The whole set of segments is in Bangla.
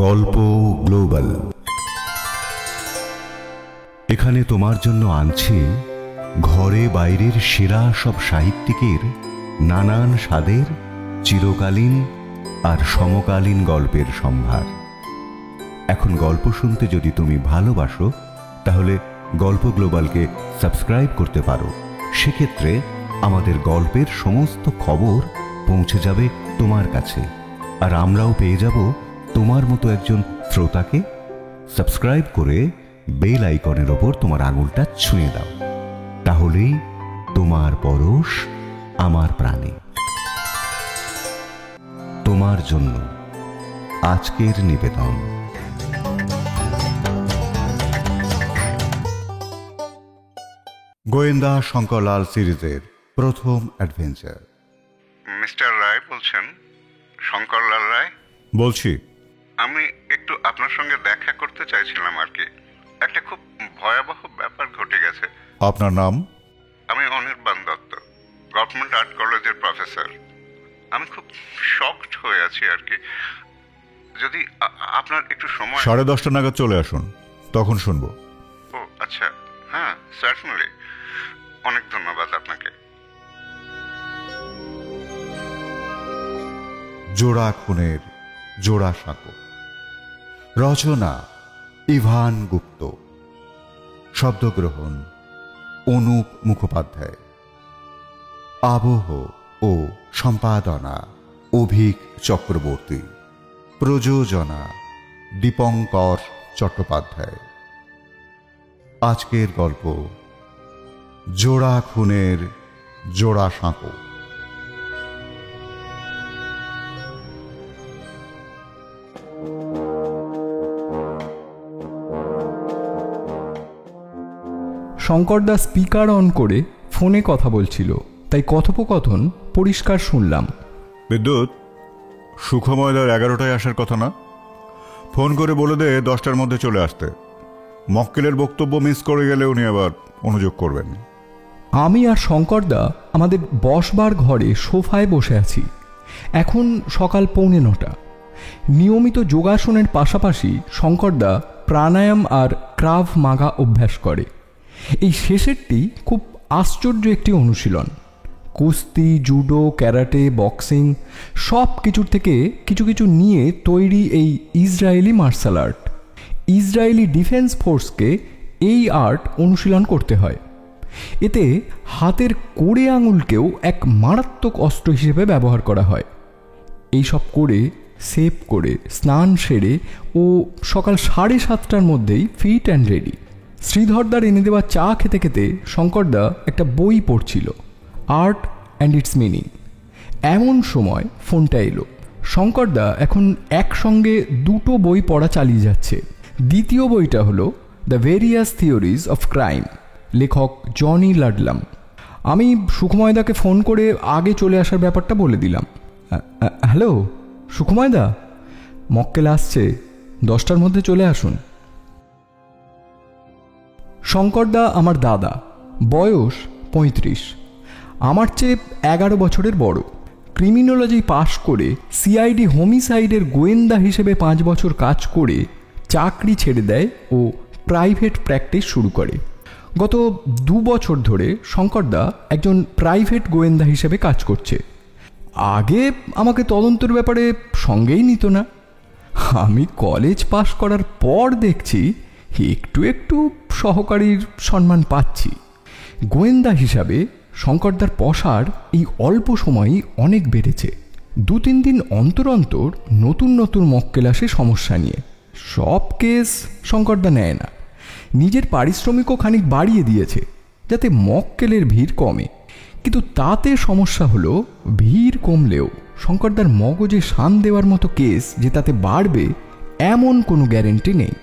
গল্প গ্লোবাল। এখানে তোমার জন্য আনছি ঘরে বাইরের সেরা সব সাহিত্যিকের নানান স্বাদের চিরকালীন আর সমকালীন গল্পের সম্ভার। এখন গল্প শুনতে যদি তুমি ভালোবাসো তাহলে গল্প গ্লোবালকে সাবস্ক্রাইব করতে পারো। সেক্ষেত্রে আমাদের গল্পের সমস্ত খবর পৌঁছে যাবে তোমার কাছে, আর আমরাও পেয়ে যাব তোমার মতো একজন শ্রোতাকে। সাবস্ক্রাইব করে বেল আইকনের ওপর তোমার আঙুলটা ছুঁয়ে দাও, তাহলেই তোমার পরশ আমার প্রাণে। তোমার জন্য আজকের নিবেদন। গোয়েন্দা শঙ্করলাল সিরিজের প্রথম অ্যাডভেঞ্চার। মিস্টার রায় বলছেন? শঙ্করলাল রায় বলছি। আমি একটু আপনার সঙ্গে দেখা করতে চাইছিলাম আর কি। একটা খুব ভয়াবহ ব্যাপার ঘটে গেছে। আপনার নাম? আমি অনির্বাণ দত্ত, গভর্নমেন্ট আর্ট কলেজের প্রফেসর। আমি খুব শকড হয়ে আছি আর কি। যদি আপনার একটু সময়। 10:30 নাগাদ চলে আসুন, তখন শুনবো। ও আচ্ছা, হ্যাঁ সার্টেনলি। অনেক ধন্যবাদ আপনাকে। জোড়া খুনের জোড়া সাঁকো। রচনা ইভান গুপ্ত। শব্দগ্রহণ অনুপ মুখোপাধ্যায়। আবহ ও সম্পাদনা অভিক চক্রবর্তী। প্রযোজনা দীপঙ্কর চট্টোপাধ্যায়। আজকের গল্প জোড়া খুনের জোড়া সাঁকো। শঙ্করদা স্পিকার অন করে ফোনে কথা বলছিল, তাই কথোপকথন পরিষ্কার শুনলাম। বিদ্যুৎ, সুখময়দার 11টায় আসার কথা না? ফোন করে বলে দে 10টার মধ্যে চলে আসতে। মক্কেলের বক্তব্য মিস করে গেলে উনি আবার অনুযোগ করবেন। আমি আর শঙ্করদা আমাদের বসবার ঘরে সোফায় বসে আছি। এখন সকাল 8:45। নিয়মিত যোগাসনের পাশাপাশি শঙ্করদা প্রাণায়াম আর ক্রাভ মাগা অভ্যাস করে। এই শেষেরটি খুব আশ্চর্য একটি অনুশীলন। কুস্তি, জুডো, ক্যারাটে, বক্সিং সব কিছুর থেকে কিছু কিছু নিয়ে তৈরি এই Israeli martial art. Israeli defence ফোর্সকে এই আর্ট অনুশীলন করতে হয়। এতে হাতের কোড়ে আঙুলকেও এক মারাত্মক অস্ত্র হিসেবে ব্যবহার করা হয়। এইসব করে সেভ করে স্নান সেরে ও সকাল 7:30টার মধ্যেই ফিট অ্যান্ড রেডি। শ্রীধরদার এনে দেওয়া চা খেতে খেতে শঙ্করদা একটা বই পড়ছিল, আর্ট অ্যান্ড ইটস মিনিং। এমন সময় ফোনটা এলো। শঙ্করদা এখন একসঙ্গে 2টো বই পড়া চালিয়ে যাচ্ছে। দ্বিতীয় বইটা হলো the various theories of crime, লেখক জনি লাডলাম। আমি সুখময়দাকে ফোন করে আগে চলে আসার ব্যাপারটা বলে দিলাম। হ্যালো সুখময়দা, মক্কেল আসছে, 10টার মধ্যে চলে আসুন। শঙ্করদা আমার দাদা, বয়স 35, আমার চেয়ে 11 বছরের বড়। ক্রিমিনোলজি পাশ করে সিআইডি হোমিসাইডের গোয়েন্দা হিসেবে 5 বছর কাজ করে চাকরি ছেড়ে দেয় ও প্রাইভেট প্র্যাকটিস শুরু করে। গত 2 বছর ধরে শঙ্করদা একজন প্রাইভেট গোয়েন্দা হিসেবে কাজ করছে। আগে আমাকে তদন্তের ব্যাপারে সঙ্গেই নিত না। আমি কলেজ পাশ করার পর দেখছি একটু একটু সহকারীর সম্মান পাচ্ছি। গোয়েন্দা হিসাবে শঙ্করদার পসার এই অল্প সময়ই অনেক বেড়েছে। 2-3 দিন অন্তর অন্তর নতুন নতুন মক্কেল আসে সমস্যা নিয়ে। সব কেস শঙ্করদা নেয় না। নিজের পারিশ্রমিকও খানিক বাড়িয়ে দিয়েছে যাতে মক্কেলের ভিড় কমে। কিন্তু তাতে সমস্যা হলো, ভিড় কমলেও শঙ্করদার মগজে শান দেওয়ার মতো কেস যে তাতে বাড়বে এমন কোনো গ্যারেন্টি নেই।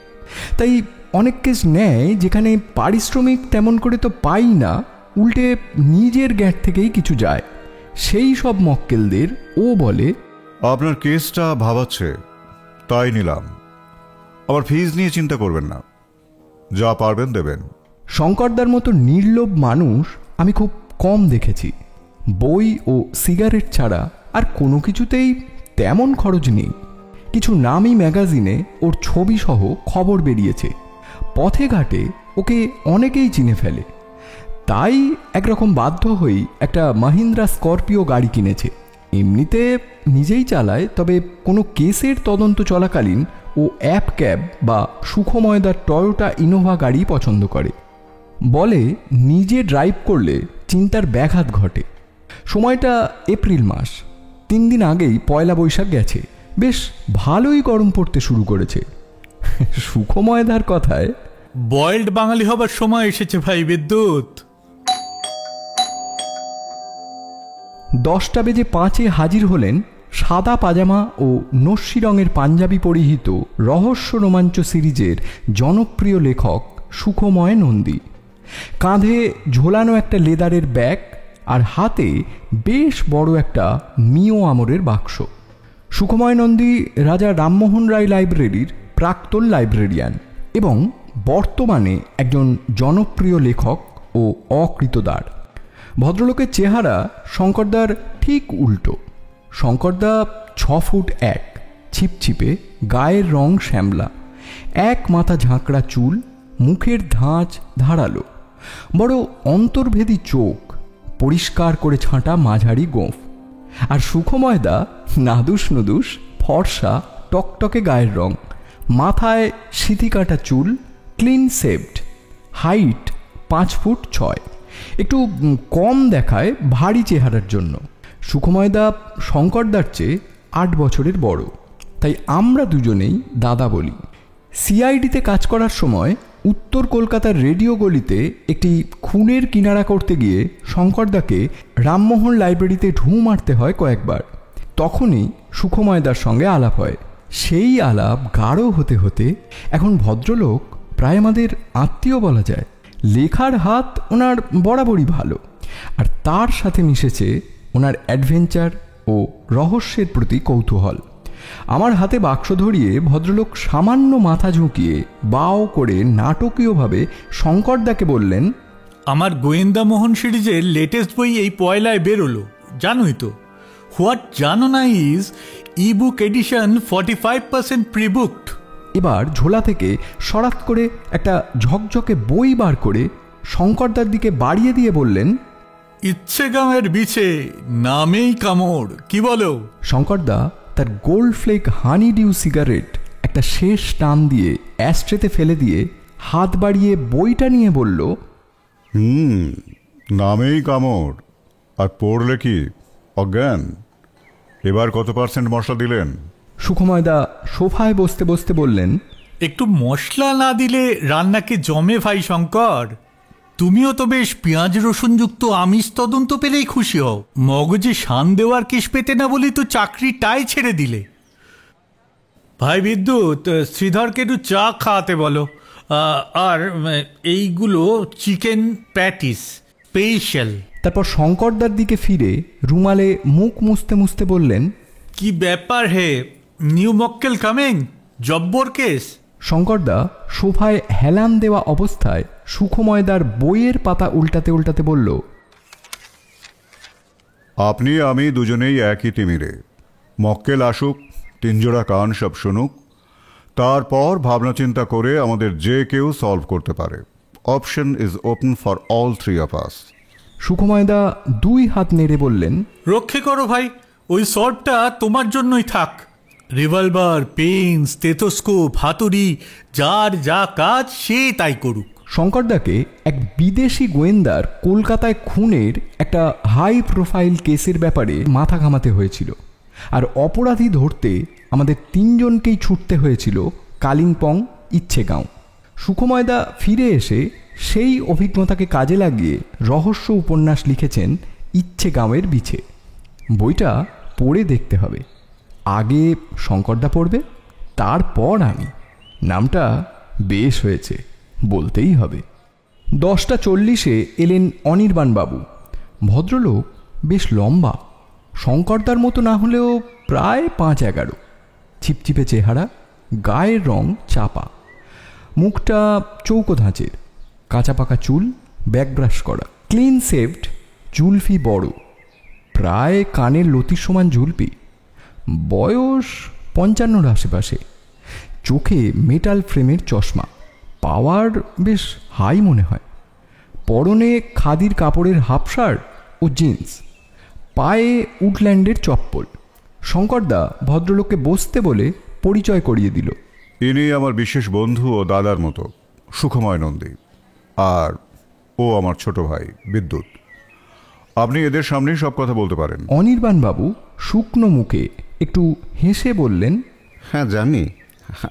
তাই অনেক কেস নেয় যেখানে পারিশ্রমিক তেমন করে তো পাই না, উল্টে নিজের গ্যাট থেকেই কিছু যায়। সেই সব মক্কেলদের ও বলে, আপনার কেসটা ভাবাচ্ছে তাই নিলাম, আবার ফিজ নিয়ে চিন্তা করবেন না, যা পারবেন দেবেন। শঙ্করদার মতো নির্লোভ মানুষ আমি খুব কম দেখেছি। বই ও সিগারেট ছাড়া আর কোনো কিছুতেই তেমন খরচ নেই। কিছু নামি ম্যাগাজিনে ওর ছবি সহ খবর বেরিয়েছে, পথে ঘাটে ওকে অনেকেই চিনে ফেলে। তাই একরকম বাধ্য হয়েই একটা মাহিন্দ্রা স্করপিও গাড়ি কিনেছে। এমনিতে নিজেই চালায়, তবে কোনো কেসের তদন্ত চলাকালীন ও অ্যাপ ক্যাব বা সুখময়দার টয়োটা ইনোভা গাড়ি পছন্দ করে। বলে নিজে ড্রাইভ করলে চিন্তার ব্যাঘাত ঘটে। সময়টা এপ্রিল মাস, 3 দিন আগেই পয়লা বৈশাখ গেছে। বেশ ভালোই গরম পড়তে শুরু করেছে। সুখময়দার কথায়, বয়েলড বাঙালি হবার সময় এসেছে ভাই বিদ্যুৎ। 10:05 হাজির হলেন সাদা পাজামা ও নস্যি রঙের পাঞ্জাবি পরিহিত রহস্য রোমাঞ্চ সিরিজের জনপ্রিয় লেখক সুখময় নন্দী। কাঁধে ঝোলানো একটা লেদারের ব্যাগ আর হাতে বেশ বড় একটা মিও আমরের বাক্স। সুখময় নন্দী রাজা রামমোহন রায় লাইব্রেরির প্রাক্তন লাইব্রেরিয়ান এবং বর্তমানে একজন জনপ্রিয় লেখক ও অকৃতদার। ভদ্রলোকের চেহারা শঙ্করদার ঠিক উল্টো। শঙ্করদা 6 ফুট 1, ছিপছিপে, গায়ের রং শ্যামলা, এক মাথা ঝাঁকড়া চুল, মুখের ধাঁচ ধারালো, বড় অন্তর্ভেদী চোখ, পরিষ্কার করে ছাঁটা মাঝারি গোঁফ। আর সুখময়দা নাদুস নুদুস, ফর্সা, টকটকে গায়ের রং, মাথায় সিঁথি কাটা চুল, ক্লিন শেভড, হাইট 5 ফুট 6, একটু কম দেখায় ভারী চেহারার জন্য। সুখময়দা শঙ্করদার চেয়ে 8 বছরের বড়, তাই আমরা দুজনেই দাদা বলি। সিআইডিতে কাজ করার সময় উত্তর কলকাতার রেডিও গলিতে একটি খুনের কিনারা করতে গিয়ে শঙ্করদাকে রামমোহন লাইব্রেরিতে ঢু মারতে হয় কয়েকবার। তখনই সুখময়দার সঙ্গে আলাপ হয়। সেই আলাপ গাঢ় হতে হতে এখন ভদ্রলোক প্রায় আমাদের আত্মীয় বলা যায়। লেখার হাত ওনার বরাবরই ভালো, আর তার সাথে মিশেছে ওনার অ্যাডভেঞ্চার ও রহস্যের প্রতি কৌতূহল। আমার হাতে বাক্স ধরিয়ে ভদ্রলোক সামান্য মাথা ঝুঁকিয়ে বাও করে নাটকীয়ভাবে শঙ্করদাকে বললেন, আমার গোয়েন্দা মোহন সিরিজের লেটেস্ট বই এই পয়লায় বেরোলো, জানোই তো। হোয়াট জানো না ইজ ইবুক এডিশন 45% প্রিবুকড। এবার ঝোলা থেকে সরাত করে একটা ঝকঝকে বই বার করে শঙ্করদার দিকে বাড়িয়ে দিয়ে বললেন, ইচ্ছেগামের বিছে, নামেই কামড়, কি বলো? শঙ্করদা তার গোল্ড ফ্লেক হানি ডিউ সিগারেট একটা শেষ টান দিয়ে অ্যাস্ট্রেতে ফেলে দিয়ে হাত বাড়িয়ে বইটা নিয়ে বলল, নামেই কামড়, আর পড়লে কি অজ্ঞান? এবার কত % মশলা দিলেন? সুখময়দা সোফায় বসতে বসতে বললেন, একটু মশলা না দিলে রান্নাকে জমে ভাই শঙ্কর। তুমিও তো বেশ পেঁয়াজ রসুনযুক্ত আমিষ তদন্ত পেলেই খুশি হও। মগজে শান দেওয়ার কেশ পেতে না বলেই তো চাকরিটাই ছেড়ে দিলে। ভাই বিদ্যুৎ, শ্রীধরকে একটু চা খাওয়াতে বলো। আর এইগুলো চিকেন প্যাটিস স্পেশাল। তারপর শঙ্করদার দিকে ফিরে রুমালে মুখ মুছতে মুছতে বললেন, কি ব্যাপার হে, নিউ মক্কেল কামিং, জব্বর কেস? শঙ্করদা সোফায় হেলান দেওয়া অবস্থায় সুখময়দার বইয়ের পাতা উল্টাতে উল্টাতে বলল, আপনি আমি দুজনেই একই তিমিরে। মক্কেল আসুক, 3 জোড়া কান সব শুনুক, তারপর ভাবনা চিন্তা করে আমাদের যে কেউ সলভ করতে পারে। Option is open for all 3 of us. সুখময়দা 2 হাত নেড়ে বললেন, রক্ষে করো ভাই, ওই সলভটা তোমার জন্যই থাক। রিভলভার, পেন, স্টেথোস্কোপ, হাতুড়ি, যার যা কাজ সে তাই করুক। শঙ্করদাকে এক বিদেশি গোয়েন্দার কলকাতায় খুনের একটা হাই প্রোফাইল কেসের ব্যাপারে মাথা ঘামাতে হয়েছিল, আর অপরাধী ধরতে আমাদের 3 জনকেই ছুটতে হয়েছিল কালিম্পং, ইচ্ছেগাঁও। সুখময়দা ফিরে এসে সেই অভিজ্ঞতাকে কাজে লাগিয়ে রহস্য উপন্যাস লিখেছেন ইচ্ছেগাঁওয়ের বিছে। বইটা পড়ে দেখতে হবে। আগে শঙ্করদা পড়বে, তারপর আমি। নামটা বেশ হয়েছে, বলতেই হবে। 10:40 এলেন অনির্বাণবাবু। ভদ্রলোক বেশ লম্বা, শঙ্করদার মতো না হলেও প্রায় 5-11, ছিপছিপে চেহারা, গায়ের রং চাপা, মুখটা চৌকো ধাঁচের, কাঁচা পাকা চুল, ব্যাকব্রাশ করা, ক্লিন শেভড, জুলফি বড়, প্রায় কানের লতির সমান ঝুলপি, বয়স 55-র আশেপাশে, চোখে মেটাল ফ্রেমের চশমা, পাওয়ার বেশ হাই মনে হয়, পরনে খাদির কাপড়ের হাফ শার্ট ও জিন্স, পায়ে উডল্যান্ডের চপ্পল। শঙ্করদা ভদ্রলোককে বসতে বলে পরিচয় করিয়ে দিল। ইনি আমার বিশেষ বন্ধু ও দাদার মতো সুখময় নন্দী, আর ও আমার ছোট ভাই বিদ্যুৎ। আপনি এদের সামনেই সব কথা বলতে পারেন। অনির্বাণবাবু শুকনো মুখে একটু হেসে বললেন, হ্যাঁ জানি,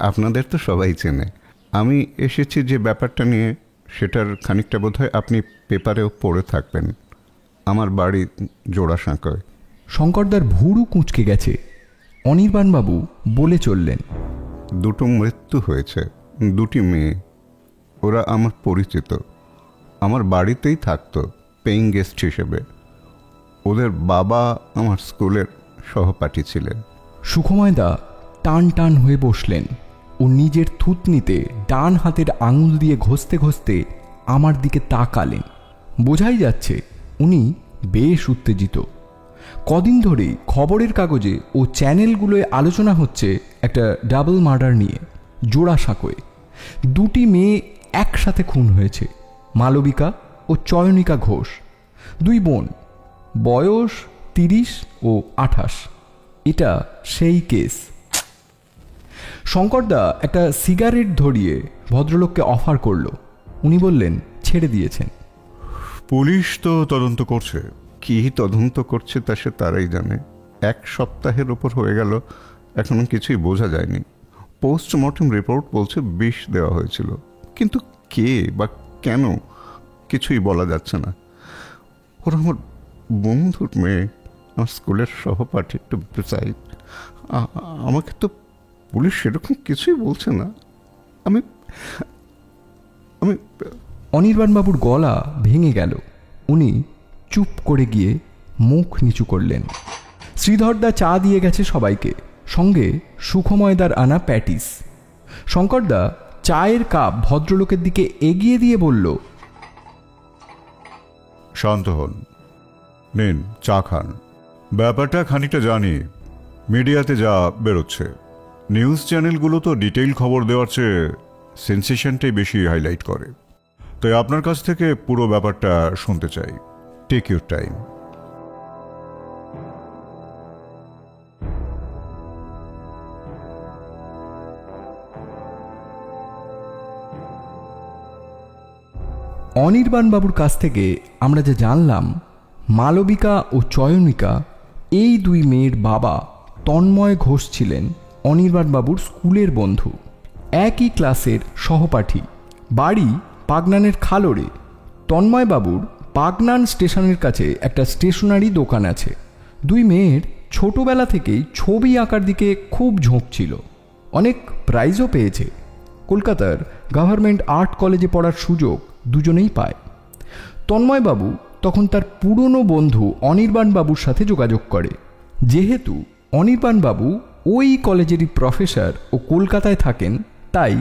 আপনাদের তো সবাই চেনে। আমি এসেছি যে ব্যাপারটা নিয়ে, সেটার খানিকটা বোধহয় আপনি পেপারেও পড়ে থাকবেন। আমার বাড়ি জোড়াসাঁকোয়। শঙ্করদার ভুরু কুঁচকে গেছে। অনির্বাণবাবু বলে চললেন, দুটো মৃত্যু হয়েছে, দুটি মেয়ে। ওরা আমার পরিচিত, আমার বাড়িতেই থাকতো পেইং গেস্ট হিসেবে। ওদের বাবা আমার স্কুলের সহপাঠী ছিলেন। সুখময়দা টান টান হয়ে বসলেন ও নিজের থুতনিতে ডান হাতের আঙুল দিয়ে ঘষতে ঘষতে আমার দিকে তাকালেন। বোঝাই যাচ্ছে উনি বেশ উত্তেজিত। কদিন ধরেই খবরের কাগজে ও চ্যানেলগুলোয় আলোচনা হচ্ছে একটা ডাবল মার্ডার নিয়ে। জোড়াসাঁকোয় দুটি মেয়ে একসাথে খুন হয়েছে, মালবিকা ও চয়নিকা ঘোষ, দুই বোন, বয়স 30 ও 28। এটা সেই কেস। শঙ্করদা একটা সিগারেট ধরিয়ে ভদ্রলোককে অফার করল। উনি বললেন ছেড়ে দিয়েছেন। পুলিশ তো তদন্ত করছে। কি তদন্ত করছে তা সে তারাই জানে। 1 সপ্তাহের ওপর হয়ে গেল, এখনো কিছুই বোঝা যায়নি। পোস্টমর্টম রিপোর্ট বলছে বিষ দেওয়া হয়েছিল, কিন্তু কে বা কেন কিছুই বলা যাচ্ছে না। ওরা আমার বন্ধুর মেয়ে, আমার স্কুলের সহপাঠী, একটু প্রিসাইজ। আমাকে তো পুলিশ সেরকম কিছুই বলছে না। আমি আমি অনির্বাণবাবুর গলা ভেঙে গেল। উনি চুপ করে গিয়ে মুখ নিচু করলেন। শ্রীধরদা চা দিয়ে গেছে সবাইকে, সঙ্গে সুখময়দার আনা প্যাটিস। শঙ্করদা চায়ের কাপ ভদ্রলোকের দিকে এগিয়ে দিয়ে বলল, শান্ত হন, নিন চা খান। ব্যাপারটা খানিকটা জানি, মিডিয়াতে যা বেরোচ্ছে। নিউজ চ্যানেলগুলো তো ডিটেইল খবর দেওয়ার চেয়ে সেন্সেশনটাই বেশি হাইলাইট করে। তাই আপনার কাছ থেকে পুরো ব্যাপারটা শুনতে চাই। Take your time. অনির্বাণবাবুর কাছ থেকে আমরা যা জানলাম, মালবিকা ও চয়নিকা এই দুই মেয়ের বাবা তন্ময় ঘোষ ছিলেন অনির্বাণবাবুর স্কুলের বন্ধু, একই ক্লাসের সহপাঠী। বাড়ি পাগনানের খালোড়ে। তন্ময়বাবুর পাগনান স্টেশনের কাছে একটা স্টেশনারি দোকান আছে। দুই মেয়ের ছোটবেলা থেকেই ছবি আঁকার দিকে খুব ঝোঁক ছিল, অনেক প্রাইজও পেয়েছে। কলকাতার গভর্নমেন্ট আর্ট কলেজে পড়ার সুযোগ দুজনেই পায়। তন্ময়বাবু তখন তার পুরনো বন্ধু অনির্বাণবাবুর সাথে যোগাযোগ করে। যেহেতু অনির্বাণবাবু ওই কলেজেরই প্রফেসর ও কলকাতায় থাকেন, তাই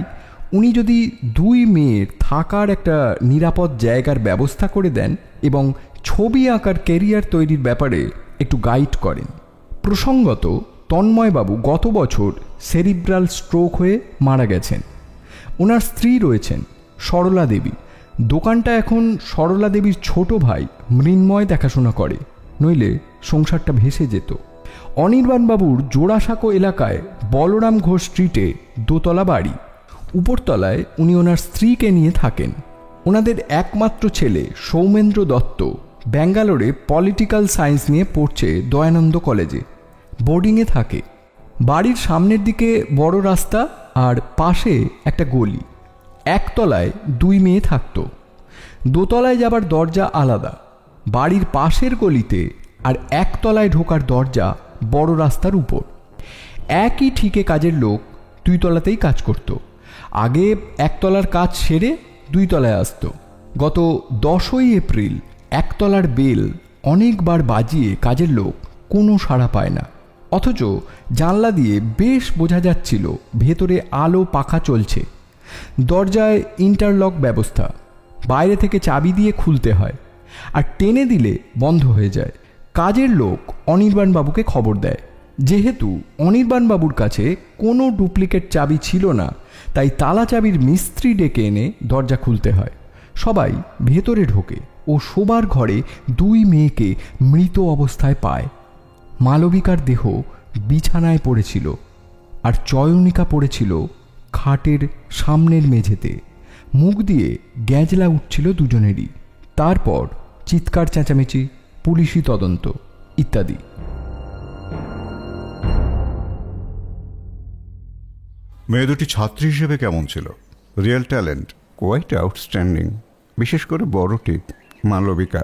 উনি যদি দুই মেয়ের থাকার একটা নিরাপদ জায়গার ব্যবস্থা করে দেন এবং ছবি আঁকার ক্যারিয়ার তৈরির ব্যাপারে একটু গাইড করেন। প্রসঙ্গত তন্ময়বাবু গত বছর সেরিব্রাল স্ট্রোক হয়ে মারা গেছেন। ওনার স্ত্রী রয়েছেন সরলা দেবী। দোকানটা এখন সরলা দেবীর ছোট ভাই মৃন্ময় দেখাশোনা করে, নইলে সংসারটা ভেসে যেত। অনির্বাণবাবুর জোড়াসাঁকো এলাকায় বলরাম ঘোষ স্ট্রিটে দোতলা বাড়ি। উপরতলায় উনি ওনার স্ত্রীকে নিয়ে থাকেন। ওনাদের একমাত্র ছেলে সৌমেন্দ্র দত্ত ব্যাঙ্গালোরে পলিটিক্যাল সায়েন্স নিয়ে পড়ছে দয়ানন্দ কলেজে, বোর্ডিংয়ে থাকে। বাড়ির সামনের দিকে বড় রাস্তা আর পাশে একটা গলি। একতলায় দুই মেয়ে থাকত, দোতলায় যাবার দরজা আলাদা। বাড়ির পাশের গলিতে আর একতলায় ঢোকার দরজা বড় রাস্তার উপর। একই ঠিকে কাজের লোক দুই তলাতেই কাজ করত। আগে একতলার কাজ সেরে দুই তলায় আসতো। গত 10ই এপ্রিল একতলার বেল অনেকবার বাজিয়ে কাজের লোক কোনো সাড়া পায় না, অথচ জানলা দিয়ে বেশ বোঝা যাচ্ছিল ভেতরে আলো পাখা চলছে। দরজায় ইন্টারলক ব্যবস্থা, বাইরে থেকে চাবি দিয়ে খুলতে হয়, আর টেনে দিলে বন্ধ হয়ে যায়। কাজের লোক অনির্বাণবাবুকে খবর দেয়। যেহেতু অনির্বাণবাবুর কাছে কোনো ডুপ্লিকেট চাবি ছিল না, তাই তালা চাবির মিস্ত্রি ডেকে এনে দরজা খুলতে হয়। সবাই ভেতরে ঢোকে ও শোবার ঘরে 2 মেয়েকে মৃত অবস্থায় পায়। মালবিকার দেহ বিছানায় পড়েছিল, আর চয়নিকা পড়েছিল খাটের সামনের মেঝেতে। মুখ দিয়ে গ্যাঁজলা উঠছিল দুজনেরই। তারপর চিৎকার চেঁচামেচি, পুলিশি তদন্ত ইত্যাদি। মেয়ে দুটি ছাত্রী হিসেবে কেমন ছিল? Real talent? কোয়াইট আউটস্ট্যান্ডিং, বিশেষ করে বড়টি মালবিকা।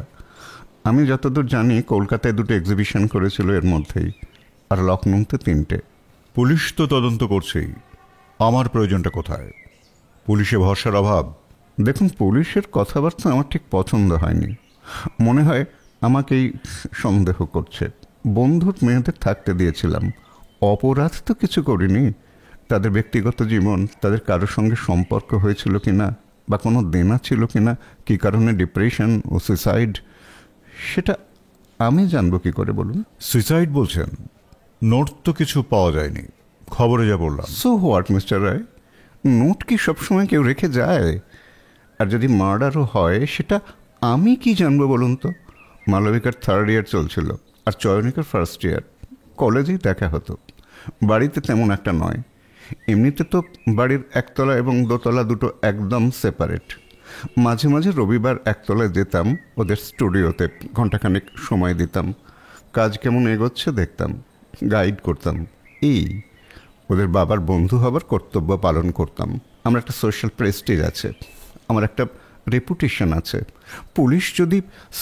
আমি যতদূর জানি কলকাতায় 2টো এক্সিবিশন করেছিল এর মধ্যেই, আর লখনৌতে 3টে। পুলিশ তো তদন্ত করছেই, আমার প্রয়োজনটা কোথায়? পুলিশে ভরসার অভাব? দেখুন, পুলিশের কথাবার্তা আমার ঠিক পছন্দ হয়নি। মনে হয় আমাকেই সন্দেহ করছে। বন্ধুর মেয়েদের থাকতে দিয়েছিলাম, অপরাধ তো কিছু করিনি। তাদের ব্যক্তিগত জীবন, তাদের কারোর সঙ্গে সম্পর্ক হয়েছিল কিনা, বা কোনো দেনা ছিল কিনা, কী কারণে ডিপ্রেশন ও সুইসাইড, সেটা আমি জানবো কি করে বলুন? সুইসাইড বলছেন? নোট তো কিছু পাওয়া যায়নি, খবরে যা বললাম। So what mister Roy, note কি সবসময় কেউ রেখে যায়? আর যদি মার্ডারও হয়, সেটা আমি কি জানবো বলুন তো? মালবিকার 3rd ইয়ার চলছিল, আর চয়নিকার 1st ইয়ার। কলেজেই দেখা হতো, বাড়িতে তেমন একটা নয়। এমনিতে তো বাড়ির 1তলা এবং 2তলা দুটো একদম সেপারেট। মাঝে মাঝে রবিবার 1তলায় যেতাম, ওদের স্টুডিওতে ঘণ্টাখানেক সময় দিতাম, কাজ কেমন এগোচ্ছে দেখতাম, গাইড করতাম। এই ওদের বাবার বন্ধু হবার কর্তব্য পালন করতাম। আমার একটা সোশ্যাল প্রেস্টিজ আছে, আমার একটা রেপুটেশন আছে। পুলিশ যদি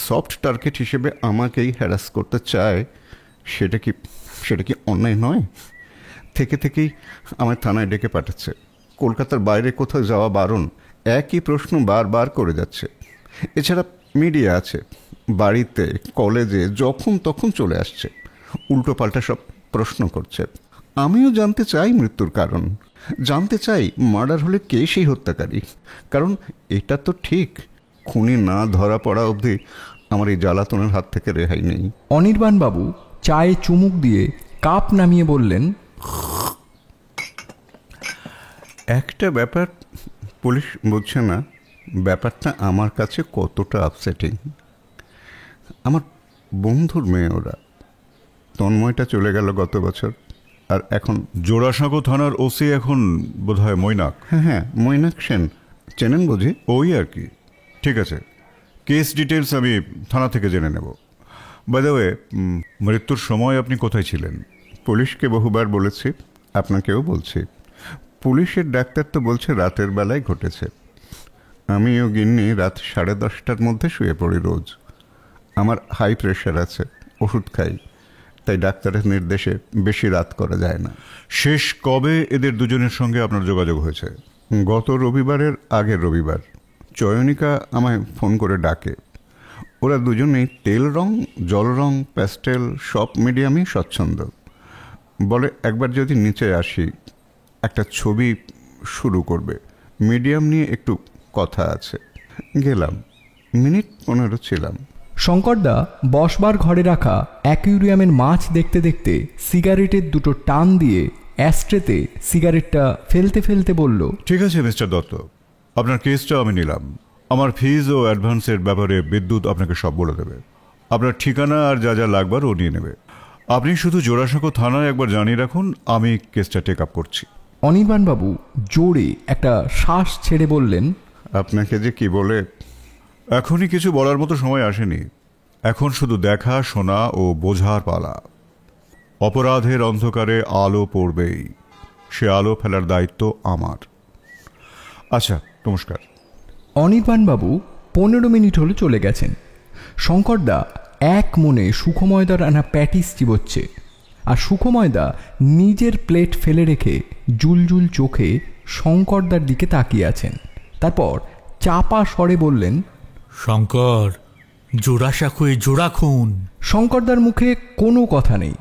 সফট টার্গেট হিসেবে আমাকেই হ্যারাস করতে চায়, সেটা কি অন্যায় নয়? থেকেই আমার থানায় ডেকে পাঠাচ্ছে। কলকাতার বাইরে কোথাও যাওয়া বারণ, একই প্রশ্ন বারবার করে যাচ্ছে। এছাড়া মিডিয়া আছে, বাড়িতে কলেজে যখন তখন চলে আসছে, উল্টোপাল্টা সব প্রশ্ন করছে। আমিও জানতে চাই মৃত্যুর কারণ, জানতে চাই মার্ডার হলে কে সেই হত্যাকারী। কারণ এটা তো ঠিক, খুনি না ধরা পড়া অবধি আমার এই জ্বালাতনের হাত থেকে রেহাই নেই। অনির্বাণবাবু চায়ে চুমুক দিয়ে কাপ নামিয়ে বললেন, একটা ব্যাপার পুলিশ বুঝছে না, ব্যাপারটা আমার কাছে কতটা আপসেটিং। আমার বন্ধুর মেয়ে ওরা। তন্ময়টা চলে গেল গত বছর, আর এখন জোড়াসাঁকো থানার ওসি এখন বোধহয় মৈনাক। হ্যাঁ, মৈনাক সেন, চেনেন বুঝি? ওই আর কি। ঠিক আছে, কেস ডিটেলস আমি থানা থেকে জেনে নেব। বাই দ্য ওয়ে, মৃত্যুর সময় আপনি কোথায় ছিলেন? পুলিশকে বহুবার বলেছি, আপনাকেও বলছি। পুলিশের ডাক্তার তো বলছে রাতের বেলায় ঘটেছে। আমিও গিন্নি রাত 10:30টার মধ্যে শুয়ে পড়ি রোজ। আমার হাই প্রেশার আছে, ওষুধ খাই, তাই ডাক্তারের নির্দেশে বেশি রাত করা যায় না। শেষ কবে এদের দুজনের সঙ্গে আপনার যোগাযোগ হয়েছে? গত রবিবারের আগের রবিবার। চয়নিকা আমায় ফোন করে ডাকে। ওরা দুজনেই তেল রং, জল রং, প্যাস্টেল সব মিডিয়ামই স্বচ্ছন্দ। বলে একবার যদি নিচে আসি, একটা ছবি শুরু করবে, মিডিয়াম নিয়ে একটু কথা আছে। গেলাম, মিনিট 15 ছিলাম। শঙ্করদা বসবার ঘরে রাখা অ্যাকুইরিয়ামের মাছ দেখতে দেখতে সিগারেটের 2টো টান দিয়ে অ্যাস্ট্রেতে সিগারেটটা ফেলতে ফেলতে বলল, ঠিক আছে মিস্টার দত্ত, আপনার কেসটা আমি নিলাম। আমার ফিজ ও অ্যাডভান্সের ব্যাপারে বিদ্যুৎ আপনাকে সব বলে দেবে। আপনার ঠিকানা আর যা যা লাগবার ও নিয়ে নেবে। আপনি শুধু জোড়াসাঁকো থানায় একবার জানিয়ে রাখুন, আমি কেসটা টেক আপ করছি। অনির্বাণবাবু জোরে একটা শ্বাস ছেড়ে বললেন, আপনাকে যে কি বলে। এখনই কিছু বলার মতো সময় আসেনি, এখন শুধু দেখা, শোনা ও বোঝার পালা। অপরাধের অন্ধকারে আলো পড়বেই, সে আলো ফেলার দায়িত্ব আমার। আচ্ছা, নমস্কার। অনির্বাণবাবু 15 মিনিট হলো চলে গেছেন। শঙ্করদা এক মনে সুখময়দার আনা প্যাটিস চিবোচ্ছে, আর সুখময়দা নিজের প্লেট ফেলে রেখে জুলজুল চোখে শঙ্করদার দিকে তাকিয়ে আছেন। তারপর চাপা স্বরে বললেন, শঙ্কর, জোড়াসাঁকোয় জোড়া খুন। শঙ্করদার মুখে কোনো কথা নেই,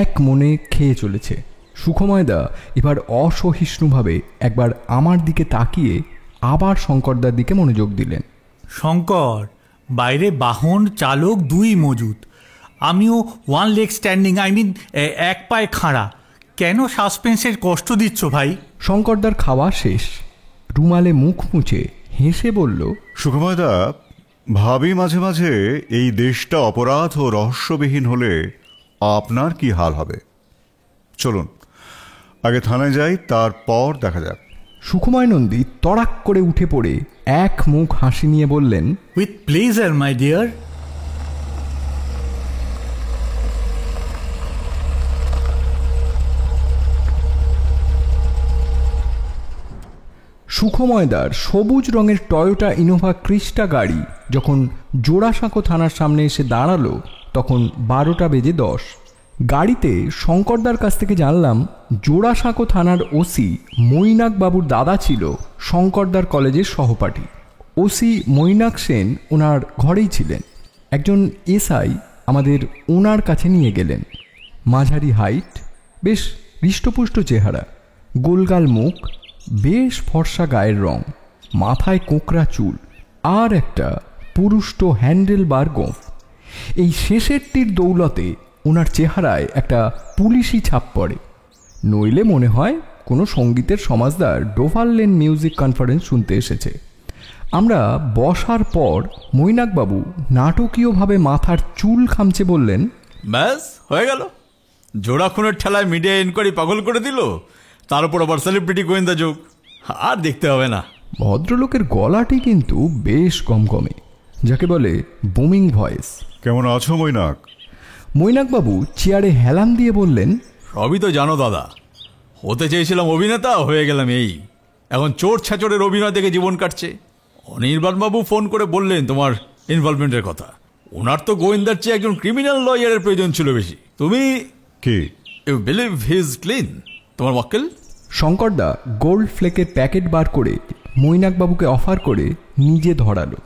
এক মনে খেয়ে চলেছে। সুখময়দা এবার অসহিষ্ণুভাবে একবার আমার দিকে তাকিয়ে আবার শঙ্করদার দিকে মনোযোগ দিলেন। শঙ্কর, বাইরে বাহন চালক 2 মজুদ, আমিও one leg standing, I mean এক পায়ে খাড়া। কেন সাসপেন্সের কষ্ট দিচ্ছ ভাই? শঙ্করদার খাওয়া শেষ। রুমালে মুখ মুছে হেসে বলল, সুখময়দা, ভাবি মাঝে মাঝে এই দেশটা অপরাধ ও রহস্যবিহীন হলে আপনার কি হাল হবে। চলুন আগে থানায় যাই, তারপর দেখা যাক। সুখময় নন্দী তড়াক করে উঠে পড়ে এক মুখ হাসি নিয়ে বললেন, উইথ প্লেজার মাই ডিয়ার। সুখময়দার সবুজ রঙের টয়োটা ইনোভা ক্রিস্টা গাড়ি যখন জোড়াসাঁকো থানার সামনে এসে দাঁড়ালো তখন 12:10। গাড়িতে শঙ্করদার কাছ থেকে জানলাম জোড়াসাঁকো থানার ওসি মৈনাক বাবুর দাদা ছিল শঙ্করদার কলেজের সহপাঠী। ওসি মৈনাক সেন ওনার ঘরেই ছিলেন। একজন এসআই আমাদের ওনার কাছে নিয়ে গেলেন। মাঝারি হাইট, বেশ হৃষ্টপুষ্ট চেহারা, গোলগাল মুখ, বেশ ফর্সা গায়ের রং, মাথায় কোঁকড়া চুল আর একটা পুরুষ্ট হ্যান্ডেল বার গোঁফ। এই শেষেরটির দৌলতে ওনার চেহারায় একটা পুলিশি ছাপ পড়ে, নইলে মনে হয় কোনো সঙ্গীতের সমাজদার ডোভারলেন মিউজিক কনফারেন্স শুনতে এসেছে। আমরা বসার পর মৈনাকবাবু নাটকীয়ভাবে মাথার চুল খামচে বললেন, ব্যাস হয়ে গেল। জোড়া খুনের ঠেলায় মিডিয়া ইনকোয়ারি পাগল করে দিল, তার উপর আবার সেলিব্রিটি গোয়েন্দা যোগ, আর দেখতে হবে না। ভদ্রলোকের গলাটি কিন্তু বেশ কমকমে, যাকে বলে বুমিং ভয়েস। কেমন আছো মৈনাক? মৈনাকবাবু চেয়ারে হেলান দিয়ে বললেন, সবই তো জানো দাদা, হতে চেয়েছিলাম অভিনেতা, হয়ে গেলাম এই। এখন চোর ছাচরের অভিনয় দেখে জীবন কাটছে। অনির্বাণবাবু ফোন করে বললেন তোমার ইনভলভমেন্টের কথা। ওনার তো গোয়েন্দার চেয়ে একজন ক্রিমিনাল লয়ারের প্রয়োজন ছিল বেশি। তুমি কি you believe he is clean? তোমার মক্কেল শঙ্করদা গোল্ড ফ্লেকের প্যাকেট বার করে মৈনাকবাবুকে অফার করে নিজে ধরালো।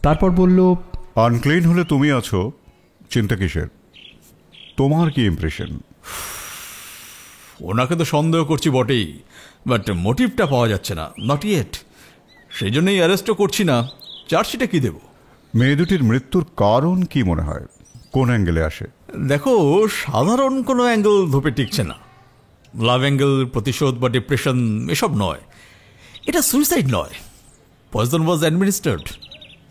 তারপর বলল, আনক্লিন হলে তুমি আছো, চিন্তা কিসের? তোমার কি ইমপ্রেশন? ওনাকে তো সন্দেহ করছি বটেই, বাট মোটিভটা পাওয়া যাচ্ছে না, নট ইয়েট। সেই জন্যই অ্যারেস্টও করছি না। চার্জশিটে কি দেব? মেয়ে দুটির মৃত্যুর কারণ কি মনে হয়, কোন অ্যাঙ্গেলে আসে? দেখো, সাধারণ কোনো অ্যাঙ্গেল ধোপে টিকছে না। লাভ অ্যাঙ্গেল, প্রতিশোধ বা ডিপ্রেশন এসব নয়। এটা সুইসাইড নয়। পয়জন ওয়াজ অ্যাডমিনিস্টার্ড।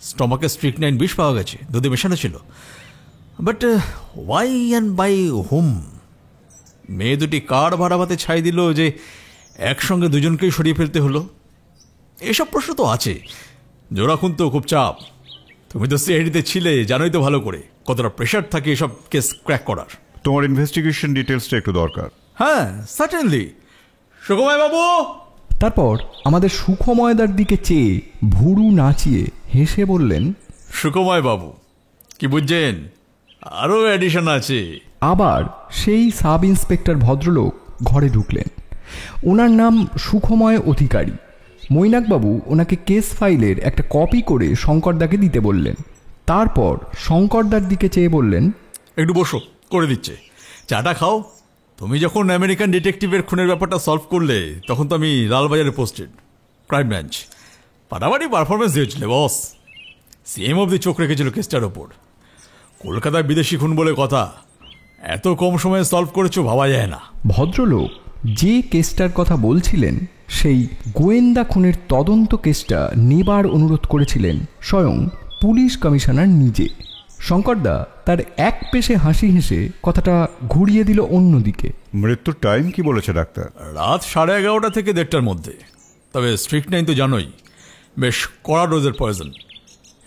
স্টমাকে স্ট্রিকনাইন বিষ পাওয়া গেছে, দুধে মেশানো ছিল। But why and by home? মেয়ে দুটি কার ভাড়াবাতে ছাই দিল যে একসঙ্গে দুজনকেই সরিয়ে ফেলতে হলো? এসব প্রশ্ন তো আছে। জোড়াখুন তো খুব চাপ। তুমি তো সিআইডিতে ছিলে, জানোই তো ভালো করে কতটা প্রেশার থাকে এসব কেস ক্র্যাক করার। তোমার ইনভেস্টিগেশন ডিটেলসটা একটু দরকার। হ্যাঁ, সার্টেনলি। সুকুমার বাবু। তারপর আমাদের সুখময়দার দিকে চেয়ে ভুরু নাচিয়ে হেসে বললেন, সুকুমার বাবু, কি বুঝছেন? আরও অ্যাডিশন আছে। আবার সেই সাব ইন্সপেক্টর ভদ্রলোক ঘরে ঢুকলেন। ওনার নাম সুখময় অধিকারী। মৈনাকবাবু ওনাকে কেস ফাইলের একটা কপি করে শঙ্করদাকে দিতে বললেন। তারপর শঙ্করদার দিকে চেয়ে বললেন, একটু বসো, করে দিচ্ছে। চাটা খাও। তুমি যখন আমেরিকান ডিটেকটিভের খুনের ব্যাপারটা সলভ করলে তখন তো আমি লালবাজারে পোস্টেড, ক্রাইম ব্রাঞ্চ। ফাটাফাটি পারফরমেন্স দিয়েছিলে বস। সিএম অবধি চোখ রেখেছিল কেসটার ওপর। কলকাতায় বিদেশি খুন বলে কথা, এত কম সময়ে সলভ করেছো ভাবা যায় না। ভদ্রলোক যে কেসটার কথা বলছিলেন সেই গোয়েন্দা খুনের তদন্ত কেসটা নেবার অনুরোধ করেছিলেন স্বয়ং পুলিশ কমিশনার নিজে। শঙ্করদা তার এক পেশে হাসি হেসে কথাটা ঘুরিয়ে দিল অন্যদিকে। মৃত্যুর টাইম কি বলেছে ডাক্তার? রাত 11:30 থেকে 1:30 মধ্যে। তবে স্ট্রিকনাইন তো জানোই, বেশ কড়া ডোজের পয়জন।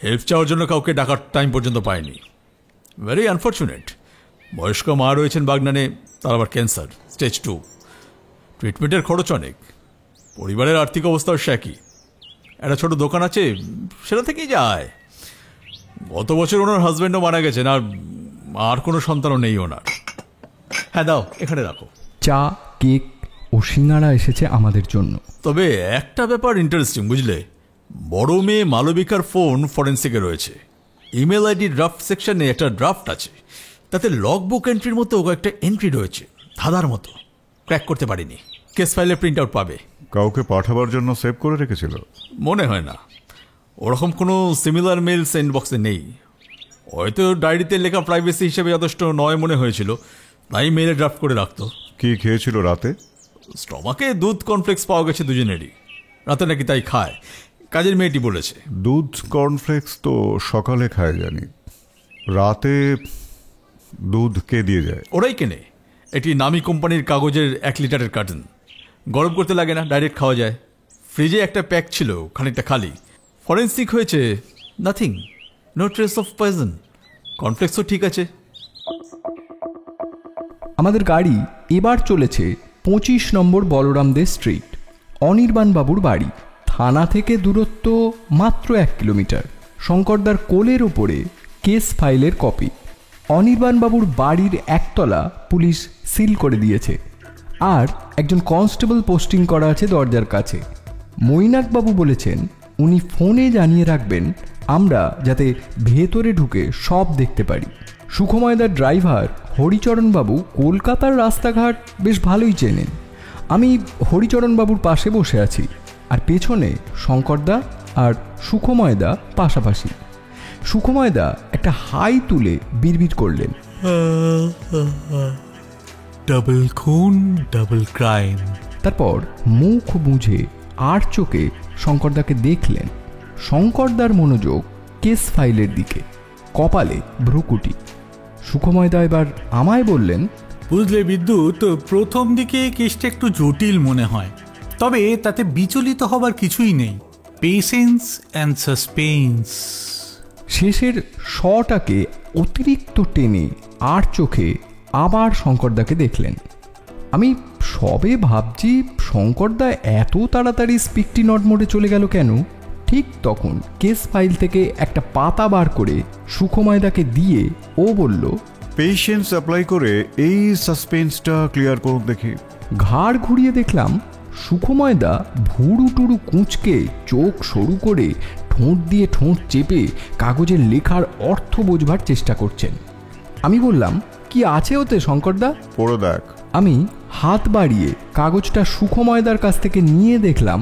হেল্প চাওয়ার জন্য কাউকে ডাকার টাইম পর্যন্ত পায়নি। Very unfortunate. বয়স্ক মা রয়েছেন বাগনানে, তার আবার ক্যান্সার স্টেজ 2। ট্রিটমেন্টের খরচ অনেক। পরিবারের আর্থিক অবস্থাও একই। একটা ছোট দোকান আছে, সেটা থেকেই যায়। গত বছর ওনার হাজব্যান্ডও মারা গেছেন, আর কোনো সন্তানও নেই ওনার। হ্যাঁ দাও, এখানে রাখো। চা, কেক ও সিঙ্গাড়া এসেছে আমাদের জন্য। তবে একটা ব্যাপার ইন্টারেস্টিং, বুঝলে? বড় মেয়ে মালবিকার ফোন ফরেন্সিকে রয়েছে। ইমেল আইডি ড্রাফট সেকশনে একটা ড্রাফট আছে, তাতে লগ বুক এন্ট্রির মতো একটা এন্ট্রি রয়েছে, ধাঁধার মতো। ক্র্যাক করতে পারিনি। কেস ফাইলে প্রিন্ট আউট পাবে। কাউকে পাঠাবার জন্য সেভ করে রেখেছিল? মনে হয় না। ওরকম কোনো সিমিলার মেল সেন্ড বক্সে নেই। হয়তো ডায়েরিতে লেখা প্রাইভেসি হিসেবে যথেষ্ট নয় মনে হয়েছিল, তাই মেলে ড্রাফট করে রাখতো। কি খেয়েছিল রাতে? স্টমাকে দুধ কর্নফ্লেক্স পাওয়া গেছে দুজনেরই, রাতে নাকি তাই খায়, কাজের মেয়েটি বলেছে। দুধ কর্নফ্লেক্স তো সকালে খায় জানি, রাতে দুধ কে দিয়ে যায়? ওরাই কেনে, একটি নামি কোম্পানির কাগজের 1 লিটারের কার্টন। গরম করতে লাগে না, ডাইরেক্ট খাওয়া যায়। ফ্রিজে একটা প্যাক ছিল, খানিকটা খালি। ফরেন্সিক হয়েছে, nothing, no trace of poison. কর্নফ্লেক্সও ঠিক আছে। আমাদের গাড়ি এবার চলেছে 25 নম্বর বলরাম দে স্ট্রিট, অনির্বাণ বাবুর বাড়ি। থানা থেকে দূরত্ব মাত্র 1 কিলোমিটার। শঙ্করদার কোলের ওপরে কেস ফাইলের কপি। অনির্বাণ বাবুর বাড়ির একতলা পুলিশ সিল করে দিয়েছে, আর একজন কনস্টেবল পোস্টিং করা আছে দরজার কাছে। মৈনাকবাবু বলেছেন উনি ফোনে জানিয়ে রাখবেন আমরা যাতে ভেতরে ঢুকে সব দেখতে পারি। সুখময়দার ড্রাইভার হরিচরণবাবু কলকাতার রাস্তাঘাট বেশ ভালোই চেনেন। আমি হরিচরণবাবুর পাশে বসে আছি, আর পেছনে শঙ্করদা আর সুখময়দা পাশাপাশি। সুখময়দা একটা হাই তুলে বিড়বিড় করলেন, ডাবল খুন, ডাবল ক্রাইম। তারপর মুখ বুঝে আর চোখে শঙ্করদাকে দেখলেন। শঙ্করদার মনোযোগ কেস ফাইলের দিকে, কপালে ভ্রুকুটি। সুখময়দা এবার আমায় বললেন, বুঝলে বিদ্যুৎ, প্রথম দিকে কেসটা একটু জটিল মনে হয়, তবে তাতে বিচলিত হবার কিছুই নেই। Patience and suspense. শেষের শটাকে অতিরিক্ত টেনে আর চোখে আবার শঙ্করদাকে দেখলেন। আমি সবে ভাবছি শঙ্করদা এত তাড়াতাড়ি স্পিকটি নট মোডে চলে গেল কেন। ঠিক তখন কেস ফাইল থেকে একটা পাতা বার করে সুখময়দাকে দিয়ে ও বলল, পেশেন্স অ্যাপ্লাই করে এই সাসপেন্সটা ক্লিয়ার করুন দেখি। ঘাড় ঘুরিয়ে দেখলাম সুখময়দা ভুরু টুরু কুঁচকে চোখ সরু করে ঠোঁট দিয়ে ঠোঁট চেপে কাগজের লেখার অর্থ বোঝবার চেষ্টা করছেন। আমি বললাম, কি আছে ওতে শঙ্করদা? পড়ে দেখ। আমি হাত বাড়িয়ে কাগজটা সুখময়দার কাছ থেকে নিয়ে দেখলাম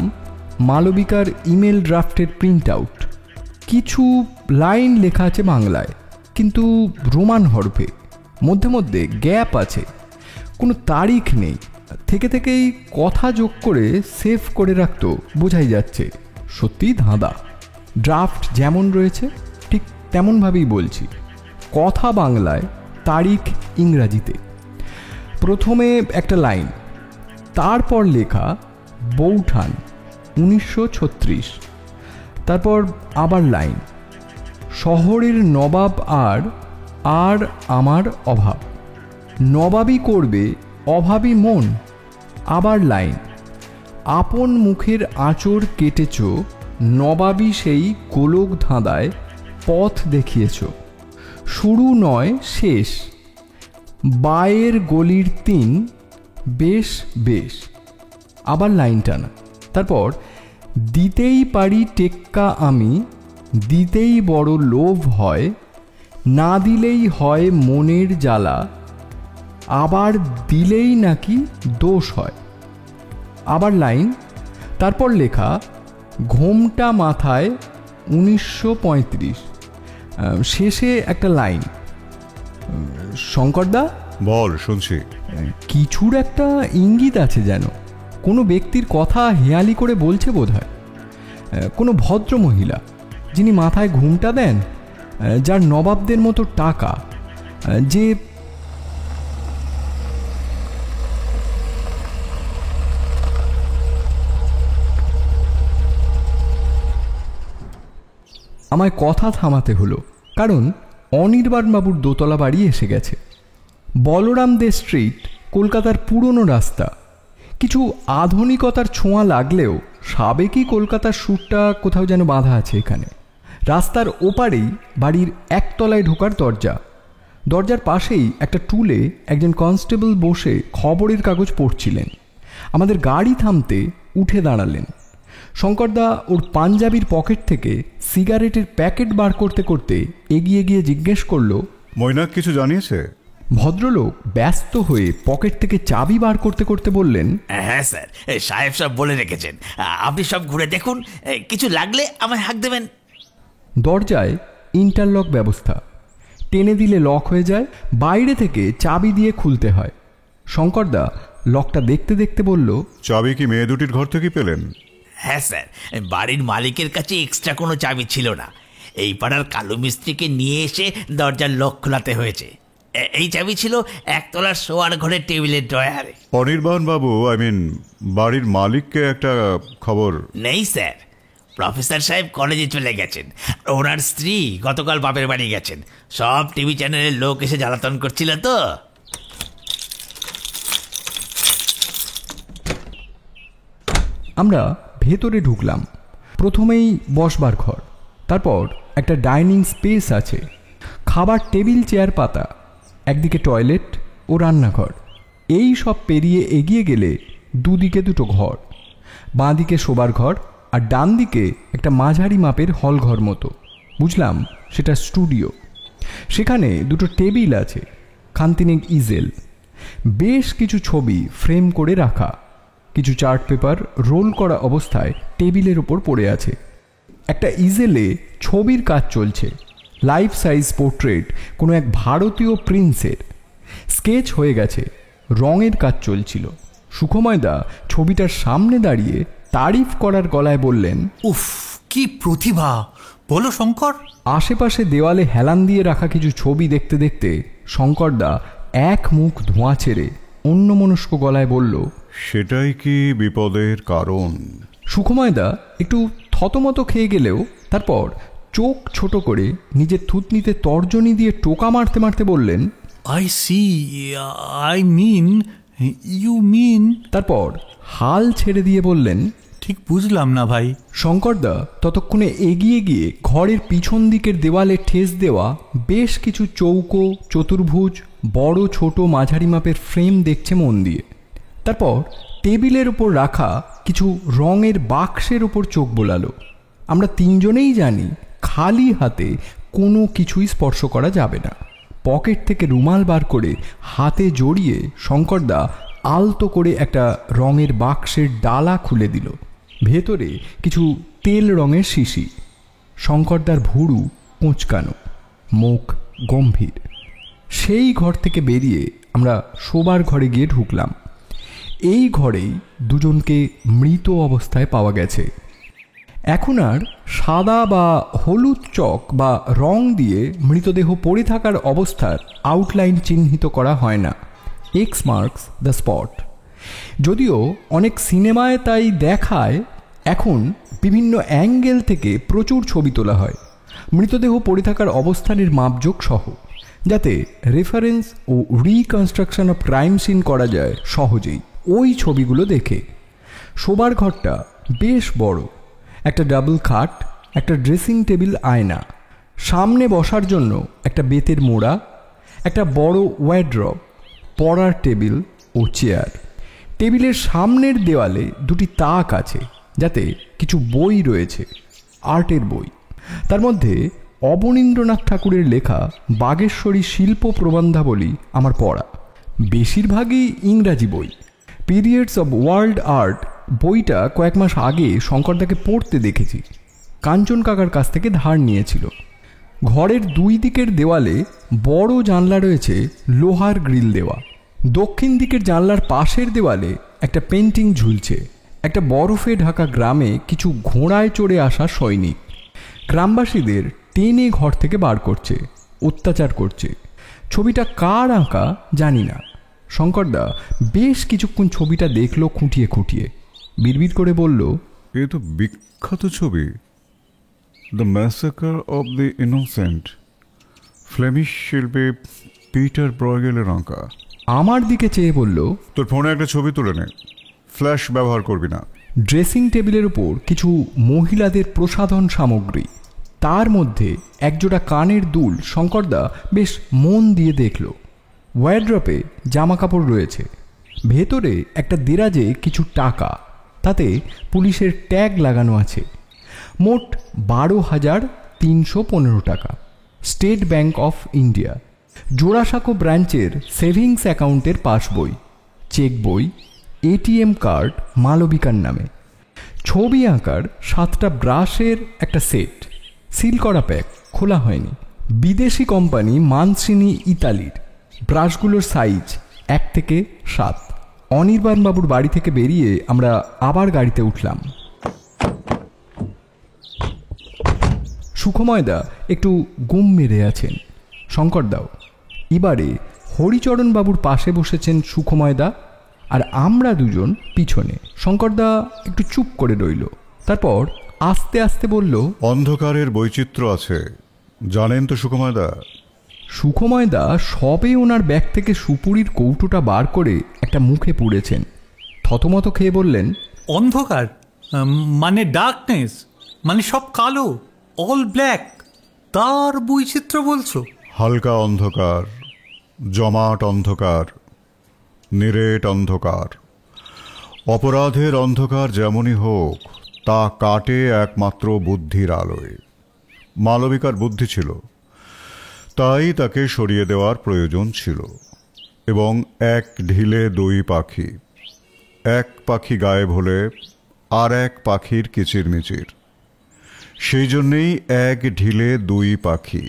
মালবিকার ইমেল ড্রাফটের প্রিন্ট আউট। কিছু লাইন লেখা আছে বাংলায়, কিন্তু রোমান হরফে। মধ্যে মধ্যে গ্যাপ আছে, কোনো তারিখ নেই। থেকে থেকেই কথা যোগ করে সেভ করে রাখতো, বোঝাই যাচ্ছে। সত্যিই ধাঁধা। ড্রাফট যেমন রয়েছে ঠিক তেমনভাবেই বলছি। কথা বাংলায়, তারিখ ইংরাজিতে। প্রথমে একটা লাইন, তারপর লেখা বৌঠান 1936। তারপর আবার লাইন, শহরের নবাব আর আমার অভাব, নবাবই করবে অভাবী মন। আবার লাইন, আপন মুখের আঁচড় কেটেছ, নবাবী সেই গোলক ধাঁধায় পথ দেখিয়েছ। শুরু নয় শেষ, বায়ের গলির 3, বেশ বেশ। আবার লাইন টানা। তারপর দিতেই পারি টেক্কা আমি, দিতেই বড় লোভ হয়, না দিলেই হয় মনের জ্বালা, আবার দিলেই নাকি দোষ হয়। আবার লাইন, তারপর লেখা ঘোমটা মাথায় 1935। শেষে একটা লাইন। শঙ্করদা, বল, শুনছি। কিছুর একটা ইঙ্গিত আছে যেন। কোনো ব্যক্তির কথা হেয়ালি করে বলছে বোধহয়। কোনো ভদ্র মহিলা যিনি মাথায় ঘুমটা দেন, যার নবাবদের মতো টাকা, যে আমায় কথা থামাতে হলো, কারণ অনির্বাণবাবুর দোতলা বাড়ি এসে গেছে। বলরাম দে স্ট্রিট কলকাতার পুরনো রাস্তা। কিছু আধুনিকতার ছোঁয়া লাগলেও সাবেকি কলকাতার সুরটা কোথাও যেন বাঁধা আছে এখানে। রাস্তার ওপারেই বাড়ির একতলায় ঢোকার দরজা। দরজার পাশেই একটা টুলে একজন কনস্টেবল বসে খবরের কাগজ পড়ছিলেন। আমাদের গাড়ি থামতে উঠে দাঁড়ালেন। শঙ্করদা ওর পাঞ্জাবির পকেট থেকে সিগারেটের প্যাকেট বার করতে করতে এগিয়ে গিয়ে জিজ্ঞেস করলো, মৈনাক কিছু জানিয়েছে? ভদ্রলোক ব্যস্ত হয়ে পকেট থেকে চাবি বার করতে করতে বললেন, হ্যাঁ স্যার, সাহেব সব বলে রেখেছেন, আপনি সব ঘুরে দেখুন, কিছু লাগলে আমায় হাঁক দেবেন। দরজায় ইন্টারলক ব্যবস্থা। টেনে দিলে লক হয়ে যায়, বাইরে থেকে চাবি দিয়ে খুলতে হয়। শঙ্করদা লকটা দেখতে দেখতে বলল, চাবি কি মেয়ে দুটির ঘর থেকে পেলেন? হ্যাঁ স্যার, বাড়ির মালিকের কাছে এক্সট্রা কোনো চাবি ছিল না। এই পাড়ার কালো মিস্ত্রিকে নিয়ে এসে দরজার লক খোলাতে হয়েছে। এই চাবি ছিল একতলার শোয়ার ঘরের টেবিলের ড্রয়ারে। অনির্বাণ বাবু, বাড়ির মালিককে একটা খবর? নেই স্যার, প্রফেসর সাহেব কলেজে চলে গেছেন। ওনার স্ত্রী গতকাল বাপের বাড়ি গেছেন। সব টিভি চ্যানেলের লোক এসে জ্বালাতন করছিল তো। আমরা ভেতরে ঢুকলাম। প্রথমেই বসবার ঘর, তারপর একটা ডাইনিং স্পেস আছে, খাবার টেবিল চেয়ার পাতা, একদিকে টয়লেট ও রান্নাঘর। এই সব পেরিয়ে এগিয়ে গেলে দুদিকে দুটো ঘর, বাঁদিকে শোবার ঘর আর ডান দিকে একটা মাঝারি মাপের হল ঘর মতো। বুঝলাম সেটা স্টুডিও। সেখানে দুটো টেবিল আছে, খান্তিনেক ইজেল, বেশ কিছু ছবি ফ্রেম করে রাখা, কিছু চার্ট পেপার রোল করা অবস্থায় টেবিলের ওপর পড়ে আছে। একটা ইজেলে ছবির কাজ চলছে, লাইফ সাইজ পোর্ট্রেট কোনো এক ভারতীয় প্রিন্সের। স্কেচ হয়ে গেছে, রঙের কাজ চলছিল। সুখময়দা ছবিটার সামনে দাঁড়িয়ে তারিফ করার গলায় বললেন, উফ, কি প্রতিভা! বলো শঙ্কর। আশেপাশে দেওয়ালে হেলান দিয়ে রাখা কিছু ছবি দেখতে দেখতে শঙ্করদা এক মুখ ধোঁয়া ছেড়ে অন্যমনস্ক গলায় বলল, সেটাই কি বিপদের কারণ? সুখময়দা একটু থতমত খেয়ে গেলেও তারপর চোখ ছোট করে নিজের থুতনিতে তর্জনী দিয়ে টোকা মারতে মারতে বললেন, I see, I mean, you mean. তারপর হাল ছেড়ে দিয়ে বললেন, ঠিক বুঝলাম না ভাই। শঙ্করদা ততক্ষণে এগিয়ে গিয়ে ঘরের পিছন দিকের দেওয়ালে ঠেস দেওয়া বেশ কিছু চৌকো, চতুর্ভুজ, বড় ছোট মাঝারি মাপের ফ্রেম দেখছে মন দিয়ে। তারপর টেবিলের ওপর রাখা কিছু রঙের বাক্সের ওপর চোখ বোলালো। আমরা তিনজনেই জানি খালি হাতে কোনো কিছুই স্পর্শ করা যাবে না। পকেট থেকে রুমাল বার করে হাতে জড়িয়ে শঙ্করদা আলতো করে একটা রঙের বাক্সের ডালা খুলে দিল। ভেতরে কিছু তেল রঙের শিশি। শঙ্করদার ভুরু কোঁচকানো, মুখ গম্ভীর। সেই ঘর থেকে বেরিয়ে আমরা শোবার ঘরে গিয়ে ঢুকলাম। এই ঘরেই দুজনকে মৃত অবস্থায় পাওয়া গেছে। এখন আর সাদা বা হলুদ চক বা রং দিয়ে মৃতদেহ পড়ে থাকার অবস্থার আউটলাইন চিহ্নিত করা হয় না। X marks the spot. যদিও অনেক সিনেমায় তাই দেখায়, এখন বিভিন্ন অ্যাঙ্গেল থেকে প্রচুর ছবি তোলা হয় মৃতদেহ পড়ে থাকার অবস্থানের মাপজোক সহ, যাতে রেফারেন্স ও রিকনস্ট্রাকশন অফ ক্রাইম সিন করা যায় সহজেই ওই ছবিগুলো দেখে। শোবার ঘরটা বেশ বড়, একটা ডাবল খাট, একটা ড্রেসিং টেবিল, আয়না, সামনে বসার জন্য একটা বেতের মোড়া, একটা বড় ওয়ার্ড্রব, পড়ার টেবিল ও চেয়ার। টেবিলের সামনের দেওয়ালে দুটি তাক আছে, যাতে কিছু বই রয়েছে, আর্টের বই। তার মধ্যে অবনীন্দ্রনাথ ঠাকুরের লেখা বাগেশ্বরী শিল্প প্রবন্ধাবলী আমার পড়া, বেশিরভাগই ইংরাজি বই। পিরিয়ডস অব ওয়ার্ল্ড আর্ট বইটা কয়েক মাস আগে শঙ্করদাকে পড়তে দেখেছি, কাঞ্চন কাকার কাছ থেকে ধার নিয়েছিল। ঘরের দুই দিকের দেওয়ালে বড় জানলা রয়েছে, লোহার গ্রিল দেওয়া। দক্ষিণ দিকের জানলার পাশের দেওয়ালে একটা পেন্টিং ঝুলছে, একটা বরফে ঢাকা গ্রামে কিছু ঘোড়ায় চড়ে আসা সৈনিক গ্রামবাসীদের টেনে ঘর থেকে বার করছে, অত্যাচার করছে। ছবিটা কার আঁকা জানি না। শঙ্করদা বেশ কিছুক্ষণ ছবিটা দেখলো খুঁটিয়ে খুঁটিয়ে, বিড়বিড় করে বলল, এ তো বিখ্যাত ছবি, the massacre of the innocent, Flemish শিল্পী পিটার ব্রয়গেলের আঁকা। আমার দিকে চেয়ে বলল, তোর ফোনে একটা ছবি তুলে নে, ফ্ল্যাশ ব্যবহার করবি না। ড্রেসিং টেবিলের উপর কিছু মহিলাদের প্রসাধন সামগ্রী, তার মধ্যে একজোড়া কানের দুল শঙ্করদা বেশ মন দিয়ে দেখল। ওয়ার্ড্রপে জামা কাপড় রয়েছে, ভেতরে একটা দেরাজে কিছু টাকা, তাতে পুলিশের ট্যাগ লাগানো আছে। মোট 12,315 টাকা। State bank of India, Jorasanko ব্রাঞ্চের সেভিংস অ্যাকাউন্টের পাসবই, চেক বই, এটিএম কার্ড মালবিকার নামে, ছবি আঁকার 7টা ব্রাশের একটা সেট, সিল করা প্যাক, খোলা হয়নি, বিদেশি কোম্পানি মানসিনি ইতালির। ব্রাশগুলোর সাইজ 1 থেকে 7। অনির্বাণবাবুর বাড়ি থেকে বেরিয়ে আমরা আবার গাড়িতে উঠলাম। সুখময়দা একটু গুম মেরে আছেন, শঙ্করদাও। এবারে হরিচরণবাবুর পাশে বসেছেন সুখময়দা, আর আমরা দুজন পিছনে। শঙ্করদা একটু চুপ করে রইল, তারপর আস্তে আস্তে বলল, অন্ধকারের বৈচিত্র্য আছে, জানেন তো সুকুমারদা? সুখময়দা সবে ওনার ব্যাগ থেকে সুপুরির কৌটোটা বার করে একটা মুখে পুড়েছেন। থতমত খেয়ে বললেন, অন্ধকার মানে ডার্কনেস, মানে সব কালো, অল ব্ল্যাক, তার বৈচিত্র্য বলছো? হালকা অন্ধকার, জমাট অন্ধকার, নিরেট অন্ধকার। অপরাধের অন্ধকার যেমনই হোক, তা কাটে একমাত্র বুদ্ধির আলোয়। মালবিকার বুদ্ধি ছিল, তাই তাকে সরিয়ে দেওয়ার প্রয়োজন ছিল। এবং এক ঢিলে 2 পাখি। এক পাখি গায়েব হলে আর এক পাখির কিচিরমিচির। সেই জন্যেই এক ঢিলে 2 পাখি।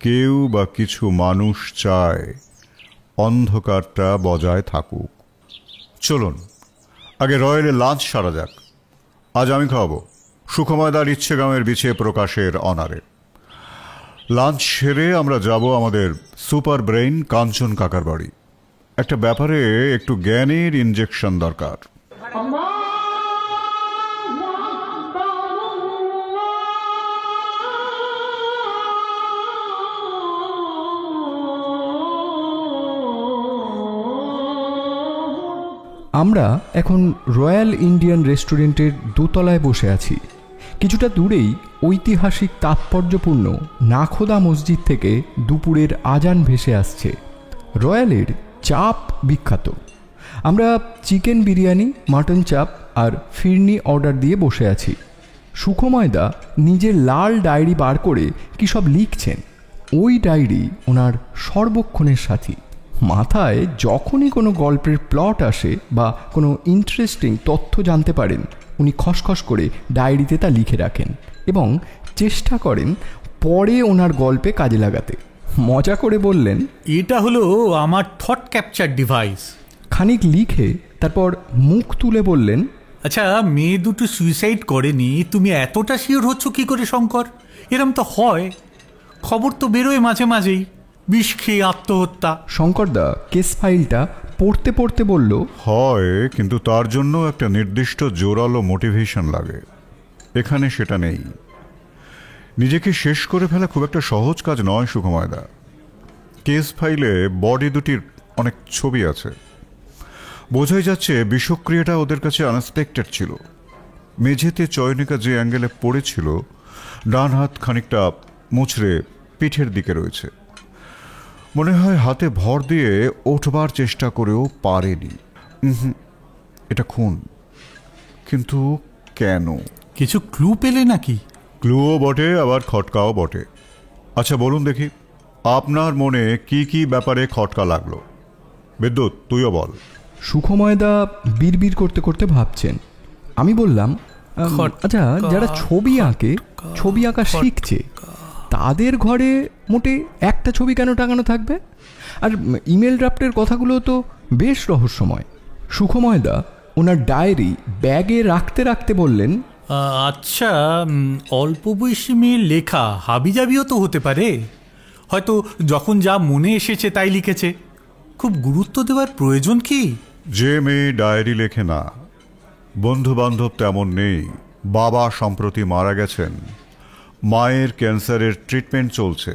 কেউ বা কিছু মানুষ চায় অন্ধকারটা বজায় থাকুক। চলুন আগে রয়্যালে লাঞ্চ সারা যাক। আজ আমি খাওয়াবো, সুখময়দার ইচ্ছেগামের বিছে প্রকাশের অনারে। লাঞ্চ সেরে আমরা যাব আমাদের সুপার ব্রেইন কাঞ্চন কাকার বাড়ি। একটা ব্যাপারে একটু জ্ঞানের ইনজেকশন দরকার। আমরা এখন রয়্যাল ইন্ডিয়ান রেস্টুরেন্টের দোতলায় বসে আছি। কিছুটা দূরেই ঐতিহাসিক তাৎপর্যপূর্ণ নাখোদা মসজিদ থেকে দুপুরের আজান ভেসে আসছে। রয়্যালের চাপ বিখ্যাত। আমরা চিকেন বিরিয়ানি, মাটন চাপ আর ফিরনি অর্ডার দিয়ে বসে আছি। সুখময়দা নিজের লাল ডায়েরি বার করে কী সব লিখছেন। ওই ডায়েরি ওনার সর্বক্ষণের সাথী। মাথায় যখনই কোনো গল্পের প্লট আসে বা কোনো ইন্টারেস্টিং তথ্য জানতে পারেন, উনি খসখস করে ডায়েরিতে তা লিখে রাখেন এবং চেষ্টা করেন পরে ওনার গল্পে কাজে লাগাতে। মজা করে বললেন, এটা হলো আমার থট ক্যাপচার ডিভাইস। খানিক লিখে তারপর মুখ তুলে বললেন, আচ্ছা, মেয়ে দুটো সুইসাইড করেনি, তুমি এতটা শিওর হচ্ছ কি করে শঙ্কর? এরম তো হয়, খবর তো বেরোয় মাঝে মাঝেই, বিষ খেয়ে আত্মহত্যা। শঙ্করদা কেস ফাইলটা পড়তে পড়তে বলল, হয়, কিন্তু তার জন্য একটা নির্দিষ্ট জোরালো মোটিভেশন লাগে। এখানে সেটা নেই। নিজেকে শেষ করে ফেলা খুব একটা সহজ কাজ নয় সুকুমারদা। কেস ফাইলে বডি দুটির অনেক ছবি আছে। বোঝাই যাচ্ছে বিষক্রিয়াটা ওদের কাছে আনএক্সপেক্টেড ছিল। মেঝেতে চয়নিকা যে অ্যাঙ্গেলে পড়েছিল, ডান হাত খানিকটা মুচড়ে পিঠের দিকে রয়েছে। মনে হয় হাতে ভর দিয়ে ওঠবার চেষ্টা করেও পারেনি। এটা খুন, কিন্তু কেন? কিছু ক্লু পেলে নাকি? ক্লুও বটে, আবার খটকাও বটে। আচ্ছা বলুন দেখি, আপনার মনে কি কি ব্যাপারে খটকা লাগলো? বিদ্যুৎ, তুইও বল। সুখময়দা বিড়বিড় করতে করতে ভাবছেন। আমি বললাম, আচ্ছা, যারা ছবি আঁকে, ছবি আঁকা শিখছে, তাদের ঘরে মোটে একটা ছবি কেন টাঙানো থাকবে? আর ইমেল ড্রাফটের কথাগুলো তো বেশ রহস্যময়। সুখময়দা ওনার ডায়েরি ব্যাগে রাখতে রাখতে বললেন, আচ্ছা, অল্প বয়সী মেয়ের লেখা হাবিজাবিও তো হতে পারে। হয়তো যখন যা মনে এসেছে তাই লিখেছে। খুব গুরুত্ব দেওয়ার প্রয়োজন কি? যে মেয়ে ডায়েরি লেখে না, বন্ধু বান্ধব তেমন নেই, বাবা সম্প্রতি মারা গেছেন, মায়ের ক্যান্সারের ট্রিটমেন্ট চলছে,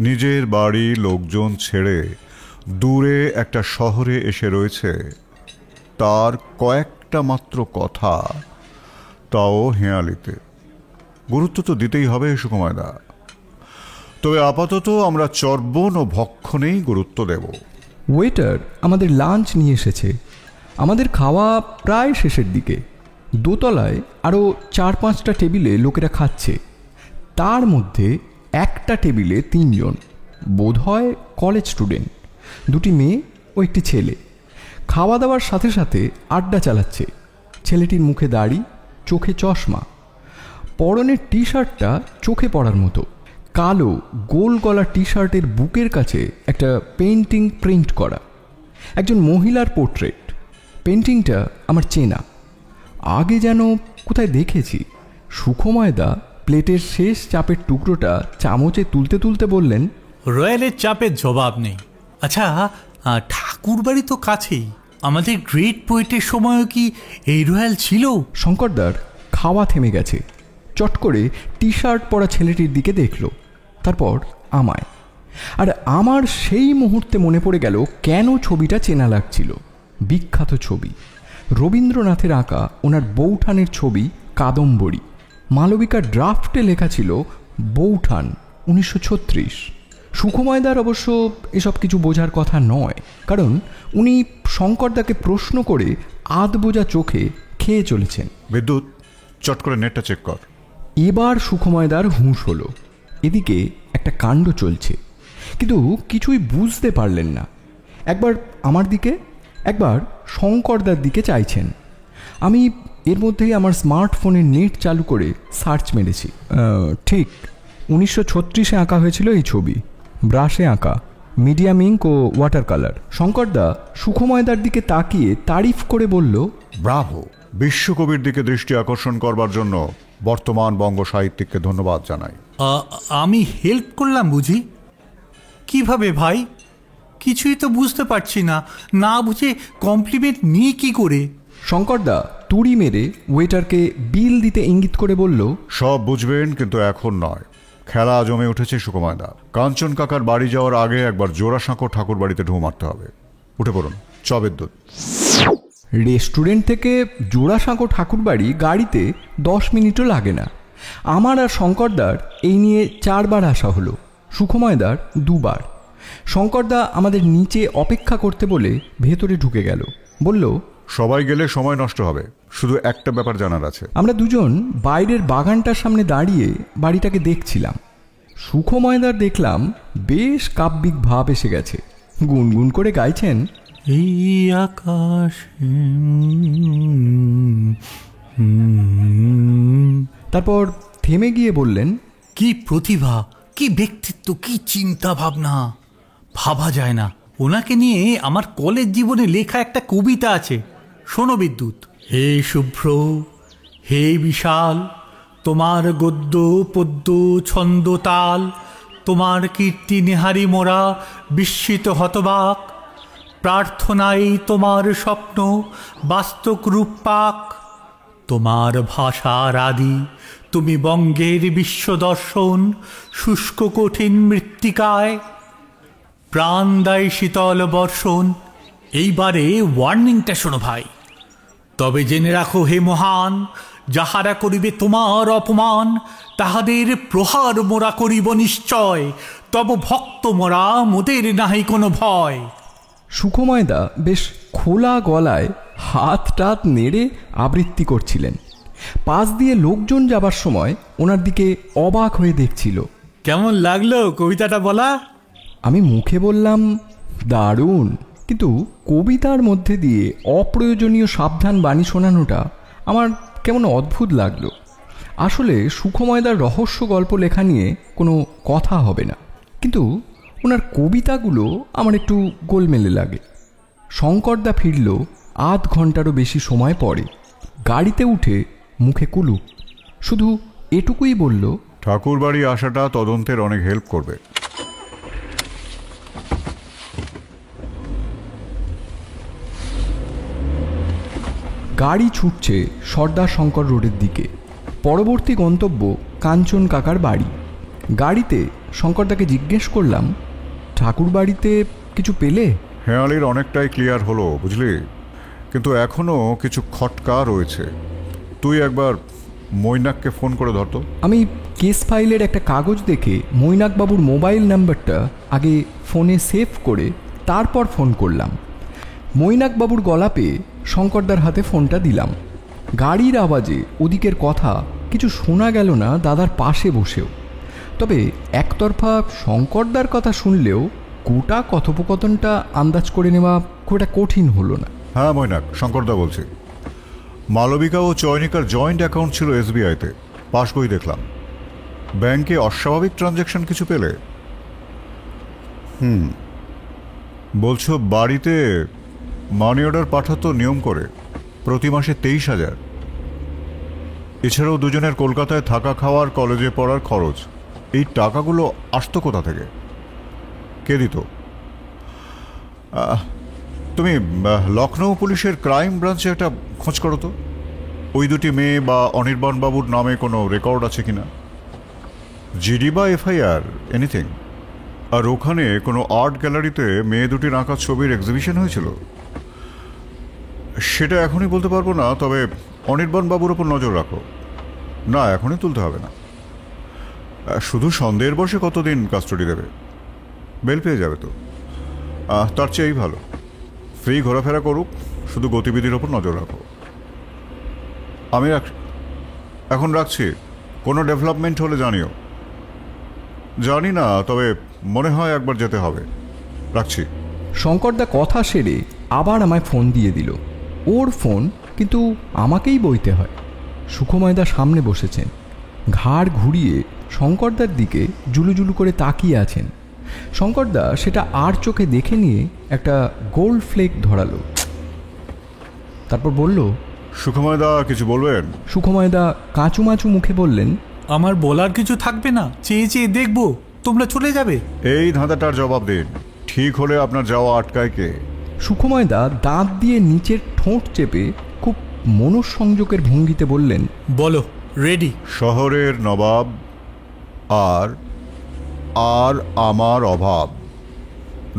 নিজের বাড়ি লোকজন ছেড়ে দূরে একটা শহরে এসে রয়েছে, তার কয়েকটা মাত্র কথা, তাও হেঁয়ালিতে। গুরুত্ব তো দিতেই হবে সুকুমারদা। তবে আপাতত আমরা চর্বণ ও ভক্ষণেই গুরুত্ব দেব। ওয়েটার আমাদের লাঞ্চ নিয়ে এসেছে। আমাদের খাওয়া প্রায় শেষের দিকে। দোতলায় আরও 4-5টা টেবিলে লোকেরা খাচ্ছে। তার মধ্যে একটা টেবিলে 3 জন, বোধহয় কলেজ স্টুডেন্ট, 2টি মেয়ে ও একটি ছেলে। খাওয়া দাওয়ার সাথে সাথে আড্ডা চালাচ্ছে। ছেলেটির মুখে দাড়ি, চোখে চশমা, পরনের টি শার্টটা চোখে পড়ার মতো। কালো গোল গলা টি শার্টের বুকের কাছে একটা পেন্টিং প্রিন্ট করা, একজন মহিলার পোর্ট্রেট। পেন্টিংটা আমার চেনা, আগে যেন কোথায় দেখেছি। সুখময়দা প্লেটের শেষ চাপের টুকরোটা চামচে তুলতে তুলতে বললেন, রয়্যালের চাপের জবাব নেই। আচ্ছা, ঠাকুর বাড়ি তো কাছেই, আমাদের গ্রেট পোয়েটের সময়ও কি এই রয়্যাল ছিল? শঙ্করদার খাওয়া থেমে গেছে। চট করে টি শার্ট পরা ছেলেটির দিকে দেখল, তারপর আমায়। আর আমার সেই মুহূর্তে মনে পড়ে গেল কেন ছবিটা চেনা লাগছিল। বিখ্যাত ছবি, রবীন্দ্রনাথের আঁকা ওনার বৌঠানের ছবি কাদম্বরী। মালবিকার ড্রাফটে লেখা ছিল বৌঠান 1936। সুখময়দার অবশ্য এসব কিছু বোঝার কথা নয়, কারণ উনি শঙ্করদাকে প্রশ্ন করে আধ বোঝা চোখে খেয়ে চলেছেন। বিদ্যুৎ, চট করে নেটটা চেক কর। এবার সুখময়দার হুঁশ হলো, এদিকে একটা কাণ্ড চলছে, কিন্তু কিছুই বুঝতে পারলেন না। একবার আমার দিকে, একবার শঙ্করদার দিকে চাইছেন। আমি এর মধ্যেই আমার স্মার্টফোনের নেট চালু করে সার্চ মেরেছি। ঠিক 1936-এ আঁকা হয়েছিল এই ছবি, ব্রাশে আঁকা, মিডিয়াম ইঙ্ক ও ওয়াটার কালার। শঙ্করদা সুখময়দার দিকে তাকিয়ে তারিফ করে বলল, ব্রাভো! বিশ্বকবির দিকে দৃষ্টি আকর্ষণ করবার জন্য বর্তমান বঙ্গ সাহিত্যিককে ধন্যবাদ জানাই। আমি হেল্প করলাম বুঝি? কিভাবে ভাই? কিছুই তো বুঝতে পারছি না, না বুঝে কমপ্লিমেন্ট নিয়ে কি করে? শঙ্করদা তুড়ি মেরে ওয়েটারকে বিল দিতে ইঙ্গিত করে বলল, সব বুঝবেন, কিন্তু এখন নয়। খেলা জমে উঠেছে সুকুমারদা। কাঞ্চন কাকার বাড়ি যাওয়ার আগে একবার জোড়াসাঁকো ঠাকুর বাড়িতে ঢু মারতে হবে। উঠে পড়ুন, চ বিদ্যুৎ। রেস্টুরেন্ট থেকে জোড়াসাঁকো ঠাকুর বাড়ি গাড়িতে 10 মিনিটও লাগে না। আমার আর শঙ্করদার এই নিয়ে 4 বার আসা হলো, সুখময়দার 2 বার। শঙ্করদা আমাদের নিচে অপেক্ষা করতে বলে ভেতরে ঢুকে গেল, বলল, সবাই গেলে সময় নষ্ট হবে, শুধু একটা ব্যাপার জানার আছে। আমরা দুজন বাইরের বাগানটার সামনে দাঁড়িয়ে বাড়িটাকে দেখছিলাম। সুখময়দার দেখলাম বেশ কাব্যিক ভাব এসে গেছে, গুনগুন করে গাইছেন, এই আকাশ। তারপর থেমে গিয়ে বললেন, কি প্রতিভা, কি ব্যক্তিত্ব, কি চিন্তা ভাবনা, ভাবা যায় না। ওনাকে নিয়ে আমার কলেজ জীবনে লেখা একটা কবিতা আছে, শোনো বিদ্যুৎ। হে শুভ্র, হে বিশাল, তোমার গদ্য পদ্য ছন্দ তাল, তোমার কীর্তি নেহারি মোরা বিস্মিত হতবাক, প্রার্থনাই তোমার স্বপ্ন বাস্তব রূপ পাক। তোমার ভাষার আদি, তুমি বঙ্গের বিশ্বদর্শন, শুষ্ক কঠিন মৃত্তিকায় প্রাণ দায় শীতল বর্ষণ। এইবারে ওয়ার্নিংটা শোনো ভাই। তবে জেনে রাখো হে মহান, যাহারা করিবে তোমার অপমান, তাহাদের প্রহার মোরা করিব নিশ্চয়, তব ভক্ত মোরা মোদের নাহি কোনো ভয়। সুখময়দা বেশ খোলা গলায় হাত টাত নেড়ে আবৃত্তি করছিলেন। পাশ দিয়ে লোকজন যাবার সময় ওনার দিকে অবাক হয়ে দেখছিল। কেমন লাগলো কবিতাটা বলা? আমি মুখে বললাম, দারুণ, কিন্তু কবিতার মধ্যে দিয়ে অপ্রয়োজনীয় সাবধান বাণী শোনানোটা আমার কেমন অদ্ভুত লাগলো। আসলে সুখময়দার রহস্য গল্প লেখা নিয়ে কোনো কথা হবে না, কিন্তু ওনার কবিতাগুলো আমার একটু গোলমেলে লাগে। শঙ্করদা ফিরল আধ ঘন্টারও বেশি সময় পরে। গাড়িতে উঠে মুখে কুলুপ, শুধু এটুকুই বলল, ঠাকুর বাড়ি আসাটা তদন্তের অনেক হেল্প করবে। গাড়ি ছুটছে সর্দার শঙ্কর রোডের দিকে। পরবর্তী গন্তব্য কাঞ্চন কাকার বাড়ি। গাড়িতে শঙ্করদাকে জিজ্ঞেস করলাম, ঠাকুর বাড়িতে কিছু পেলে? হেঁয়ালির অনেকটাই ক্লিয়ার হলো বুঝলি, কিন্তু এখনও কিছু খটকা রয়েছে। তুই একবার মৈনাককে ফোন করে ধরতো। আমি কেস ফাইলের একটা কাগজ দেখে মৈনাকবাবুর মোবাইল নাম্বারটা আগে ফোনে সেভ করে তারপর ফোন করলাম। মৈনাকবাবুর গলা পেয়ে শঙ্করদার হাতে ফোনটা দিলাম। গাড়ির আওয়াজে ওদিকের কথা কিছু শোনা গেল না দাদার পাশে বসেও, তবে একতরফা শঙ্করদার কথা শুনলেও গোটা কথোপকথনটা আন্দাজ করে নেওয়া খুব একটা কঠিন হলো না। হ্যাঁ মৈনাক, শঙ্করদা বলছি। মালবিকা ও চয়নিকার জয়েন্ট অ্যাকাউন্ট ছিল SBI-তে, পাসবই দেখলাম। ব্যাংকে অস্বাভাবিক ট্রানজ্যাকশন কিছু পেলে? বলছো বাড়িতে মানি অর্ডার পাঠাতো নিয়ম করে প্রতি মাসে 23,000। এছাড়াও দুজনের কলকাতায় থাকা খাওয়ার কলেজে পড়ার খরচ। এই টাকাগুলো আসতো কোথা থেকে? কে দিত? তুমি লখনৌ পুলিশের ক্রাইম ব্রাঞ্চে একটা খোঁজ করো তো, ওই দুটি মেয়ে বা অনির্বাণ বাবুর নামে কোনো রেকর্ড আছে কিনা, জিডি বা এফআইআর, এনিথিং। আর ওখানে কোনো আর্ট গ্যালারিতে মেয়ে দুটির আঁকা ছবির এক্সিবিশন হয়েছিল? সেটা এখনই বলতে পারবো না, তবে অনির্বাণ বাবুর ওপর নজর রাখো। না, এখনই তুলতে হবে না। শুধু সন্দেহের বসে কতদিন কাস্টডি দেবে? বেল পেয়ে যাবে তো। তার চেয়েই ভালো ফ্রি ঘোরাফেরা করুক, শুধু গতিবিধির ওপর নজর রাখো। আমি এখন রাখছি, কোনো ডেভেলপমেন্ট হলে জানিও। জানি না, তবে মনে হয় একবার যেতে হবে। রাখছি। শঙ্করদা কথা সেরে আবার আমায় ফোন দিয়ে দিল। ওর ফোন, কিন্তু আমাকেই বইতে হয়। সুখময়দা সামনে বসেছেন, ঘাড় ঘুরিয়ে শঙ্করদার দিকে জুলুজুলু করে তাকিয়ে আছেন। শঙ্করদা সেটা আর চোখে দেখে নিয়ে একটা গোল্ড ফ্লেক ধরালো, তারপর বলল, সুখময়দা কিছু বলবেন? সুখময়দা কাঁচুমাচু মুখে বললেন, আমার বলার কিছু থাকবে না, চেয়ে চেয়ে দেখবো, তোমরা চলে যাবে। এই ধাঁধাটার জবাব দিন, ঠিক হলে আপনার যাওয়া আটকায় কে? সুখময়দা দাঁত দিয়ে নিচের ঠোঁট চেপে খুব মনঃসংযোগের ভঙ্গিতে বললেন, বলো, রেডি। শহরের নবাব আর আর আমার অভাব,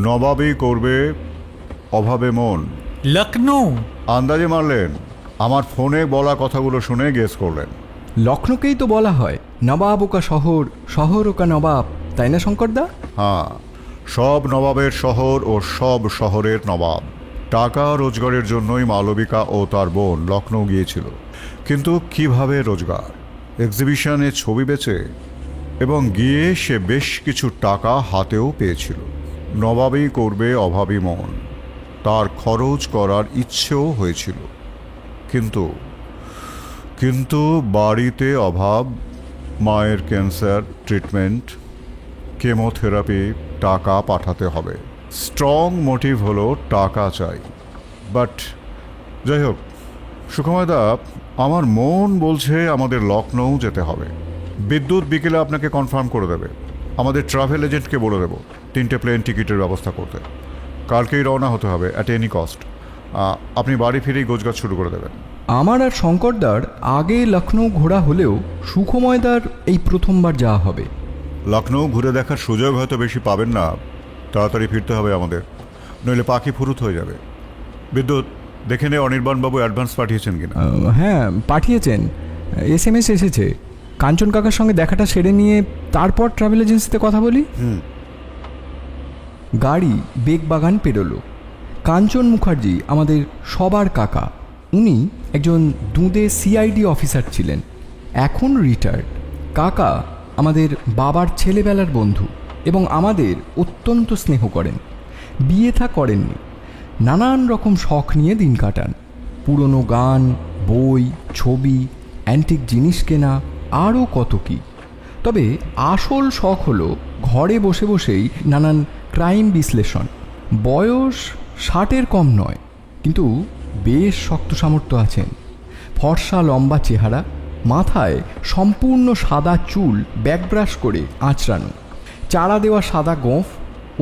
নবাবই করবে অভাবে মন। লখনৌ। আন্দাজে মারলেন, আমার ফোনে বলা কথাগুলো শুনে গেস করলেন। লখনৌকেই তো বলা হয় নবাব ওকা শহর, শহর ওকা নবাব, তাই না শঙ্করদা? হ্যাঁ, সব নবাবের শহর ও সব শহরের নবাব। টাকা রোজগারের জন্যই মালবিকা ও তার বোন লখনৌ গিয়েছিল, কিন্তু কিভাবে রোজগার? এক্সিবিশনে ছবি বেচে, এবং গিয়ে সে বেশ কিছু টাকা হাতেও পেয়েছিল। নবাবই করবে অভাবী মন, তার খরচ করার ইচ্ছেও হয়েছিল, কিন্তু বাড়িতে অভাব, মায়ের ক্যান্সার ট্রিটমেন্ট, কেমোথেরাপি, টাকা পাঠাতে হবে। স্ট্রং মোটিভ হলো টাকা চাই। বাট যাই হোক, সুখময়দা, আমার মন বলছে আমাদের লখনৌ যেতে হবে। বিদ্যুৎ বিকেলে আপনাকে কনফার্ম করে দেবে। আমাদের ট্রাভেল এজেন্টকে বলে দেবো 3টে প্লেন টিকিটের ব্যবস্থা করতে। কালকেই রওনা হতে হবে অ্যাট এনি কস্ট। আপনি বাড়ি ফিরেই গোছগাছ শুরু করে দেবেন। আমার আর শঙ্করদার আগে লখনৌ ঘোরা হলেও সুখময়দার এই প্রথমবার যাওয়া হবে। লখনৌ ঘুরে দেখার সুযোগ হয়তো বেশি পাবেন না, তাড়াতাড়ি ফিরতে হবে আমাদের, নইলে পাখি ফুরুত হয়ে যাবে। বিদ্যুৎ, দেখে নে অনির্বাণবাবু অ্যাডভান্স পাঠিয়েছেন কিনা। হ্যাঁ, পাঠিয়েছেন, SMS এসেছে। কাঞ্চন কাকার সঙ্গে দেখাটা সেরে নিয়ে তারপর ট্রাভেল এজেন্সিতে কথা বলি। গাড়ি বেগবাগান পেরোলো। কাঞ্চন মুখার্জি আমাদের সবার কাকা। উনি একজন দুঁদে CID অফিসার ছিলেন, এখন রিটায়ার্ড। কাকা আমাদের বাবার ছেলেবেলার বন্ধু এবং আমাদের অত্যন্ত স্নেহ করেন। বিয়ে থা করেননি, নানান রকম শখ নিয়ে দিন কাটান। পুরনো গান, বই, ছবি, অ্যান্টিক জিনিস কেনা, আরও কত কী। তবে আসল শখ হলো ঘরে বসে বসেই নানান ক্রাইম বিশ্লেষণ। বয়স 60-এর কম নয়, কিন্তু বেশ শক্ত সামর্থ্য আছেন। ফর্সা লম্বা চেহারা, মাথায় সম্পূর্ণ সাদা চুল ব্যাকব্রাশ করে আঁচড়ানো, চারা দেওয়া সাদা গোঁফ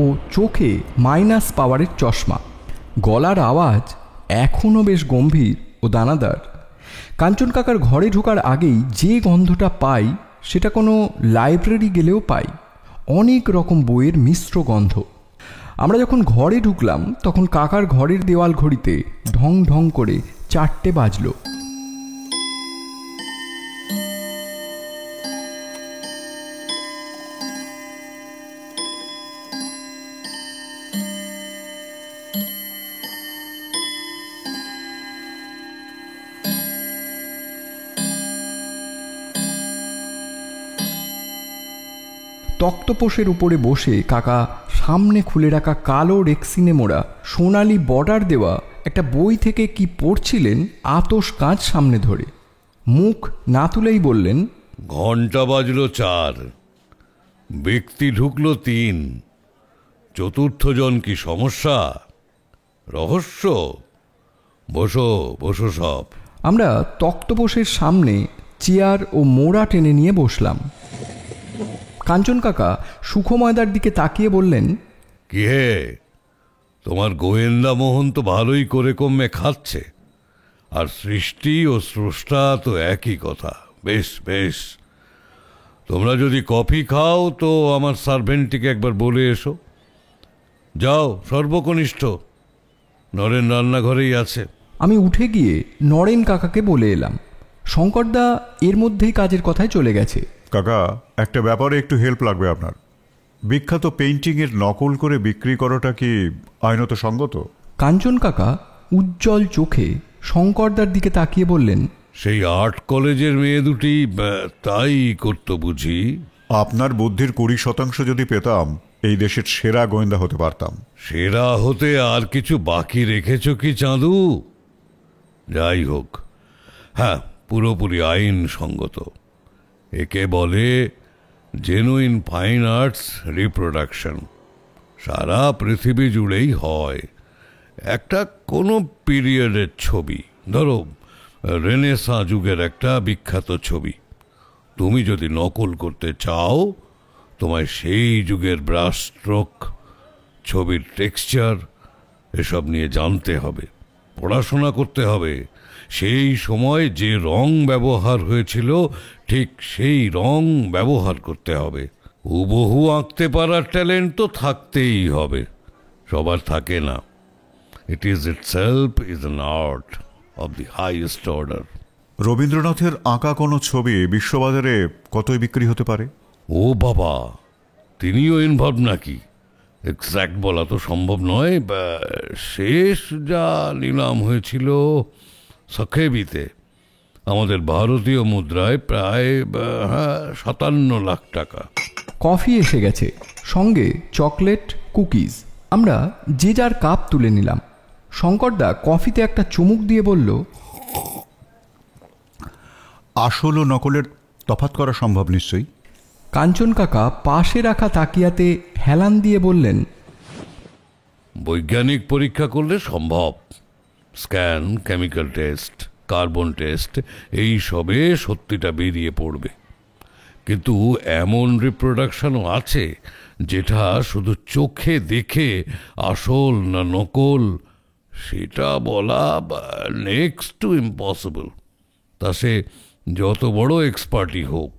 ও চোখে মাইনাস পাওয়ারের চশমা। গলার আওয়াজ এখনও বেশ গম্ভীর ও দানাদার। কাঞ্চন কাকার ঘরে ঢোকার আগেই যে গন্ধটা পাই, সেটা কোনো লাইব্রেরি গেলেও পাই। অনেক রকম বইয়ের মিশ্র গন্ধ। আমরা যখন ঘরে ঢুকলাম তখন কাকার ঘরের দেওয়াল ঘড়িতে ঢং ঢং করে 4টে বাজল। তক্তপোষের উপরে বসে কাকা সামনে খুলে রাখা কালো রেক্সিনে মোড়া সোনালি বর্ডার দেওয়া একটা বই থেকে কি পড়ছিলেন আতশ কাঁচ সামনে ধরে। মুখ না তুলেই বললেন, ঘন্টা বাজলো 4, ব্যক্তি ঢুকলো 3, চতুর্থ জন কি সমস্যা, রহস্য? বসো বসো সব। আমরা তক্তপোষের সামনে চেয়ার ও মোড়া টেনে নিয়ে বসলাম। কাঞ্চন কাকা সুখময়দার দিকে তাকিয়ে বললেন, কি হে, তোমার গোয়েন্দা মোহন তো ভালোই করে কমে খাচ্ছে, আর সৃষ্টি ও স্রষ্টা তো একই কথা। বেশ বেশ, তোমরা যদি কফি খাও তো আমার সার্ভেন্টটিকে একবার বলে এসো। যাও, সর্বকনিষ্ঠ নরেন রান্নাঘরেই আছে। আমি উঠে গিয়ে নরেন কাকাকে বলে এলাম। শঙ্করদা এর মধ্যেই কাজের কথায় চলে গেছে। কাকা, একটা ব্যাপারে একটু হেল্প লাগবে আপনার। বিখ্যাত পেইন্টিংয়ের নকল করে বিক্রি করাটা কি আইনত সঙ্গত? কাঞ্চন কাকা উজ্জ্বল চোখে শঙ্করদার দিকে তাকিয়ে বললেন, সেই আর্ট কলেজের মেয়ে দুটি তাই করত বুঝি। আপনার বুদ্ধির 20% যদি পেতাম, এই দেশের সেরা গোয়েন্দা হতে পারতাম। সেরা হতে আর কিছু বাকি রেখেছ কি চাঁদু? যাই হোক, হ্যাঁ, পুরোপুরি আইন সঙ্গত। একে বলে জেনুইন ফাইন আর্টস রিপ্রোডাকশন। সারা পৃথিবী জুড়েই হয়। একটা কোনো পিরিয়ডের ছবি, ধরো রেনেসাঁ যুগের একটা বিখ্যাত ছবি, তুমি যদি নকল করতে চাও, তোমায় সেই যুগের ব্রাশ স্ট্রোক, ছবির টেক্সচার এসব নিয়ে জানতে হবে, পড়াশোনা করতে হবে। সেই সময় যে রং ব্যবহার হয়েছিল ঠিক সেই রং ব্যবহার করতে হবে। হুবহু আঁকতে পারার ট্যালেন্ট তো থাকতেই হবে, সবার থাকে না। It is itself is an art of the highest order. রবীন্দ্রনাথের আঁকা কোনো ছবি বিশ্ববাজারে কতই বিক্রি হতে পারে? ও বাবা, তিনিও ইনভলভ নাকি? এক্স্যাক্ট বলা তো সম্ভব নয়। শেষ যা নিলাম হয়েছিল সখেবিতে, আমাদের ভারতীয় মুদ্রায় প্রায় 57 লাখ টাকা। কফি এসে গেছে, সঙ্গে চকলেট, কুকিজ। আমরা যে যার কাপ তুলে নিলাম। শঙ্করদা কফিতে একটা চুমুক দিয়ে বলল, আসল ও নকলের তফাৎ করা সম্ভব নিশ্চয়ই? কাঞ্চন কাকা পাশে রাখা তাকিয়াতে হেলান দিয়ে বললেন, বৈজ্ঞানিক পরীক্ষা করলে সম্ভব। Scan, chemical test, carbon test, এই সবে সত্যিটা বেরিয়ে পড়বে। কিন্তু এমন রিপ্রোডাকশনও আছে যেটা শুধু চোখে দেখে আসল না নকল সেটা বলা নেক্সট টু ইম্পসিবল, তা সে যত বড় এক্সপার্টই হোক।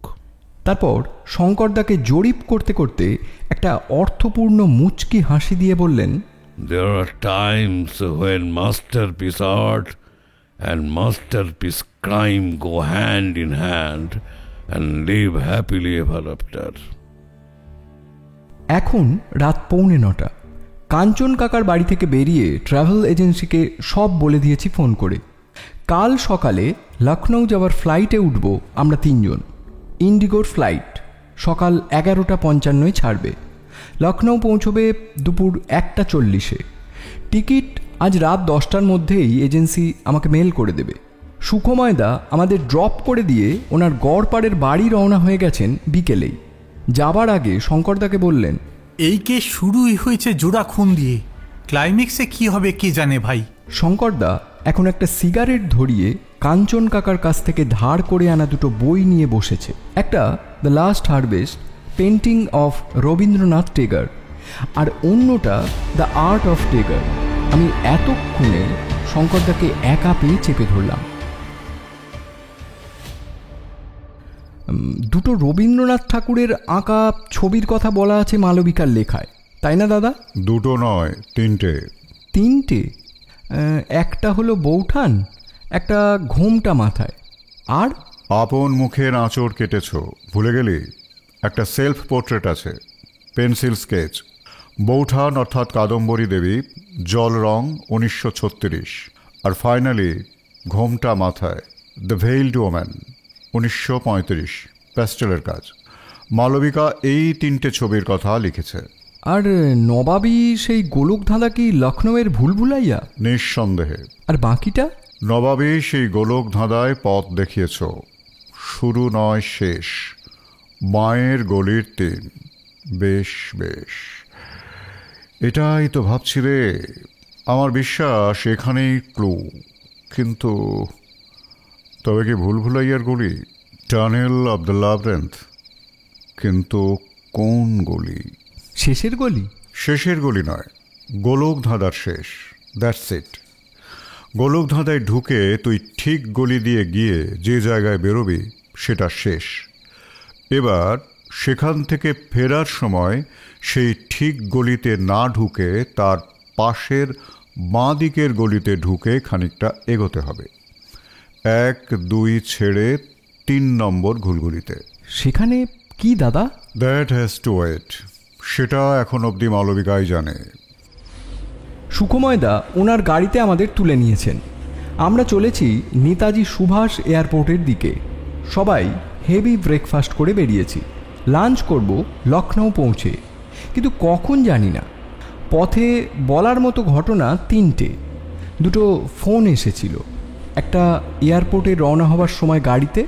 তারপর শঙ্করদাকে জরিপ করতে করতে একটা অর্থপূর্ণ মুচকি হাসি দিয়ে বললেন, There are times when masterpiece art and masterpiece crime go hand in hand and live happily ever after. এখন রাত 8:45। কাঞ্চন কাকার বাড়ি থেকে বেরিয়ে ট্রাভেল এজেন্সিকে সব বলে দিয়েছি ফোন করে। কাল সকালে লখনৌ যাওয়ার ফ্লাইটে উঠব আমরা 3 জন। ইন্ডিগোর ফ্লাইট সকাল 11:55 ছাড়বে। লখনৌ পৌঁছবে দুপুর 1:40। টিকিট আজ রাত 10টার মধ্যেই এজেন্সি আমাকে মেল করে দেবে। সুখময়দা আমাদের ড্রপ করে দিয়ে ওনার গড়পাড়ের বাড়ি রওনা হয়ে গেছেন বিকেলেই। যাবার আগে শঙ্করদাকে বললেন, এই কেস শুরুই হয়েছে জোড়া খুন দিয়ে, ক্লাইম্যাক্সে কি হবে কে জানে ভাই। শঙ্করদা এখন একটা সিগারেট ধরিয়ে কাঞ্চন কাকার কাছ থেকে ধার করে আনা দুটো বই নিয়ে বসেছে। একটা the last harvest, painting of Rabindranath Tagore, আর অন্যটা দ্য আর্ট অফ টেগর। আমি এতক্ষণে শঙ্করদাকে একা পেয়ে চেপে ধরলাম। দুটো রবীন্দ্রনাথ ঠাকুরের আঁকা ছবির কথা বলা আছে মালবিকার লেখায়, তাই না দাদা? দুটো নয়, 3টে। 3টে? একটা হলো বৌঠান, একটা ঘোমটা মাথায়, আর আপন মুখের আঁচড় কেটেছ, ভুলে গেলি? একটা সেলফ পোর্ট্রেট আছে, পেন্সিল স্কেচ। বৌঠান অর্থাৎ কাদম্বরী দেবী, জল রং 1936। আর ফাইনালি ঘোমটা মাথায়, দ্য ভেইলড ওম্যান 1935, প্যাস্টেলের কাজ। মালবিকা এই 3টে ছবির কথা লিখেছে। আর নবাবী সেই গোলক ধাঁধা কি লখনৌয়ের ভুলভুলাইয়া? নিঃসন্দেহে। আর বাকিটা? নবাবী সেই গোলক ধাঁধায় পথ দেখিয়েছ, শুরু নয় শেষ, মায়ের গলির 3। বেশ বেশ, এটাই তো ভাবছি রে। আমার বিশ্বাস এখানেই ক্লু। কিন্তু তবে কি ভুলভুলাইয়ার গলি? Tunnel of the labyrinth. কিন্তু কোন গলি? শেষের গলি? শেষের গলি নয়, গোলক ধাঁধার শেষ। That's it. গোলক ধাঁধায় ঢুকে তুই ঠিক গলি দিয়ে গিয়ে যে জায়গায় বেরোবি সেটা শেষ। এবার সেখান থেকে ফেরার সময় সেই ঠিক গলিতে না ঢুকে তার পাশের বাঁ দিকের গলিতে ঢুকে খানিকটা এগোতে হবে, 1, 2 ছেড়ে 3 নম্বর ঘুলঘুলিতে। সেখানে কি দাদা? That has to wait. সেটা এখন অবধি মালবিকাই জানে। সুকুময়দা ওনার গাড়িতে আমাদের তুলে নিয়েছেন। আমরা চলেছি নেতাজি সুভাষ এয়ারপোর্টের দিকে। সবাই হেভি ব্রেকফাস্ট করে বেরিয়েছি। লাঞ্চ করব লখনৌ পৌঁছে, কিন্তু কখন জানি না। পথে বলার মতো ঘটনা 3টে। 2টো ফোন এসেছিল। একটা এয়ারপোর্টে রওনা হবার সময় গাড়িতে।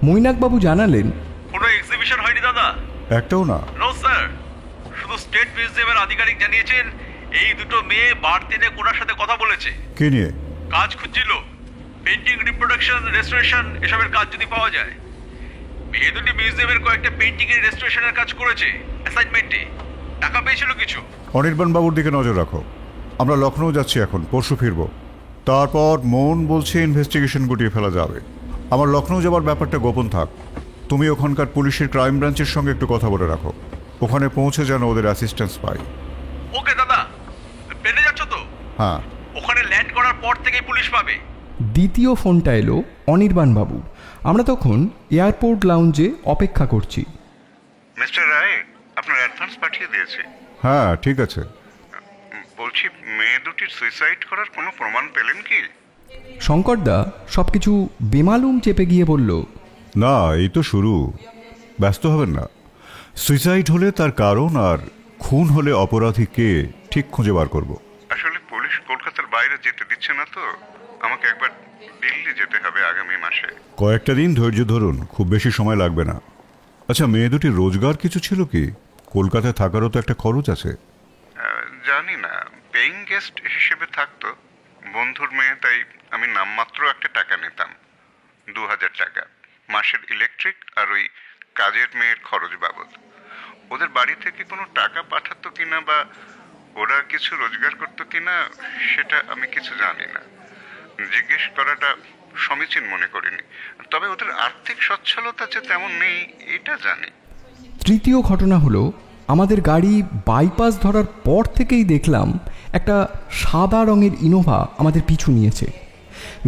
মৈনাকবাবু জানালেন, কোনো এক্সিবিশন হয়নি দাদা? একটাও না। নো স্যার, শুধু স্টেট মিউজিয়ামের আধিকারিক জানিয়েছেন এই 2টো মেয়ে বার 3-এ কোনার সাথে কথা বলেছে। কে নিয়ে? কাজ খুঁজছিল, পেন্টিং, রিপ্রোডাকশন, রেস্টোরেশন এসবের কাজ যদি পাওয়া যায়। মেয়ে দুটি মিউজিয়ামের কয়েকটা পেন্টিং এর রেস্টোরেশনের কাজ করেছে অ্যাসাইনমেন্টে। টাকা পেয়েছিল কিছু। অনির্বাণ বাবুর দিকে নজর রাখো। আমরা লখনৌ যাচ্ছি এখন, পরশু ফিরব। তারপর মন বলছে ইনভেস্টিগেশন গুটিয়ে ফেলা যাবে। আমার লখনৌ যাবার ব্যাপারটা গোপন থাক। তুমি ওখানকার পুলিশের ক্রাইম ব্রাঞ্চের সঙ্গে একটু কথা বলে রাখো, ওখানে পৌঁছে যেন ওদের অ্যাসিস্ট্যান্স পাই। ওকে দাদা, প্লেনে যাচ্ছ তো? হ্যাঁ। ওখানে ল্যান্ড করার পর থেকেই পুলিশ পাবে। দ্বিতীয় ফোনটা এলো অনির্বাণবাবু। আমরা তখন এয়ারপোর্ট লাউঞ্জে অপেক্ষা করছি। মিস্টার রায়, আপনার অ্যাডভান্স পাঠিয়ে দিয়েছি। হ্যাঁ, ঠিক আছে। বলছি, মেয়ে দুটির সুইসাইড করার কোনো প্রমাণ পেলেন কি? শঙ্করদা সব কিছু বেমালুম চেপে গিয়ে বলল, না, এই তো শুরু। ব্যস্ত হবেন না। সুইসাইড হলে তার কারণ আর খুন হলে অপরাধী কে ঠিক খুঁজে বার করব। আসলে পুলিশ কলকাতার বাইরে যেতে দিচ্ছে না তো। আমাকে একবার দিল্লি যেতে হবে আগামী মাসে। কয়েকটা দিন ধৈর্য ধরুন, খুব বেশি সময় লাগবে না। আচ্ছা, মেয়ে দুটি রোজগার কিছু ছিল কি? কলকাতায় থাকারও তো একটা খরচ আছে। জানি না, পেইং গেস্ট হিসেবে থাকতো। বন্ধুর মেয়ে, তাই আমি নামমাত্র একটা টাকা নিতাম, 2000 টাকা মাসের ইলেকট্রিক আর ওই কাজের মেয়ের খরচ বাবদ। ওদের বাড়ি থেকে কোনো টাকা পাঠাতো কিনা বা ওরা কিছু রোজগার করতো কিনা সেটা আমি কিছু জানি না। জিজ্ঞেস করাটা সমীচীন মনে করিনি। তবে ওদের আর্থিক সচ্ছলতা যে তেমন নেই এটা জানি। তৃতীয় ঘটনা হলো, আমাদের গাড়ি বাইপাস ধরার পর থেকেই দেখলাম একটা সাদা রঙের ইনোভা আমাদের পিছু নিয়েছে।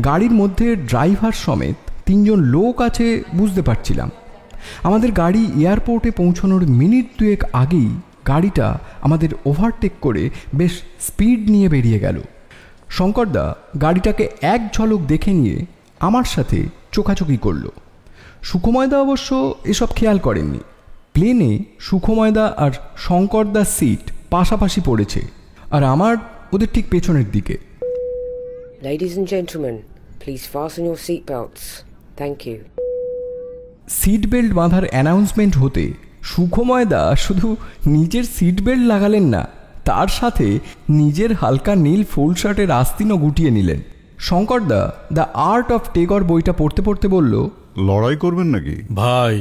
গাড়ির মধ্যে ড্রাইভার সমেত 3 জন লোক আছে বুঝতে পারছিলাম। আমাদের গাড়ি এয়ারপোর্টে পৌঁছানোর মিনিট 2 আগেই গাড়িটা আমাদের ওভারটেক করে বেশ স্পিড নিয়ে বেরিয়ে গেল। শঙ্করদা গাড়িটাকে এক ঝলক দেখে নিয়ে আমার সাথে চোখাচোখি করল। সুকুময়দা অবশ্য এসব খেয়াল করেননি। প্লেনে সুকুময়দা আর শঙ্করদার সিট পাশাপাশি পড়েছে, আর আমার ওদের ঠিক পেছনের দিকে। Ladies and gentlemen, please fasten your seat belts. Thank you. Seat belt বাঁধার অ্যানাউন্সমেন্ট হতে সুকুময়দা শুধু নিজের সিট বেল্ট লাগালেন না, তার সাথে নিজের হালকা নীল ফুল শার্টের আস্তিনও গুটিয়ে নিলেন। শঙ্করদা দ্য আর্ট অফ টেগর বইটা পড়তে পড়তে বলল, লড়াই করবেন নাকি? ভাই,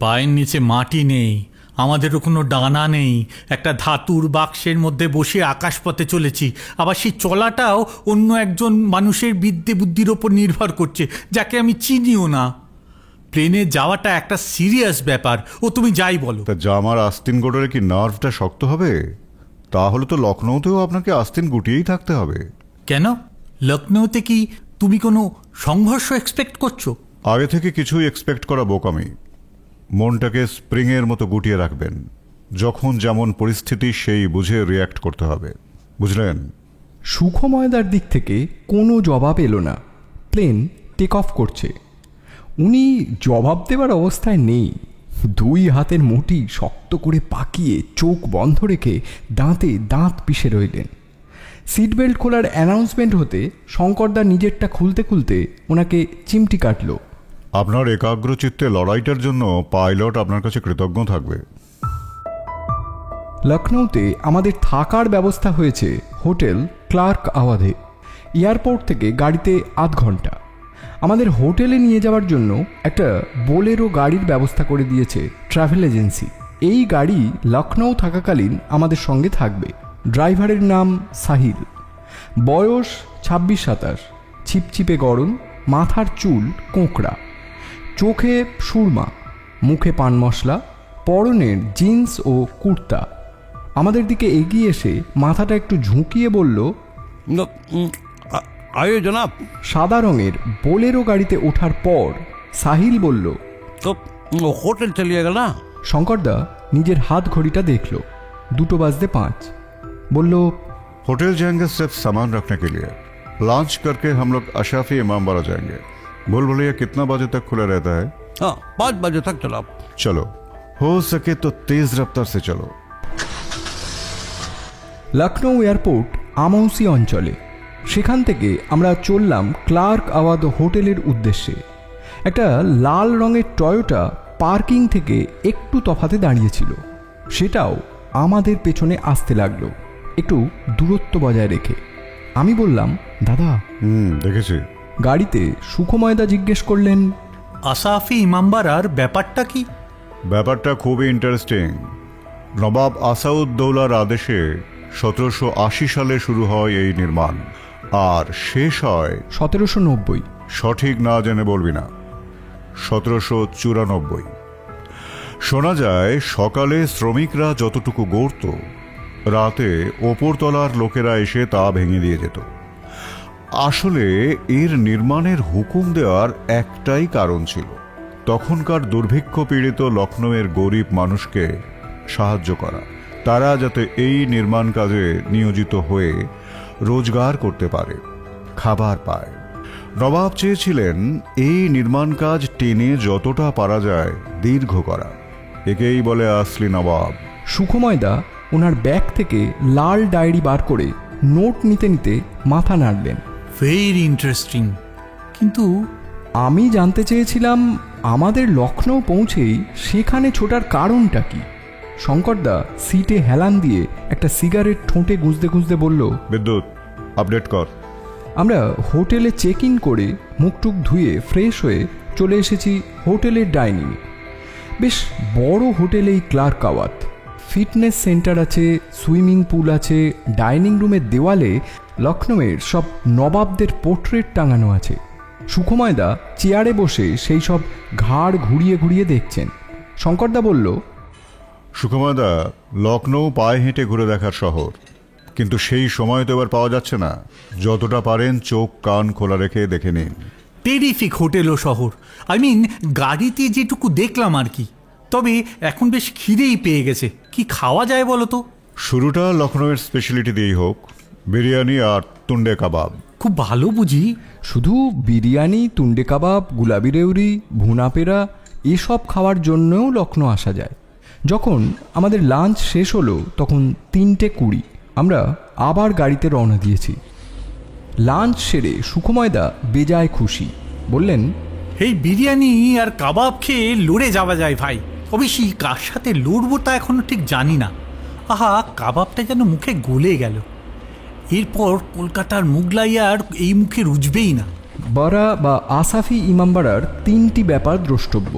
পায়ের নিচে মাটি নেই, আমাদেরও কোনো ডানা নেই। একটা ধাতুর বাক্সের মধ্যে বসে আকাশপথে চলেছি। আবার সেই চলাটাও অন্য একজন মানুষের বিদ্যে বুদ্ধির ওপর নির্ভর করছে, যাকে আমি চিনিও না। প্লেনে যাওয়াটা একটা সিরিয়াস ব্যাপার। ও তুমি যাই বলো। তা জামার আস্তিন গোড়ালে কি নার্ভটা শক্ত হবে? তাহলে তো লখনৌতেও আপনাকে আস্তিন গুটিয়েই থাকতে হবে। কেন? লখনৌতে কি তুমি কোনো সংঘর্ষ এক্সপেক্ট করছো? আগে থেকে কিছুই এক্সপেক্ট করা বোকামি। মনটাকে স্প্রিংয়ের মতো গুটিয়ে রাখবেন। যখন যেমন পরিস্থিতি সেই বুঝে রিয়্যাক্ট করতে হবে, বুঝলেন? সুকুময়দার দিক থেকে কোনো জবাব এলো না। প্লেন টেক অফ করছে। উনি জবাব দেওয়ার অবস্থায় নেই। 2 হাতের মুঠি শক্ত করে পাকিয়ে চোখ বন্ধ রেখে দাঁতে দাঁত পিষে রইলেন। সিট বেল্ট খোলার অ্যানাউন্সমেন্ট হতে শঙ্করদা নিজেরটা খুলতে খুলতে ওনাকে চিমটি কাটল। আপনার একাগ্রচিত্তে লড়াইটার জন্য পাইলট আপনার কাছে কৃতজ্ঞ থাকবে। লখনৌতে আমাদের থাকার ব্যবস্থা হয়েছে হোটেল ক্লার্ক আওয়াধে। এয়ারপোর্ট থেকে গাড়িতে আধ ঘন্টা। আমাদের হোটেলে নিয়ে যাওয়ার জন্য একটা বোলেরো গাড়ির ব্যবস্থা করে দিয়েছে ট্রাভেল এজেন্সি। এই গাড়ি লখনৌ থাকাকালীন আমাদের সঙ্গে থাকবে। ড্রাইভারের নাম সাহিল, বয়স 26-27, ছিপছিপে গরম, মাথার চুল কোঁকড়া, চোখে সুরমা, মুখে পান মশলা, পরনের জিন্স ও কুর্তা। আমাদের দিকে এগিয়ে এসে মাথাটা একটু ঝুঁকিয়ে বলল, আয়ে জনাব। সাদা রঙের বোলেরো গাড়িতে ওঠার পর সাহিল বলল, তো হোটেল চলিয়ে গেল না? শঙ্করদা নিজের হাত ঘড়িটা দেখল, 2:05। বলল, होटल जाएंगे सिर्फ सामान रखने के लिए। लॉन्च करके हम लोग अशाफी इमामबाड़ा जाएंगे। भूल भुलैया कितना बजे तक खुला रहता है? हाँ, 5 बजे तक जनाब। चलो, हो सके तो तेज रफ्तार से चलो। লখনৌ এয়ারপোর্ট আমৌসি অঞ্চলে। সেখান থেকে আমরা চললাম ক্লার্ক আওয়াধ হোটেলের উদ্দেশ্যে। একটা লাল রঙের টয়োটা পার্কিং থেকে একটু তফাতে দাঁড়িয়েছিল, সেটাও আমাদের পেছনে আসতে লাগলো, একটু দূরত্ব বজায় রেখে। আমি বললাম, দাদা। দেখেছি। গাড়িতে সুখময়দা জিজ্ঞেস করলেন, আসাফি ইমামবাড়ার ব্যাপারটা কি? ব্যাপারটা খুবই ইন্টারেস্টিং। নবাব আসাউদ্দৌলার আদেশে 1780 সালে শুরু হয় এই নির্মাণ, আর শেষ হয় 1790। সঠিক না জেনে বলবি না, 1794। শোনা যায় সকালে শ্রমিকরা যতটুকু গড়ত, রাতে ওপরতলার লোকেরা এসে তা ভেঙে দিয়ে যেত। আসলে এর নির্মাণের হুকুম দেওয়ার একটাই কারণ ছিল, তখনকার দুর্ভিক্ষ পীড়িত লখনৌয়ের গরিব মানুষকে সাহায্য করা, তারা যাতে এই নির্মাণ কাজে নিয়োজিত হয়ে রোজগার করতে পারে, খাবার পায়। নবাব চেয়েছিলেন এই নির্মাণ কাজ টেনে যতটা পারা যায় দীর্ঘ করা। একেই বলে আসলি নবাব। সুখময়দা ওনার ব্যাগ থেকে লাল ডায়েরি বার করে নোট নিতে নিতে মাথা নাড়লেন। Very interesting. কিন্তু আমি জানতে চেয়েছিলাম আমাদের লখনৌ পৌঁছেই সেখানে ছোটার কারণটা কি। শঙ্করদা সিটে হেলান দিয়ে একটা সিগারেট ঠোঁটে গুঁজতে গুঁজতে বলল, বিদ্যুৎ আপডেট কর। আমরা হোটেলে চেক ইন করে মুখটুক ধুয়ে ফ্রেশ হয়ে চলে এসেছি হোটেলের ডাইনিংয়ে। বেশ বড় হোটেল এই ক্লার্ক আওয়াধ। ফিটনেস সেন্টার আছে, সুইমিং পুল আছে, ডাইনিং রুমের দেওয়ালে লখনৌয়ের সব নবাবদের পোর্ট্রেট টাঙানো আছে। সুখময়দা চেয়ারে বসে সেই সব ঘাড় ঘুরিয়ে ঘুরিয়ে দেখছেন। শঙ্করদা বলল, সুখময়দা, লখনৌ পায়ে হেঁটে ঘুরে দেখার শহর, কিন্তু সেই সময় তো এবার পাওয়া যাচ্ছে না। যতটা পারেন চোখ কান খোলা রেখে দেখে নিন। টেরিফিক হোটেল ও শহর, গাড়িতে যেটুকু দেখলাম আর কি। তবে এখন বেশ খিদেই পেয়ে গেছে, কি খাওয়া যায় বলো তো? শুরুটা লখনৌয়ের স্পেশালিটি দিয়েই হোক, বিরিয়ানি আর তুন্ডে কাবাব। খুব ভালো বুঝি। শুধু বিরিয়ানি, তুন্ডে কাবাব, গুলাবি রেউরি, ভুনা পেরা এসব খাওয়ার জন্যও লখনৌ আসা যায়। যখন আমাদের লাঞ্চ শেষ হলো তখন 3:20। আমরা আবার গাড়িতে রওনা দিয়েছি। লাঞ্চ সেরে সুখময়দা বেজায় খুশি, বললেন, এই বিরিয়ানি আর কাবাব খেয়ে লড়ে যাওয়া যায় ভাই। অবশ্যই কার সাথে লড়বো তা এখনো ঠিক জানি না। আহা, কাবাবটা যেন মুখে গলে গেল। এরপর কলকাতার মুগলাই আর এই মুখে রুজবেই না। বারা বা আসাফি ইমামবাড়ার 3টি ব্যাপার দ্রষ্টব্য।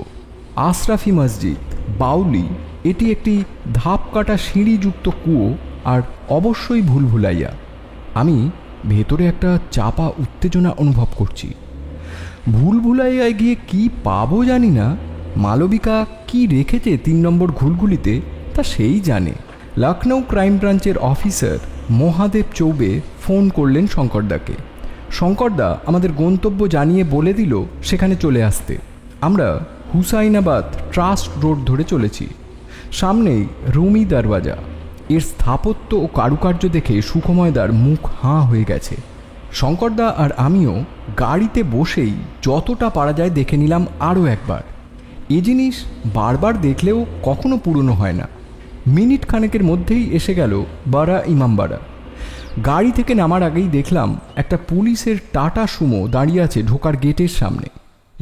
আশরাফি মসজিদ, বাউলি, এটি একটি ধাপ কাটা সিঁড়িযুক্ত কুয়ো, আর অবশ্যই ভুলভুলাইয়া। আমি ভেতরে একটা চাপা উত্তেজনা অনুভব করছি। ভুলভুলাইয়ায় গিয়ে কি পাবো জানি না। মালবিকা কি রেখেছে 3 নম্বর ঘুলঘুলিতে তা সেই জানে। লখনৌ ক্রাইম ব্রাঞ্চের অফিসার মহাদেব চৌবে ফোন করলেন শঙ্করদাকে। শঙ্করদা আমাদের গন্তব্য জানিয়ে বলে দিল সেখানে চলে আসতে। আমরা হুসাইনাবাদ ট্রাস্ট রোড ধরে চলেছি। সামনেই রুমি দরওয়াজা। এর স্থাপত্য ও কারুকার্য দেখে সুখময়দার মুখ হাঁ হয়ে গেছে। শঙ্করদা আর আমিও গাড়িতে বসেই যতটা পারা যায় দেখে নিলাম আরও একবার। এ জিনিস বারবার দেখলেও কখনো পুরনো হয় না। মিনিট খানেকের মধ্যেই এসে গেল বারা ইমামবাড়া। গাড়ি থেকে নামার আগেই দেখলাম একটা পুলিশের টাটা সুমো দাঁড়িয়ে আছে ঢোকার গেটের সামনে।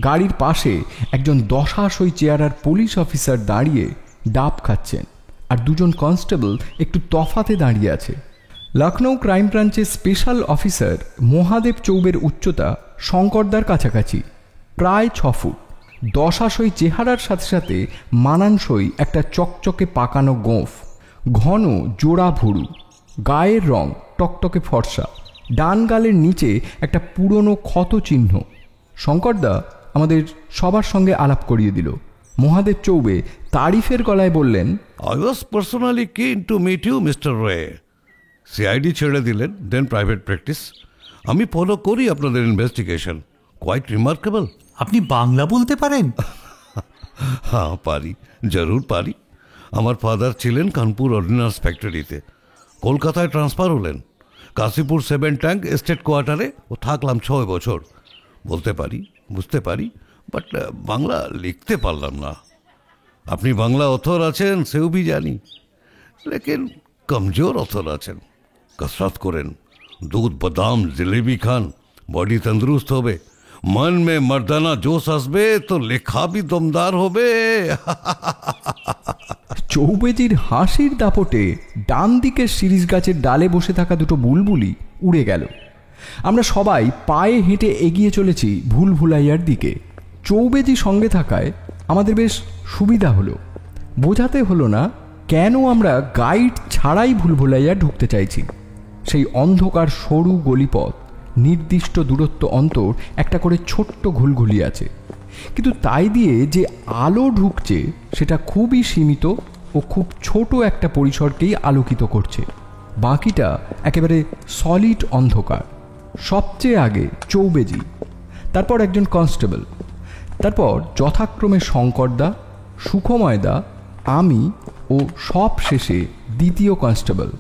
গাড়ির পাশে একজন দশাশই চেহারার পুলিশ অফিসার দাঁড়িয়ে ডাব খাচ্ছেন, আর দুজন কনস্টেবল একটু তফাতে দাঁড়িয়ে আছে। লখনৌ ক্রাইম ব্রাঞ্চের স্পেশাল অফিসার মহাদেব চৌবের উচ্চতা শঙ্করদার কাছাকাছি, প্রায় 6 ফুট। দশাশই চেহারার সাথে সাথে মানানসই একটা চকচকে পাকানো গোঁফ, ঘন জোড়া ভুরু, গায়ের রং টকটকে ফর্সা, ডান গালের নিচে একটা পুরনো ক্ষত চিহ্ন। শঙ্করদা আমাদের সবার সঙ্গে আলাপ করিয়ে দিল। মহাদেব চৌবে তারিফের গলায় বললেন, I was personally keen to meet you, Mr. Ray. CID ছেড়ে দিলেন, দেন প্রাইভেট প্র্যাকটিস। আমি ফলো করি আপনাদের ইনভেস্টিগেশন, কোয়াইট রিমার্কেবল। আপনি বাংলা বলতে পারেন? হ্যাঁ পারি, জরুর পারি। আমার ফাদার ছিলেন কানপুর অর্ডিন্যান্স ফ্যাক্টরিতে, কলকাতায় ট্রান্সফার হলেন। কাশীপুর 7 ট্যাঙ্ক এস্টেট কোয়ার্টারে ও থাকলাম 6 বছর। বলতে পারি, বুঝতে পারি, বাট বাংলা লিখতে পারলাম না। আপনি বাংলা অথর আছেন সেও भी জানি, লেকিন কমজোর অথর আছেন। कसरत করেন, দুধ বাদাম জিলেবি খান, বডি তন্দুরুস্ত হবে, মন মে মর্দানা জোশ আসবে তো লেখা भी দমদার হবে। চৌবেজির হাসির দাপটে ডান দিকের শিরিষ গাছের ডালে বসে থাকা দুটো বুলবুলি উড়ে গেল। আমরা সবাই পায়ে হেঁটে এগিয়ে চলেছি ভুলভুলাইয়ার দিকে। চৌবেজি সঙ্গে থাকায় আমাদের বেশ সুবিধা হলো। বোঝাতে হলো না কেন আমরা গাইড ছাড়াই ভুলভুলাইয়া ঢুকতে চাইছি। সেই অন্ধকার সরু গলিপথ, নির্দিষ্ট দূরত্ব অন্তর একটা করে ছোট্ট ঘুলঘুলি আছে, কিন্তু তাই দিয়ে যে আলো ঢুকছে সেটা খুবই সীমিত ও খুব ছোট একটা পরিসরকেই আলোকিত করছে। বাকিটা একেবারে সলিড অন্ধকার। সবচেয়ে আগে চৌবেজি, তারপর একজন কনস্টেবল, তারপর যথাক্রমে শঙ্করদা, সুখময়দা, আমি ও সব শেষে দ্বিতীয় কনস্টেবল।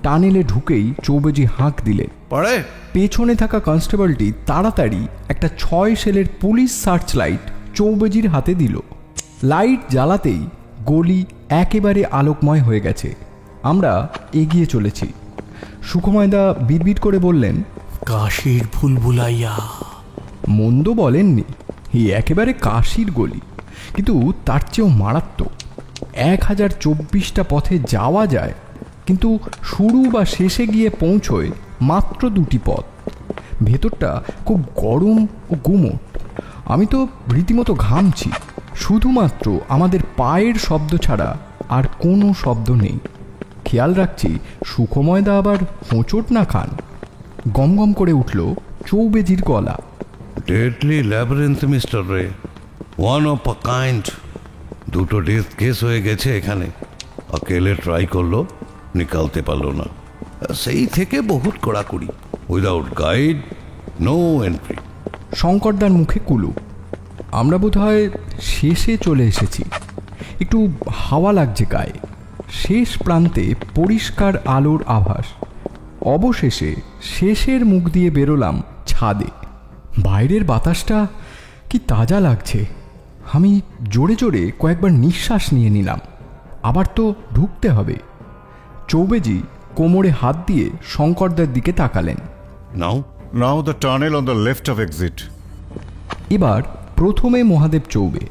টানেলে ঢুকেই চৌবেজি হাঁক দিলে পড়ে পেছনে থাকা কনস্টেবলটি তাড়াতাড়ি একটা 6 সেলের পুলিশ সার্চ লাইট চৌবেজির হাতে দিল। লাইট জ্বালাতেই গলি একেবারে আলোকময় হয়ে গেছে। আমরা এগিয়ে চলেছি। সুখময়দা বিড়বিড় করে বললেন, কাশীর ভুলভুলাইয়া। মন্দ বলেননি, এই একেবারে কাশীর গলি, কিন্তু তার চেয়েও মারাত্মক। 1024টা পথে যাওয়া যায়, কিন্তু শুরু বা শেষে গিয়ে পৌঁছয় মাত্র 2টি পথ। ভেতরটা খুব গরম ও গুমোট। আমি তো রীতিমতো ঘামছি। শুধুমাত্র আমাদের পায়ের শব্দ ছাড়া আর কোনো শব্দ নেই। খেয়াল রাখছি সুখময়দা আবার হোঁচট না খান। গমগম করে উঠল চৌবেজির গলা। Deadly labyrinth Mister Ray, one of a kind. 2টো ডেথ কেস হয়ে গেছে এখানে। আকেলে ট্রাই করলো, নিকালতে পারলো না। সেই থেকে বহুত কড়াকড়ি, উইদাউট গাইড নো এন্ট্রি। শঙ্করদার মুখে কুলু। আমরা বোধহয় শেষে চলে এসেছি। একটু হাওয়া লাগছে গায়ে। শেষ প্রান্তে পরিষ্কার আলোর আভাস। অবশেষে শেষের মুখ দিয়ে বেরোলাম ছাদে। বাইরের বাতাসটা কি তাজা লাগছে। আমি জোরে জোরে কয়েকবার নিঃশ্বাস নিয়ে নিলাম। আবার তো ঢুকতে হবে। চৌবেজি কোমরে হাত দিয়ে শঙ্করদার দিকে তাকালেন। Now the tunnel on the left of exit. এবার প্রথমে মহাদেব চৌবে,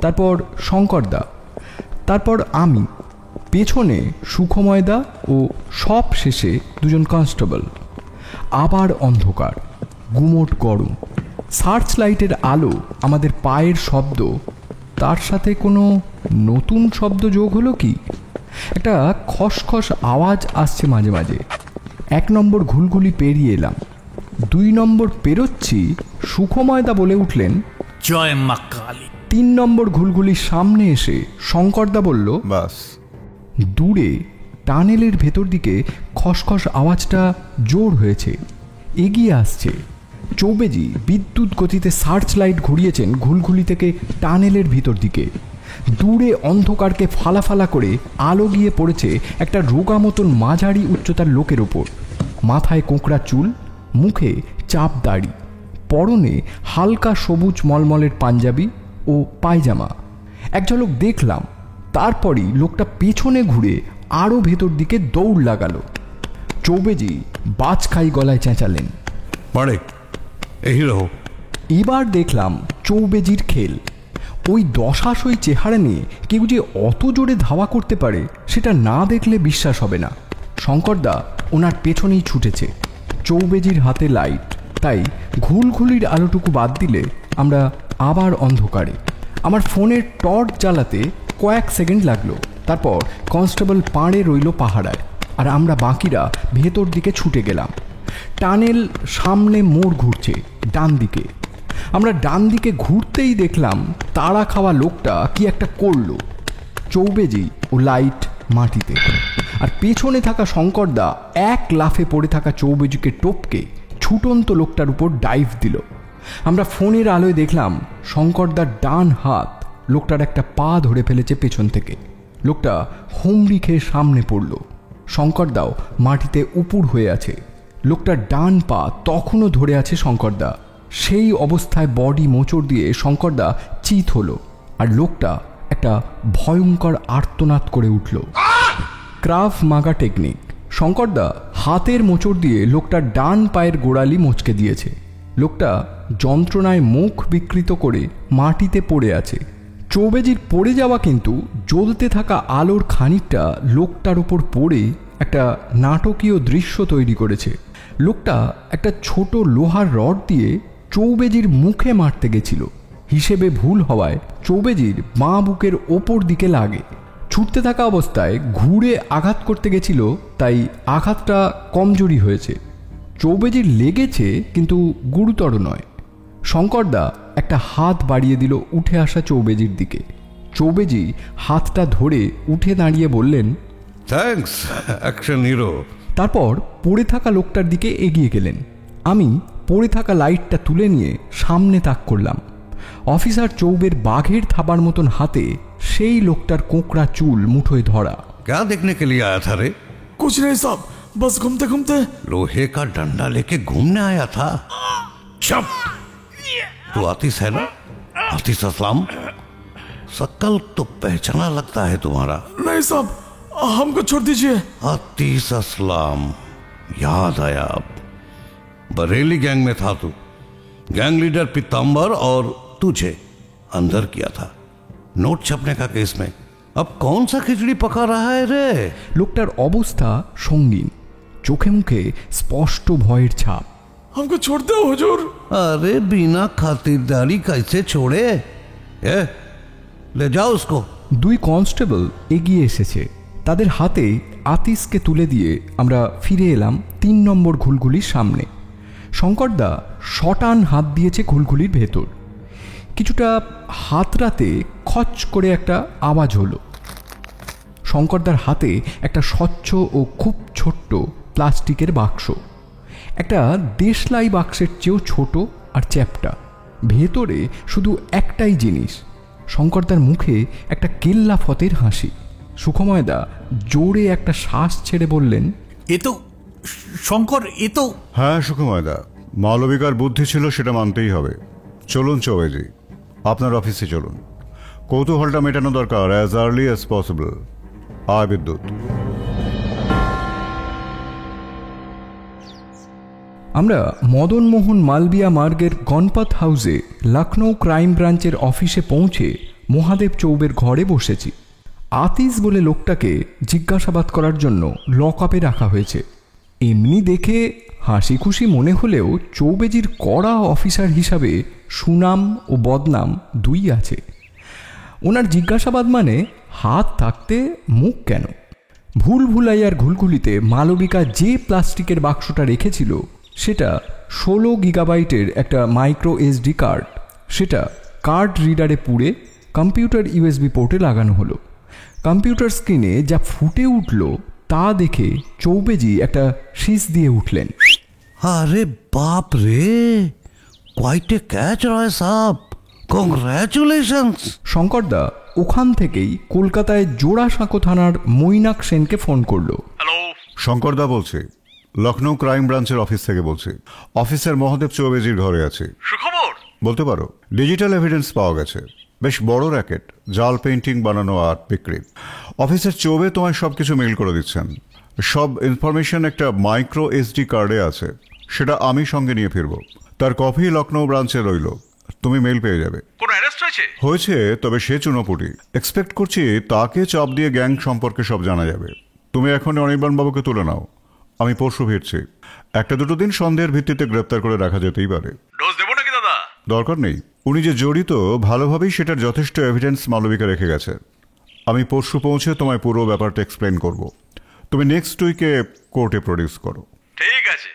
তারপর শঙ্করদা, তারপর আমি, পেছনে সুখময়দা ও সব শেষে 2জন কনস্টেবল। আবার অন্ধকার, গুমোট গরম। সার্চ লাইটের আলো, আমাদের পায়ের শব্দ, তার সাথে কোনো নতুন শব্দ যোগ হলো কি? একটা খসখস আওয়াজ আসছে মাঝে মাঝে। 1 নম্বর ঘুলঘুলি পেরিয়ে এলাম। 2 নম্বর পেরোচ্ছি, সুখময়দা বলে উঠলেন, জয় মা কালী। 3 নম্বর ঘুলঘুলির সামনে এসে শঙ্করদা বলল, বাস। দূরে টানেলের ভেতর দিকে খসখস আওয়াজটা জোর হয়েছে, এগিয়ে আসছে। চৌবেজি বিদ্যুৎ গতিতে সার্চ লাইট ঘুরিয়েছেন ঘুলঘুলি থেকে টানেলের ভিতর দিকে। দূরে অন্ধকারকে ফালাফালা করে আলো গিয়ে পড়েছে একটা রোগা মতন মাঝারি উচ্চতার লোকের ওপর। মাথায় কোঁকড়া চুল, মুখে চাপ দাড়ি, পরনে হালকা সবুজ মলমলের পাঞ্জাবি ও পায়জামা। এক ঝলক দেখলাম, তারপরই লোকটা পেছনে ঘুরে আরও ভেতর দিকে দৌড় লাগালো। চৌবেজি বাজখাই গলায় চেঁচালেন, পড়ে এই রহো। এবার দেখলাম চৌবেজির খেল। ওই দশাশই চেহারা নিয়ে কেউ যে অত জোরে ধাওয়া করতে পারে সেটা না দেখলে বিশ্বাস হবে না। শঙ্করদা ওনার পেছনেই ছুটেছে। চৌবেজির হাতে লাইট, তাই ঘুলঘুলির আলোটুকু বাদ দিলে আমরা আবার অন্ধকারে। আমার ফোনের টর্চ জ্বালাতে কয়েক সেকেন্ড লাগলো। তারপর কনস্টেবল পাড়ে রইল পাহারায়, আর আমরা বাকিরা ভেতর দিকে ছুটে গেলাম। টানেল সামনে মোড় ঘুরছে ডান দিকে। আমরা ডান দিকে ঘুরতেই দেখলাম তাড়া খাওয়া লোকটা কি একটা করলো। চৌবেজি ও লাইট মাটিতে, আর পেছনে থাকা শঙ্করদা এক লাফে পড়ে থাকা চৌবেজিকে টপকে ছুটন্ত লোকটার উপর ডাইভ দিল। আমরা ফোনের আলোয় দেখলাম শঙ্করদার ডান হাত লোকটার একটা পা ধরে ফেলেছে পেছন থেকে। লোকটা হুমড়ি খেয়ে সামনে পড়ল। শঙ্করদাও মাটিতে উপুড় হয়ে আছে। লোকটার ডান পা তখনও ধরে আছে শঙ্করদা। সেই অবস্থায় বডি মোচড় দিয়ে শঙ্করদা চিত হলো, আর লোকটা একটা ভয়ঙ্কর আর্তনাদ করে উঠল। ক্রাভ মাগা টেকনিক। শঙ্করদা হাতের মোচড় দিয়ে লোকটার ডান পায়ের গোড়ালি মোচকে দিয়েছে। লোকটা যন্ত্রণায় মুখ বিকৃত করে মাটিতে পড়ে আছে। চৌবেজির পড়ে যাওয়া কিন্তু জ্বলতে থাকা আলোর খানিকটা লোকটার উপর পড়ে একটা নাটকীয় দৃশ্য তৈরি করেছে। লোকটা একটা ছোট লোহার রড দিয়ে চৌবেজির মুখে মারতে গেছিল। হিসেবে ভুল হওয়ায় চৌবেজির বাঁ বুকের ওপর দিকে লাগে। ছুটতে থাকা অবস্থায় ঘুরে আঘাত করতে গেছিল, তাই আঘাতটা কমজোরি হয়েছে। চৌবেজির লেগেছে কিন্তু গুরুতর নয়। শঙ্করদা একটা হাত বাড়িয়ে দিল উঠে আসা চৌবেজির দিকে। চৌবেজি হাতটা ধরে উঠে দাঁড়িয়ে বললেন, থ্যাঙ্কস অ্যাকশন হিরো। তারপর পড়ে থাকা লোকটার দিকে এগিয়ে গেলেন। আমি পড়ে থাকা লাইটটা তুলে নিয়ে সামনে তাক করলাম। অফিসার চৌবের বাঘের থাবার মতন হাতে সেই লোকটার কোঁকড়া চুল মুঠোয় ধরা। क्या देखने के लिए आया था रे? कुछ नहीं साहब, बस घूमते घूमते। लोहे का डंडा लेके घूमने आया था? चुप! तू आतिश है ना? आतिश असलाम? शक्ल तो पहचाना लगता है तुम्हारा। नहीं साहब, हमको छोड़ दीजिए। आतिश असलाम, याद आया अब। बरेली गैंग में था तू। गैंग लीडर पीताम्बर और तुझे अंदर किया था नोट छपने का केस में। अब कौन सा खिचड़ी पका रहा है रे? লোকটার অবস্থা সঙ্গীন, চোখে মুখে স্পষ্ট ভয়ের ছাপ। हमको छोड़ दो हुजूर। अरे बिना खातिरदारी कैसे छोड़े? ले जाओ उसको। দুই কনস্টেবল এগিয়ে এসেছে। তাদের হাতে আতিশকে তুলে দিয়ে আমরা ফিরে এলাম 3 নম্বর ঘুলঘুলির সামনে। শঙ্করদা শটান হাত দিয়েছে ঘুলঘুলির ভেতর। কিছুটা হাতড়াতে খচ করে একটা আওয়াজ হলো। শঙ্করদার হাতে একটা স্বচ্ছ ও খুব ছোট্ট প্লাস্টিকের বাক্স, একটা দেশলাই বাক্সের চেয়েও ছোট আর চ্যাপ্টা। ভেতরে শুধু একটাই জিনিস। শঙ্করদার মুখে একটা কেল্লা ফতের হাসি। সুখময়দা জোরে একটা শ্বাস ছেড়ে বললেন, এ তো শঙ্কর, এ তো। হ্যাঁ সুকুময়দা, মালবিকার বুদ্ধি ছিল সেটা মানতেই হবে। চলুন চৌবেজি, আপনার অফিসে চলুন। কৌতূহলটা মেটানো দরকার অ্যাজ আর্লি অ্যাজ পসিবল। আয় বিদ্যুৎ। আমরা মদনমোহন মালবিয়া মার্গের গণপত হাউসে লখনৌ ক্রাইম ব্রাঞ্চের অফিসে পৌঁছে মহাদেব চৌবের ঘরে বসেছি। আতিশ বলে লোকটাকে জিজ্ঞাসাবাদ করার জন্য লকআপে রাখা হয়েছে। এমনি দেখে হাসি খুশি মনে হলেও চৌবেজির কড়া অফিসার হিসাবে সুনাম ও বদনাম দুই আছে। ওনার জিজ্ঞাসাবাদ মানে হাত থাকতে মুখ কেন? ভুল ভুলাইয়ার ঘুলঘুলিতে মালবিকা যে প্লাস্টিকের বাক্সটা রেখেছিল সেটা 16 গিগাবাইটের একটা মাইক্রো এসডি কার্ড। সেটা কার্ড রিডারে পুড়ে কম্পিউটার ইউএসবি পোর্টে লাগানো হলো। কম্পিউটার স্ক্রিনে যা ফুটে উঠল তা দেখে চৌবেজি একটা শীষ দিয়ে উঠলেন। अरे बाप रे, क्वाइट ए कैच रॉय साहब, कॉन्ग्रेचुलेशंस। শঙ্করদা ওখান থেকেই কলকাতায় জোড়াসাঁকো থানার মৈনাক সেনকে ফোন করলো। হ্যালো, শঙ্করদা বলছি, লখনৌ ক্রাইম ব্রাঞ্চের অফিস থেকে বলছি। অফিসার মহাদেব চৌবেজির ঘরে আছে। সুখবর? বলতে পারো। ডিজিটাল এভিডেন্স পাওয়া গেছে। বেশ বড় র্যাকেট, জাল পেন্টিং বানানো আর বিক্রি। অফিসার চৌবে তোমায় সবকিছু মেইল করে দিচ্ছেন। সব ইনফরমেশন একটা মাইক্রো এসডি কার্ডে আছে। সেটা আমি সঙ্গে নিয়ে ফিরবো। তার কপি লখনৌ ব্রাঞ্চে রইল, তুমি মেল পেয়ে যাবে। কোনো অ্যারেস্ট হয়েছে? হয়েছে, তবে সে চুনোপুটি। এক্সপেক্ট করছি তাকে চাপ দিয়ে গ্যাং সম্পর্কে সব জানা যাবে। তুমি এখন অনির্বাণ বাবুকে তুলে নাও, আমি পরশু ফিরছি। 1-2 দিন সন্দেহের ভিত্তিতে গ্রেপ্তার করে রাখা যেতেই পারে। ডোজ দেবো নাকি দাদা? দরকার নেই, উনি যে জড়িত ভালোভাবেই সেটার যথেষ্ট এভিডেন্স মালবিকা রেখে গেছে। আমি পরশু পৌঁছে তোমায় পুরো ব্যাপারটা এক্সপ্লেন করব। তুমি নেক্সট উইকে কোর্টে প্রডিউস করো। ঠিক আছে।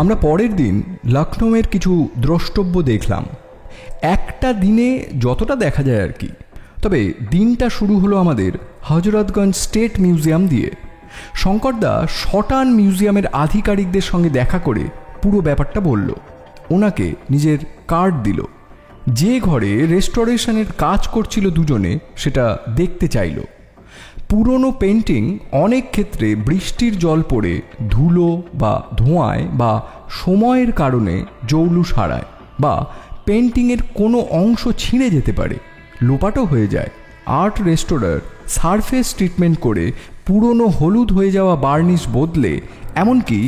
আমরা পরের দিন লখনৌয়ের কিছু দ্রষ্টব্য দেখলাম। একটা দিনে যতটা দেখা যায় আর কি। তবে দিনটা শুরু হলো আমাদের হজরতগঞ্জ স্টেট মিউজিয়াম দিয়ে। শঙ্করদা শটান মিউজিয়ামের আধিকারিকদের সঙ্গে দেখা করে পুরো ব্যাপারটা বলল। ওনাকে নিজের কার্ড দিল। যে ঘরে রেস্টোরেশনের কাজ করছিল দুজনে সেটা দেখতে চাইল। পুরনো পেন্টিং অনেক ক্ষেত্রে বৃষ্টির জল পড়ে ধুলো বা ধোঁয়ায় বা সময়ের কারণে জৌলুস হারায়, বা পেন্টিংয়ের কোনো অংশ ছিঁড়ে যেতে পারে, লোপাটও হয়ে যায়। আর্ট রেস্টোরার সারফেস ট্রিটমেন্ট করে পুরনো হলুদ হয়ে যাওয়া বার্নিশ বদলে এমনকি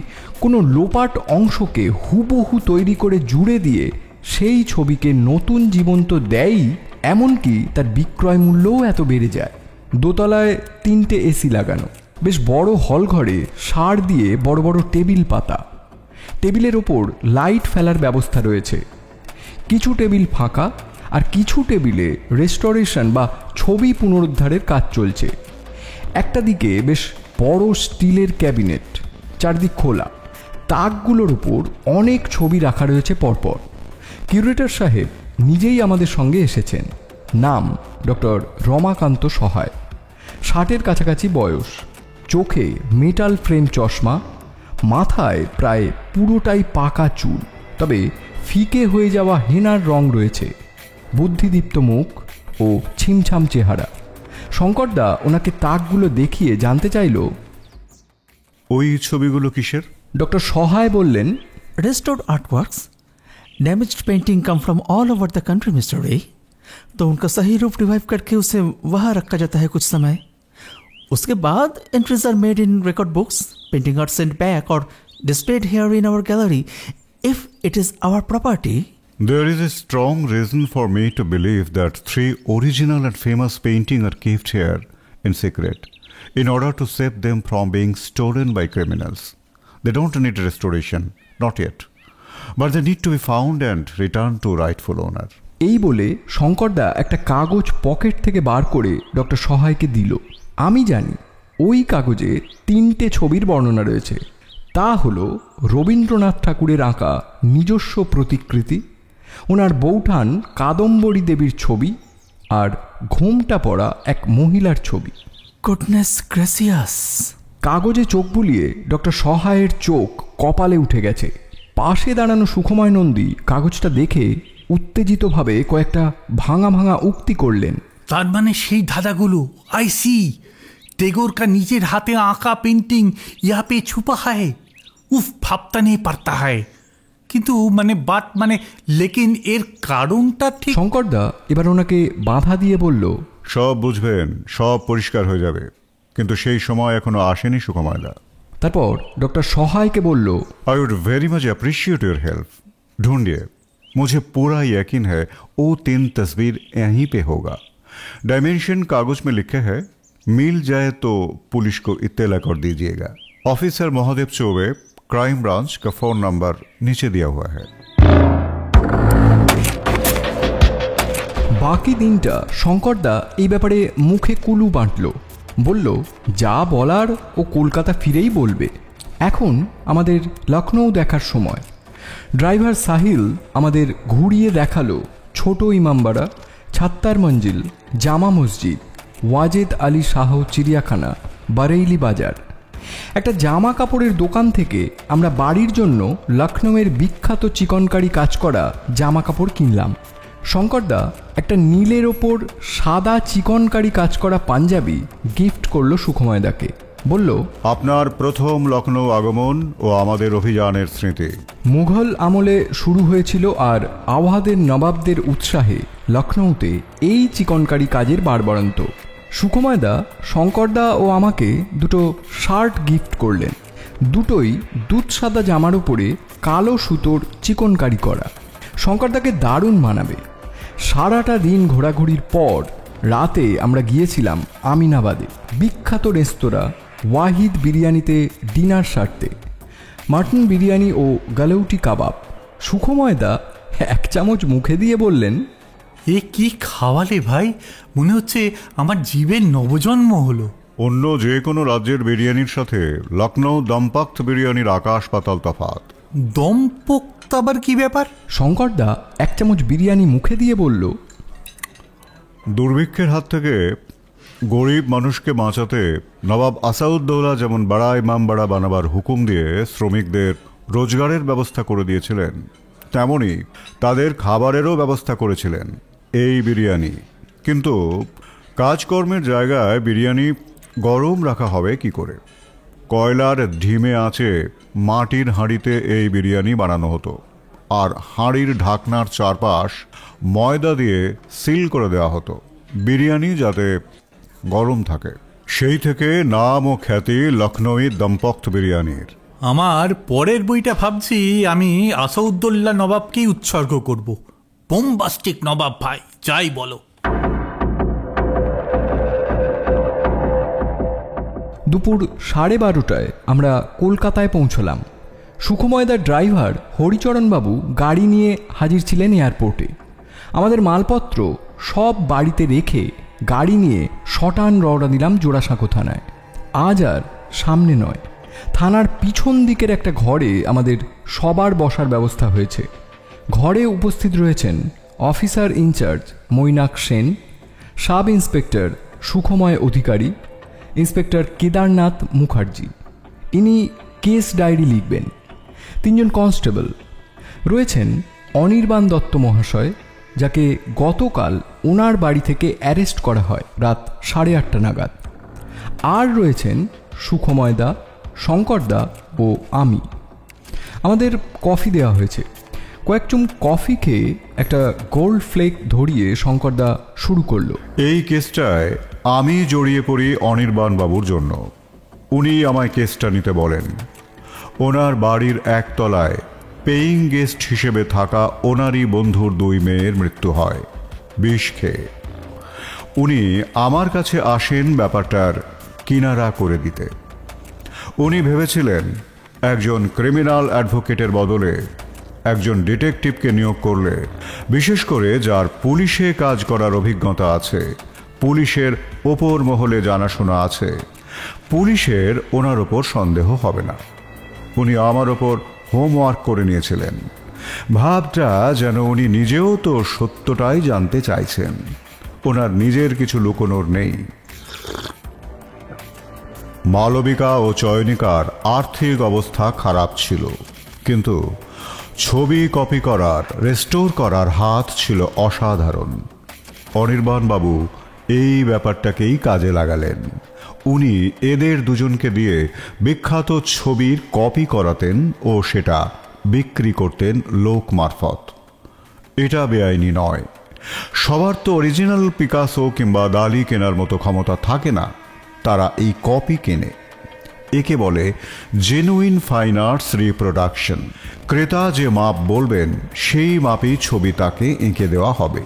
কোনো লোপাট অংশকে হুবহু তৈরি করে জুড়ে দিয়ে সেই ছবিকে নতুন জীবন তো দেয়ই, এমনকি তার বিক্রয় মূল্যও এত বেড়ে যায়। দোতলায় 3টে এসি লাগানো, বেশ বড় হল ঘরে সার দিয়ে বড় বড় টেবিল পাতা। টেবিলের ওপর লাইট ফেলার ব্যবস্থা রয়েছে। কিছু টেবিল ফাঁকা আর কিছু টেবিলে রেস্টোরেশন বা ছবি পুনরুদ্ধারের কাজ চলছে। একটা দিকে বেশ বড় স্টিলের ক্যাবিনেট, চারদিক খোলা, তাকগুলোর উপর অনেক ছবি রাখা রয়েছে পরপর। কিউরেটর সাহেব নিজেই আমাদের সঙ্গে এসেছেন। নাম ডক্টর রমাকান্ত সহায়। 60-এর কাছাকাছি বয়স, চোখে মেটাল ফ্রেম চশমা, মাথায় প্রায় পুরোটাই পাকা চুল, তবে ফিকে হয়ে যাওয়া হেনার রং রয়েছে, বুদ্ধিদীপ্ত মুখ ও ছিমছাম চেহারা। শঙ্করদা ওনাকে তাকগুলো দেখিয়ে জানতে চাইল, ওই ছবিগুলো কিসের? ডক্টর সহায় বললেন, restored artworks, damaged painting come from all over the country, Mr. Ray. तो उनका सही रूप रिवाइव करके उसे वहाँ रखा जाता है कुछ समय। उसके बाद entries are made in record books, painting are sent back और displayed here in our gallery if it is our property. There is a strong reason for me to believe that 3 original and famous paintings are kept here in secret in order to save them from being stolen by criminals. They don't need restoration, not yet, but they need to be found and returned to rightful owner. এই বলে শঙ্করদা একটা কাগজ পকেট থেকে বার করে ডক্টর সহায়কে দিল। আমি জানি ওই কাগজে 3টে ছবির বর্ণনা রয়েছে। তা হলো রবীন্দ্রনাথ ঠাকুরের আঁকা নিজস্ব প্রতিকৃতি, ওনার বৌঠান কাদম্বরী দেবীর ছবি, আর ঘোমটা পরা এক মহিলার ছবি। Goodness gracious! কাগজে চোখ বুলিয়ে ডক্টর সহায়ের চোখ কপালে উঠে গেছে। পাশে দাঁড়ানো সুখময় নন্দী কাগজটা দেখে উত্তেজিতভাবে কয়েকটা ভাঙা ভাঙা উক্তি করলেন। তার মানে সেই ধাঁধাগুলো, আই সি, টেগোর কা নিজের হাতে আঁকা পেন্টিং ইহা পে ছুপা হয়। উফ, ভাবতা নেই পারতা হয়। কিন্তু লেকিন এর কারণটা ঠিক। শঙ্করদা এবার ওনাকে বাধা দিয়ে বলল, সব বুঝবেন, সব পরিষ্কার হয়ে যাবে, কিন্তু সেই সময় এখনো আসেনি সুকুমারদা। তারপর ডক্টর সহায়কে বলল, I would very much appreciate your help. ढूंढिए, मुझे पूरा यकीन है वो 3 तस्वीर यहीं पे होगा। डायमेंशन कागज में लिखे है, मिल जाए तो पुलिस को इत्तला कर दीजिएगा। Officer Mahadev Choubey, crime branch का फोन नंबर नीचे दिया हुआ है। বাকি দিনটা শঙ্করদা এই ব্যাপারে মুখে কুলু বাঁটল। বলল, যা বলার ও কলকাতা ফিরেই বলবে। এখন আমাদের লখনৌ দেখার সময়। ড্রাইভার সাহিল আমাদের ঘুরিয়ে দেখালো ছোট ইমামবাড়া, ছাত্তার মঞ্জিল, জামা মসজিদ, ওয়াজেদ আলী শাহ চিড়িয়াখানা, বারেইলি বাজার। একটা জামা কাপড়ের দোকান থেকে আমরা বাড়ির জন্য লখনৌয়ের বিখ্যাত চিকনকারি কাজ করা জামা কাপড় কিনলাম। শঙ্করদা একটা নীলের ওপর সাদা চিকনকারি কাজ করা পাঞ্জাবি গিফট করলো সুখময়দাকে। বলল, আপনার প্রথম লখনৌ আগমন ও আমাদের অভিযানের স্মৃতি। মুঘল আমলে শুরু হয়েছিল আর আওয়াদের নবাবদের উৎসাহে লখনৌতে এই চিকনকারি কাজের বাড়বাড়ন্ত। সুকুময়দা শঙ্করদা ও আমাকে দুটো শার্ট গিফট করলেন। দুটোই দুধ সাদা জামার উপরে কালো সুতোর চিকনকারি করা। শঙ্করদাকে দারুণ মানাবে। সারাটা দিন ঘোরাঘুরির পর রাতে আমরা গিয়েছিলাম আমিনাবাদে বিখ্যাত রেস্তোরাঁ ওয়াহিদ বিরিয়ানিতে ডিনার সারতে। মাটন বিরিয়ানি ও গালৌটি কাবাব। সুকুময়দা এক চামচ মুখে দিয়ে বললেন, এ কি খাওয়ালে ভাই, মনে হচ্ছে আমার জীবের নবজন্ম হলো। অন্য যে কোনো রাজ্যের বিরিয়ানির সাথে লখনৌ দমপাক্ত বিরিয়ানির আকাশ পাতাল তফাৎ। দমপোক্ত আবার কি ব্যাপার? শঙ্করদা এক চামচ বিরিয়ানি মুখে দিয়ে বলল, দুর্ভিক্ষের হাত থেকে গরিব মানুষকে বাঁচাতে নবাব আসাউদ্দৌলা যেমন বাড়া ইমাম বাড়া বানাবার হুকুম দিয়ে শ্রমিকদের রোজগারের ব্যবস্থা করে দিয়েছিলেন, তেমনি তাদের খাবারেরও ব্যবস্থা করেছিলেন এই বিরিয়ানি। কিন্তু কাজকর্মের জায়গায় বিরিয়ানি গরম রাখা হবে কি করে? কয়লার ধিমে আঁচে মাটির হাঁড়িতে এই বিরিয়ানি বানানো হতো, আর হাঁড়ির ঢাকনার চারপাশ ময়দা দিয়ে সিল করে দেওয়া হতো বিরিয়ানি যাতে গরম থাকে। সেই থেকে নাম ও খ্যাতি লখনৌই দমপক্ত বিরিয়ানির। আমার পরের বইটা ভাবছি আমি আসাউদ্দৌল্লা নবাবকেই উৎসর্গ করব। বোমবাস্টিক নবাব ভাই, যাই বলো। দুপুর 12:30টায় আমরা কলকাতায় পৌঁছলাম। সুকুময়দার ড্রাইভার হরিচরণবাবু গাড়ি নিয়ে হাজির ছিলেন এয়ারপোর্টে। আমাদের মালপত্র সব বাড়িতে রেখে গাড়ি নিয়ে শটান রওনা দিলাম জোড়াসাঁকো থানায়। আজ আর সামনে নয়, থানার পিছন দিকের একটা ঘরে আমাদের সবার বসার ব্যবস্থা হয়েছে। ঘরে উপস্থিত রয়েছেন officer in charge Mainak Sen, sub inspector Sukhamoy Adhikari, inspector Kedarnath Mukherjee, ইনি কেস ডায়েরি লিখবেন। 3 জন কনস্টেবল রয়েছেন। অনির্বাণ দত্ত মহাশয়, যাকে গতকাল ওনার বাড়ি থেকে অ্যারেস্ট করা হয় রাত 8:30 নাগাদ। আর রয়েছেন সুখময়দা, শঙ্করদা ও আমি। আমাদের কফি দেওয়া হয়েছে। কয়েক চুম কফি খেয়ে একটা গোল্ড ফ্লেক ধরিয়ে শঙ্করদা শুরু করলো। এই কেসটায় আমি জড়িয়ে পড়ি অনির্বাণ বাবুর জন্য। উনি আমায় কেসটা নিতে বলেন। ওনার বাড়ির একতলায় পেইং গেস্ট হিসেবে থাকা ওনারই বন্ধুর 2 মেয়ের মৃত্যু হয় বিষ খেয়ে। উনি আমার কাছে আসেন ব্যাপারটার কিনারা করে দিতে। উনি ভেবেছিলেন একজন ক্রিমিনাল অ্যাডভোকেটের বদলে একজন ডিটেকটিভকে নিয়োগ করলে, বিশেষ করে যার পুলিশে কাজ করার অভিজ্ঞতা আছে, পুলিশের ওপর মহলে জানাশোনা আছে, পুলিশের ওনার ওপর সন্দেহ হবে না। উনি আমার ওপর হোমওয়ার্ক করে নিয়েছিলেন। ভাবটা যেন উনি নিজেও তো সত্যটাই জানতে চাইছেন, ওনার নিজের কিছু লুকোনোর নেই। মালবিকা ও চয়নিকার আর্থিক অবস্থা খারাপ ছিল, কিন্তু ছবি কপি করার, রেস্টোর করার হাত ছিল অসাধারণ। অনির্বাণ বাবু এই ব্যাপারটাকেই কাজে লাগালেন। উনি এদের দুজনকে দিয়ে বিখ্যাত ছবির কপি করাতেন ও সেটা বিক্রি করতেন লোক মারফত। এটা বেআইনি নয়। সবার তো অরিজিনাল পিকাসো কিংবা দালি কেনার মতো ক্ষমতা থাকে না, তারা এই কপি কেনে। একে বলে জেনুইন ফাইন আর্টস রিপ্রোডাকশন। ক্রেতা যে মাপ বলবেন সেই মাপেই ছবি তাকে এঁকে দেওয়া হবে।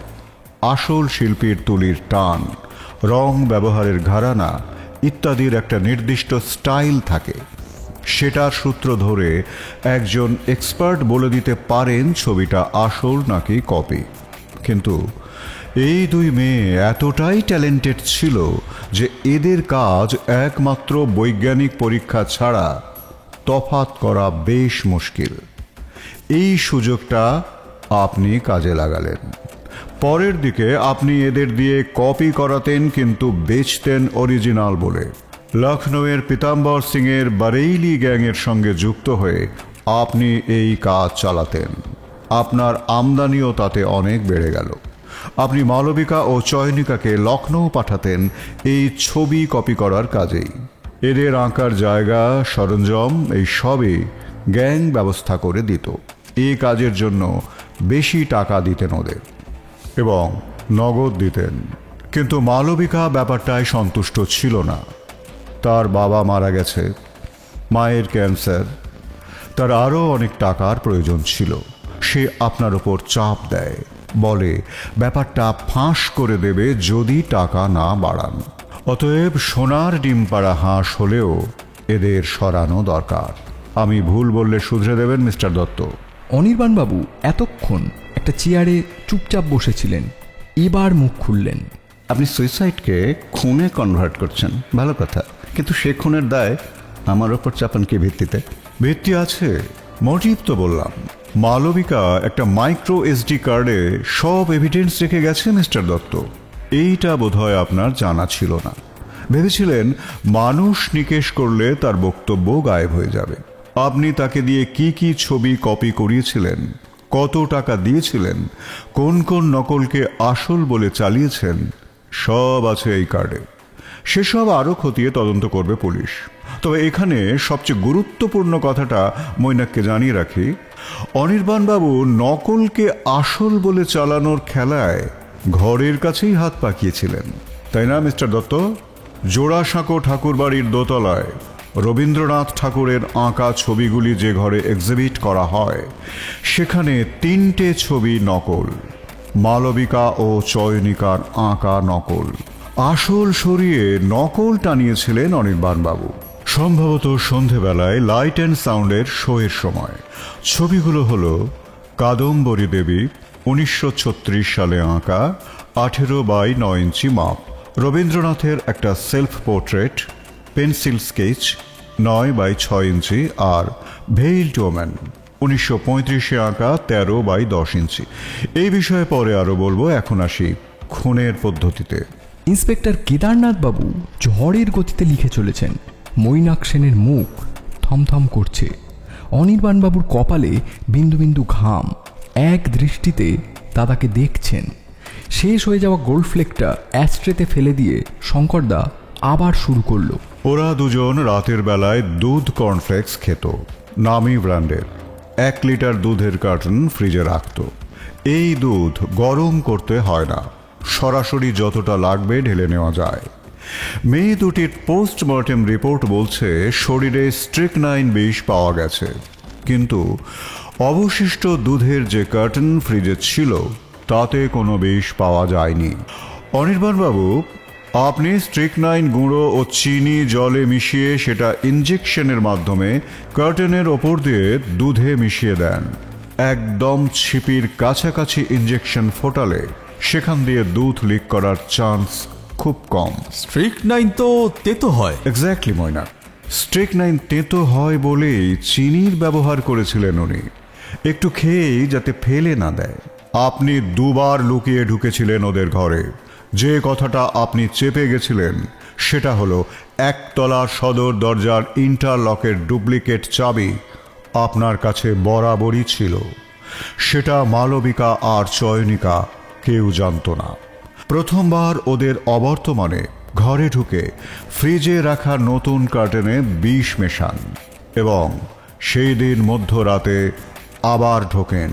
আসল শিল্পীর তুলির টান, রং ব্যবহারের ঘরানা ইত্যাদির একটা নির্দিষ্ট স্টাইল থাকে। সেটার সূত্র ধরে একজন এক্সপার্ট বলে দিতে পারেন ছবিটা আসল নাকি কপি। কিন্তু এই 2 মেয়ে এতটাই ট্যালেন্টেড ছিল যে এদের কাজ একমাত্র বৈজ্ঞানিক পরীক্ষা ছাড়া তফাৎ করা বেশ মুশকিল। এই সুযোগটা আপনি কাজে লাগালেন। পরের দিকে আপনি এদের দিয়ে কপি করাতেন, কিন্তু বেচতেন অরিজিনাল বলে। লখনৌয়ের পিতাম্বর সিংয়ের বারেইলি গ্যাংয়ের সঙ্গে যুক্ত হয়ে আপনি এই কাজ চালাতেন। আপনার আমদানিও তাতে অনেক বেড়ে গেল। আপনি মালবিকা ও চয়নিকাকে লখনৌ পাঠাতেন এই ছবি কপি করার কাজেই। এদের আঁকার জায়গা, সরঞ্জাম এই সবই গ্যাং ব্যবস্থা করে দিত। এই কাজের জন্য বেশি টাকা দিতেন ওদের এবং নগদ দিতেন। কিন্তু মালবিকা ব্যাপারটায় সন্তুষ্ট ছিল না। তার বাবা মারা গেছে, মায়ের ক্যান্সার, তার আরও অনেক টাকার প্রয়োজন ছিল। সে আপনার ওপর চাপ দেয়, বলে ব্যাপারটা ফাঁস করে দেবে যদি টাকা না বাড়ান। অতএব সোনার ডিম পাড়া হাঁস হলেও এদের সরানো দরকার। আমি ভুল বললে শুধরে দেবেন মিস্টার দত্ত। অনির্বাণবাবু এতক্ষণ একটা চেয়ারে চুপচাপ বসেছিলেন, এবার মুখ খুললেন। আপনি সুইসাইডকে খুনে কনভার্ট করছেন, ভালো কথা, কিন্তু সে খুনের দায় আমার ওপর চাপান কি ভিত্তিতে? ভিত্তি আছে, মোটিভ তো বললাম। মালবিকা একটা মাইক্রো এসডি কার্ডে সব এভিডেন্স রেখে গেছে মিস্টার দত্ত। এইটা বোধহয় আপনার জানা ছিল না। ভেবেছিলেন মানুষ নিকেশ করলে তার বক্তব্য গায়েব হয়ে যাবে। আপনি তাকে দিয়ে কি কি ছবি কপি করিয়েছিলেন, কত টাকা দিয়েছিলেন, কোন কোন নকলকে আসল বলে চালিয়েছেন, সব আছে এই কার্ডে। সেসব আরও খতিয়ে তদন্ত করবে পুলিশ। তবে এখানে সবচেয়ে গুরুত্বপূর্ণ কথাটা মৈনাককে জানিয়ে রাখি, অনির্বাণবাবু নকলকে আসল বলে চালানোর খেলায় ঘরের কাছেই হাত পাকিয়েছিলেন, তাই না মিস্টার দত্ত? জোড়াসাঁকো ঠাকুরবাড়ির দোতলায় রবীন্দ্রনাথ ঠাকুরের আঁকা ছবিগুলি যে ঘরে এক্সিবিট করা হয়, সেখানে 3টে ছবি নকল, মালবিকা ও চয়নিকার আঁকা নকল। আসল সরিয়ে নকল টানিয়েছিলেন অনির্বাণবাবু, সম্ভবত সন্ধেবেলায় লাইট অ্যান্ড সাউন্ডের শোয়ের সময়। ছবিগুলো হলো কাদম্বরী দেবী 1936 সালে আঁকা 18x9 ইঞ্চি মাপ, রবীন্দ্রনাথের একটা self portrait pencil sketch 9x6 ইঞ্চি, আর ভেইলড ওম্যান 1935 আঁকা 13x10 ইঞ্চি। এই বিষয়ে পরে আরো বলবো, এখন আসি খুনের পদ্ধতিতে। ইন্সপেক্টর কেদারনাথ বাবু ঝড়ের গতিতে লিখে চলেছেন। মৈনাক সেনের মুখ থমথম করছে, অনির্বাণবাবুর কপালে বিন্দু বিন্দু ঘাম। এক দৃষ্টিতে দাদাকে দেখছেন। শেষ হয়ে যাওয়া গোল্ড ফ্লেকটা অ্যাস্ট্রেতে ফেলে দিয়ে শঙ্করদা আবার শুরু করলো। ওরা দুজন রাতের বেলায় দুধ কর্নফ্লেক্স খেত, নামি ব্র্যান্ডের। 1 লিটার দুধের কার্টন ফ্রিজে রাখত। এই দুধ গরম করতে হয় না, সরাসরি যতটা লাগবে ঢেলে নেওয়া যায়। মেয়ে দুটির পোস্টমর্টেম রিপোর্ট বলছে শরীরে স্ট্রিকনাইন বিষ পাওয়া গেছে, কিন্তু অবশিষ্ট দুধের যে কার্টন ফ্রিজে ছিল তাতে কোনো বিষ পাওয়া যায়নি। অনির্বাণবাবু, আপনি স্ট্রিকনাইন গুঁড়ো ও চিনি জলে মিশিয়ে সেটা ইনজেকশনের মাধ্যমে কার্টনের ওপর দিয়ে দুধে মিশিয়ে দেন। একদম ছিপির কাছাকাছি ইনজেকশন ফোটালে সেখান দিয়ে দুধ লিক করার চান্স খুব কম। স্ট্রিকনাইন তো তেতো হয়। এক্স্যাক্টলি ময়নাক, স্ট্রিকনাইন তেতো হয় বলেই চিনির ব্যবহার করেছিলেন উনি, একটু খেয়েই যাতে ফেলে না দেয়। আপনি 2 বার লুকিয়ে ঢুকেছিলেন ওদের ঘরে। যে কথাটা আপনি চেপে গেছিলেন সেটা হলো একতলার সদর দরজার ইন্টারলকের ডুপ্লিকেট চাবি আপনার কাছে বরাবরই ছিল। সেটা মালবিকা আর চয়নিকা কেউ জানত না। প্রথমবার ওদের অবর্তমানে ঘরে ঢুকে ফ্রিজে রাখা নতুন কার্টনে বিষ মেশান এবং সেই দিন মধ্যরাতে আবার ঢোকেন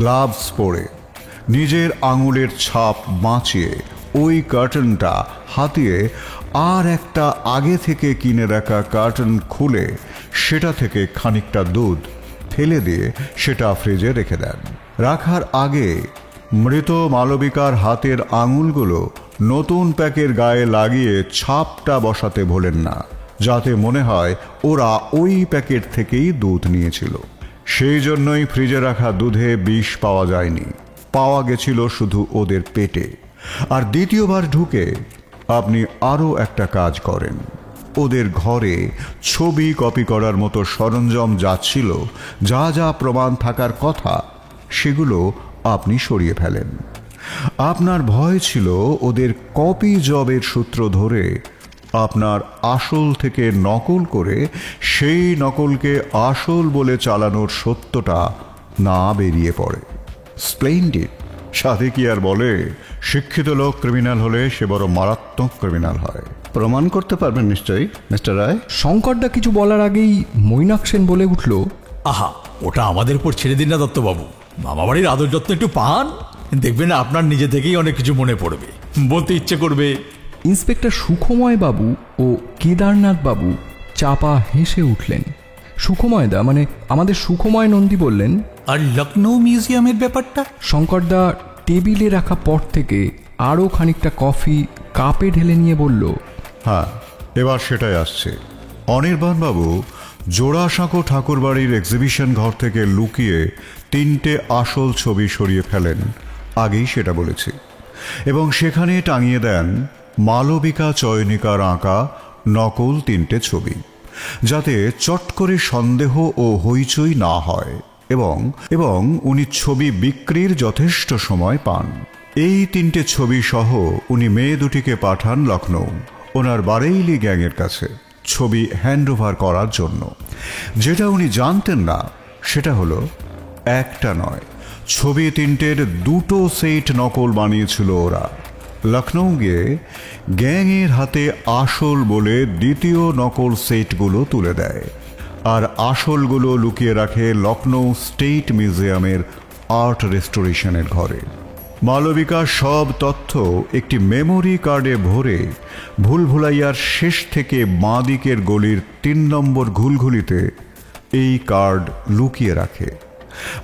গ্লাভস পরে, নিজের আঙুলের ছাপ বাঁচিয়ে ওই কার্টনটা হাতিয়ে আর একটা আগে থেকে কিনে রাখা কার্টন খুলে সেটা থেকে খানিকটা দুধ ফেলে দিয়ে সেটা ফ্রিজে রেখে দেন। রাখার আগে মৃত মালবিকার হাতের আঙুলগুলো নতুন প্যাকের গায়ে লাগিয়ে ছাপটা বসাতে ভোলেন না, যাতে মনে হয় ওরা ওই প্যাকেট থেকেই দুধ নিয়েছিল। সেই জন্যই ফ্রিজে রাখা দুধে বিষ পাওয়া যায়নি, পাওয়া গেছিল শুধু ওদের পেটে। আর দ্বিতীয়বার ঢুকে আপনি আরও একটা কাজ করেন, ওদের ঘরে ছবি কপি করার মতো সরঞ্জাম যা ছিল, যা যা প্রমাণ থাকার কথা, সেগুলো আপনি সরিয়ে ফেলেন। আপনার ভয় ছিল ওদের কপি জবের সূত্র ধরে আপনার আসল থেকে নকল করে সেই নকলকে আসল বলে চালানোর সত্যটা না বেরিয়ে পড়ে। স্প্লেন্ডিড। সাধে কি আর বলে, শিক্ষিত লোক ক্রিমিনাল হলে সে বড় মারাত্মক ক্রিমিনাল হয়। প্রমাণ করতে পারবেন নিশ্চয়ই মিস্টার রায়? শঙ্করদা কিছু বলার আগেই মৈনাক সেন বলে উঠল, আহা, ওটা আমাদের উপর ছেড়ে দিন না দত্তবাবু। মামাবাড়ির আদর যত্ন একটু পান, দেখবেন আপনার নিজে থেকেই অনেক কিছু মনে পড়বে। বলতে ইচ্ছে করবে। ইন্সপেক্টর সুখময় বাবু ও কেদারনাথ বাবু চাপা হেসে উঠলেন। সুখময়দা মানে আমাদের সুখময় নন্দী বললেন, আর লখনৌ মিউজিয়ামের ব্যাপারটা? শঙ্করদা টেবিলে রাখা পট থেকে আরও খানিকটা কফি কাপে ঢেলে নিয়ে বলল, হ্যাঁ, এবার সেটাই আসছে। অনির্বাণবাবু জোড়াসাঁকো ঠাকুরবাড়ির এক্সিবিশন ঘর থেকে লুকিয়ে 3টে আসল ছবি সরিয়ে ফেলেন, আগেই সেটা বলেছি, এবং সেখানে টাঙিয়ে দেন মালবিকা চয়নিকার আঁকা নকল 3টে ছবি, যাতে চট করে সন্দেহ ও হইচই না হয় এবং উনি ছবি বিক্রির যথেষ্ট সময় পান। এই 3টে ছবি সহ উনি মেয়ে দুটিকে পাঠান লখনৌ ওনার বারেইলি গ্যাংয়ের কাছে ছবি হ্যান্ডওভার করার জন্য। যেটা উনি জানতেন না সেটা হলো, একটা নয়, ছবি 3টের 2টো সেট নকল বানিয়েছিল ওরা। লখনৌ গিয়ে গ্যাংয়ের হাতে আসল বলে দ্বিতীয় নকল সেটগুলো তুলে দেয়, আর আসলগুলো লুকিয়ে রাখে লখনৌ স্টেট মিউজিয়ামের আর্ট রেস্টোরেশনের ঘরে। মালবিকার সব তথ্য একটি মেমোরি কার্ডে ভরে ভুলভুলাইয়ার শেষ থেকে বাঁ দিকের গলির 3 নম্বর ঘুলঘুলিতে এই কার্ড লুকিয়ে রাখে।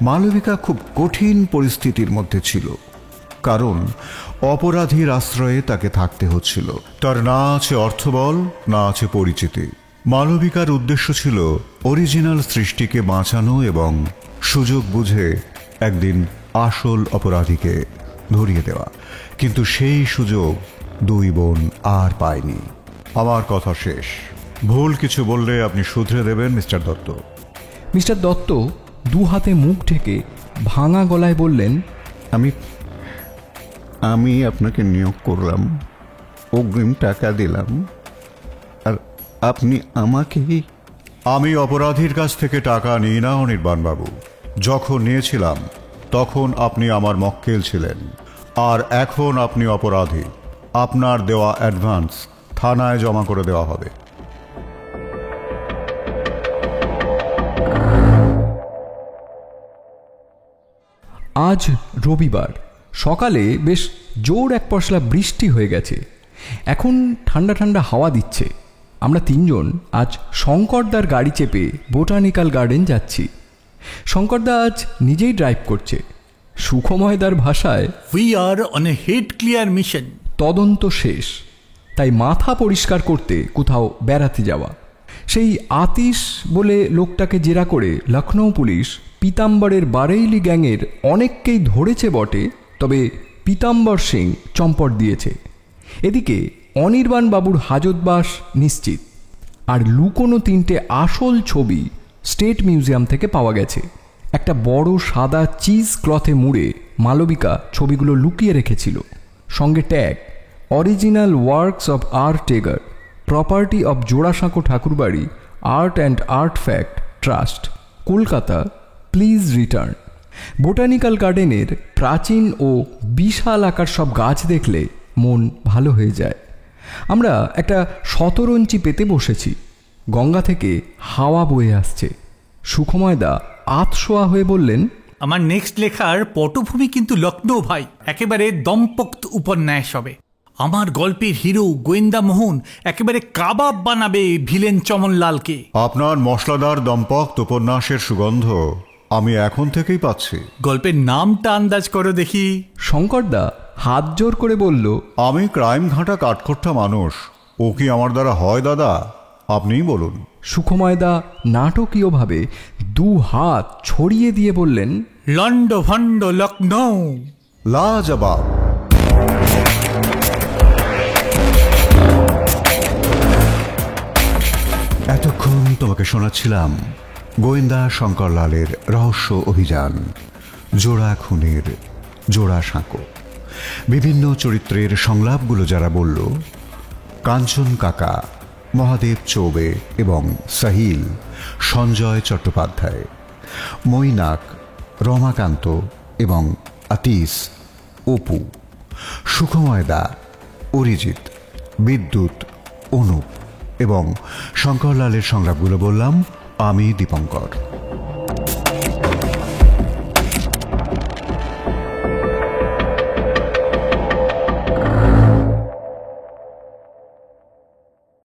মালবিকা খুব কঠিন পরিস্থিতির মধ্যে ছিল, কারণ অপরাধীর আশ্রয়ে তাকে থাকতে হচ্ছিল। তার না আছে অর্থবল, না আছে পরিচিতি। মালবিকার উদ্দেশ্য ছিল অরিজিনাল সৃষ্টিকে বাঁচানো এবং সুযোগ বুঝে একদিন আসল অপরাধীকে ধরিয়ে দেওয়া, কিন্তু সেই সুযোগ 2 বোন আর পায়নি। আমার কথা শেষ। ভুল কিছু বললে আপনি শুধরে দেবেন মিস্টার দত্ত। মিস্টার দত্ত 2 হাতে মুখ ঢেকে ভাঙা গলায় বললেন, আমি আপনাকে নিয়োগ করলাম, অগ্রিম টাকা দিলাম, আর আপনি আমাকেই। আমি অপরাধীর কাছ থেকে টাকা নিই না অনির্বাণবাবু। যখন নিয়েছিলাম তখন আপনি আমার মক্কেল ছিলেন, আর এখন আপনি অপরাধী। আপনার দেওয়া অ্যাডভান্স থানায় জমা করে দেওয়া হবে। আজ রবিবার সকালে বেশ জোর এক পশলা বৃষ্টি হয়ে গেছে। এখন ঠান্ডা ঠান্ডা হাওয়া দিচ্ছে। আমরা 3 জন আজ শঙ্করদার গাড়ি চেপে বোটানিক্যাল গার্ডেন যাচ্ছি। শঙ্করদা আজ নিজেই ড্রাইভ করছে। সুখময়দার ভাষায়, we are on a head clear mission. তদন্ত শেষ, তাই মাথা পরিষ্কার করতে কোথাও বেড়াতে যাওয়া। সেই আতিশ বলে লোকটাকে জেরা করে লখনৌ পুলিশ পীতাম্বরের বারেইলি গ্যাংয়ের অনেককেই ধরেছে বটে, তবে পীতাম্বর সিং চম্পট দিয়েছে। এদিকে অনির্বাণ বাবুর হাজতবাস নিশ্চিত, আর লুকোনো 3টে আসল ছবি স্টেট মিউজিয়াম থেকে পাওয়া গেছে। একটা বড় সাদা চিজ ক্লথে মুড়ে মালবিকা ছবিগুলো লুকিয়ে রেখেছিল, সঙ্গে tag, original works of R Tagore, property of Jorasanko Thakurbari art and artefact trust, Kolkata, please return. Botanical গার্ডেনের প্রাচীন ও বিশাল আকার সব গাছ দেখলে মন ভালো হয়ে যায়। আমরা একটা শতরঞ্চি পেতে বসেছি। গঙ্গা থেকে হাওয়া বয়ে আসছে। সুখময়দা আতশোয়া হয়ে বললেন, আমার নেক্সট লেখার পটভূমি কিন্তু লখনৌ ভাই, একেবারে দম্পক্ত উপন্যাস হবে। আমার গল্পের হিরো গোয়েন্দা মোহন একেবারে কাবাব বানাবে ভিলেন চমনলালকে। আপনার মশলাদার দম্পক্ত উপন্যাসের সুগন্ধ আমি এখন থেকেই পাচ্ছি। গল্পের নামটা আন্দাজ করো দেখি। শঙ্করদা হাত জোর করে বলল, আমি ক্রাইম ঘাঁটা কাঠখোট্টা মানুষ, ও কি আমার দ্বারা হয় দাদা? আপনিই বলুন। সুখময়দা নাটকীয়ভাবে 2 হাত ছড়িয়ে দিয়ে বললেন, লন্ড ভন্ড লখনৌ। লাজবাব। এতক্ষণ তোমাকে শোনাচ্ছিলাম গোয়েন্দা শঙ্করলালের রহস্য অভিযান, জোড়া খুনের জোড়াসাঁকো। বিভিন্ন চরিত্রের সংলাপগুলো যারা বলল, কাঞ্চন কাকা, মহাদেব চৌবে এবং সাহিল সঞ্জয় চট্টোপাধ্যায়, মৈনাক, রমাকান্ত এবং আতিশ অপু, সুখময়দা, অরিজিৎ, বিদ্যুৎ, অনুপ এবং শঙ্করলালের সংলাপগুলো বললাম আমি দীপঙ্কর।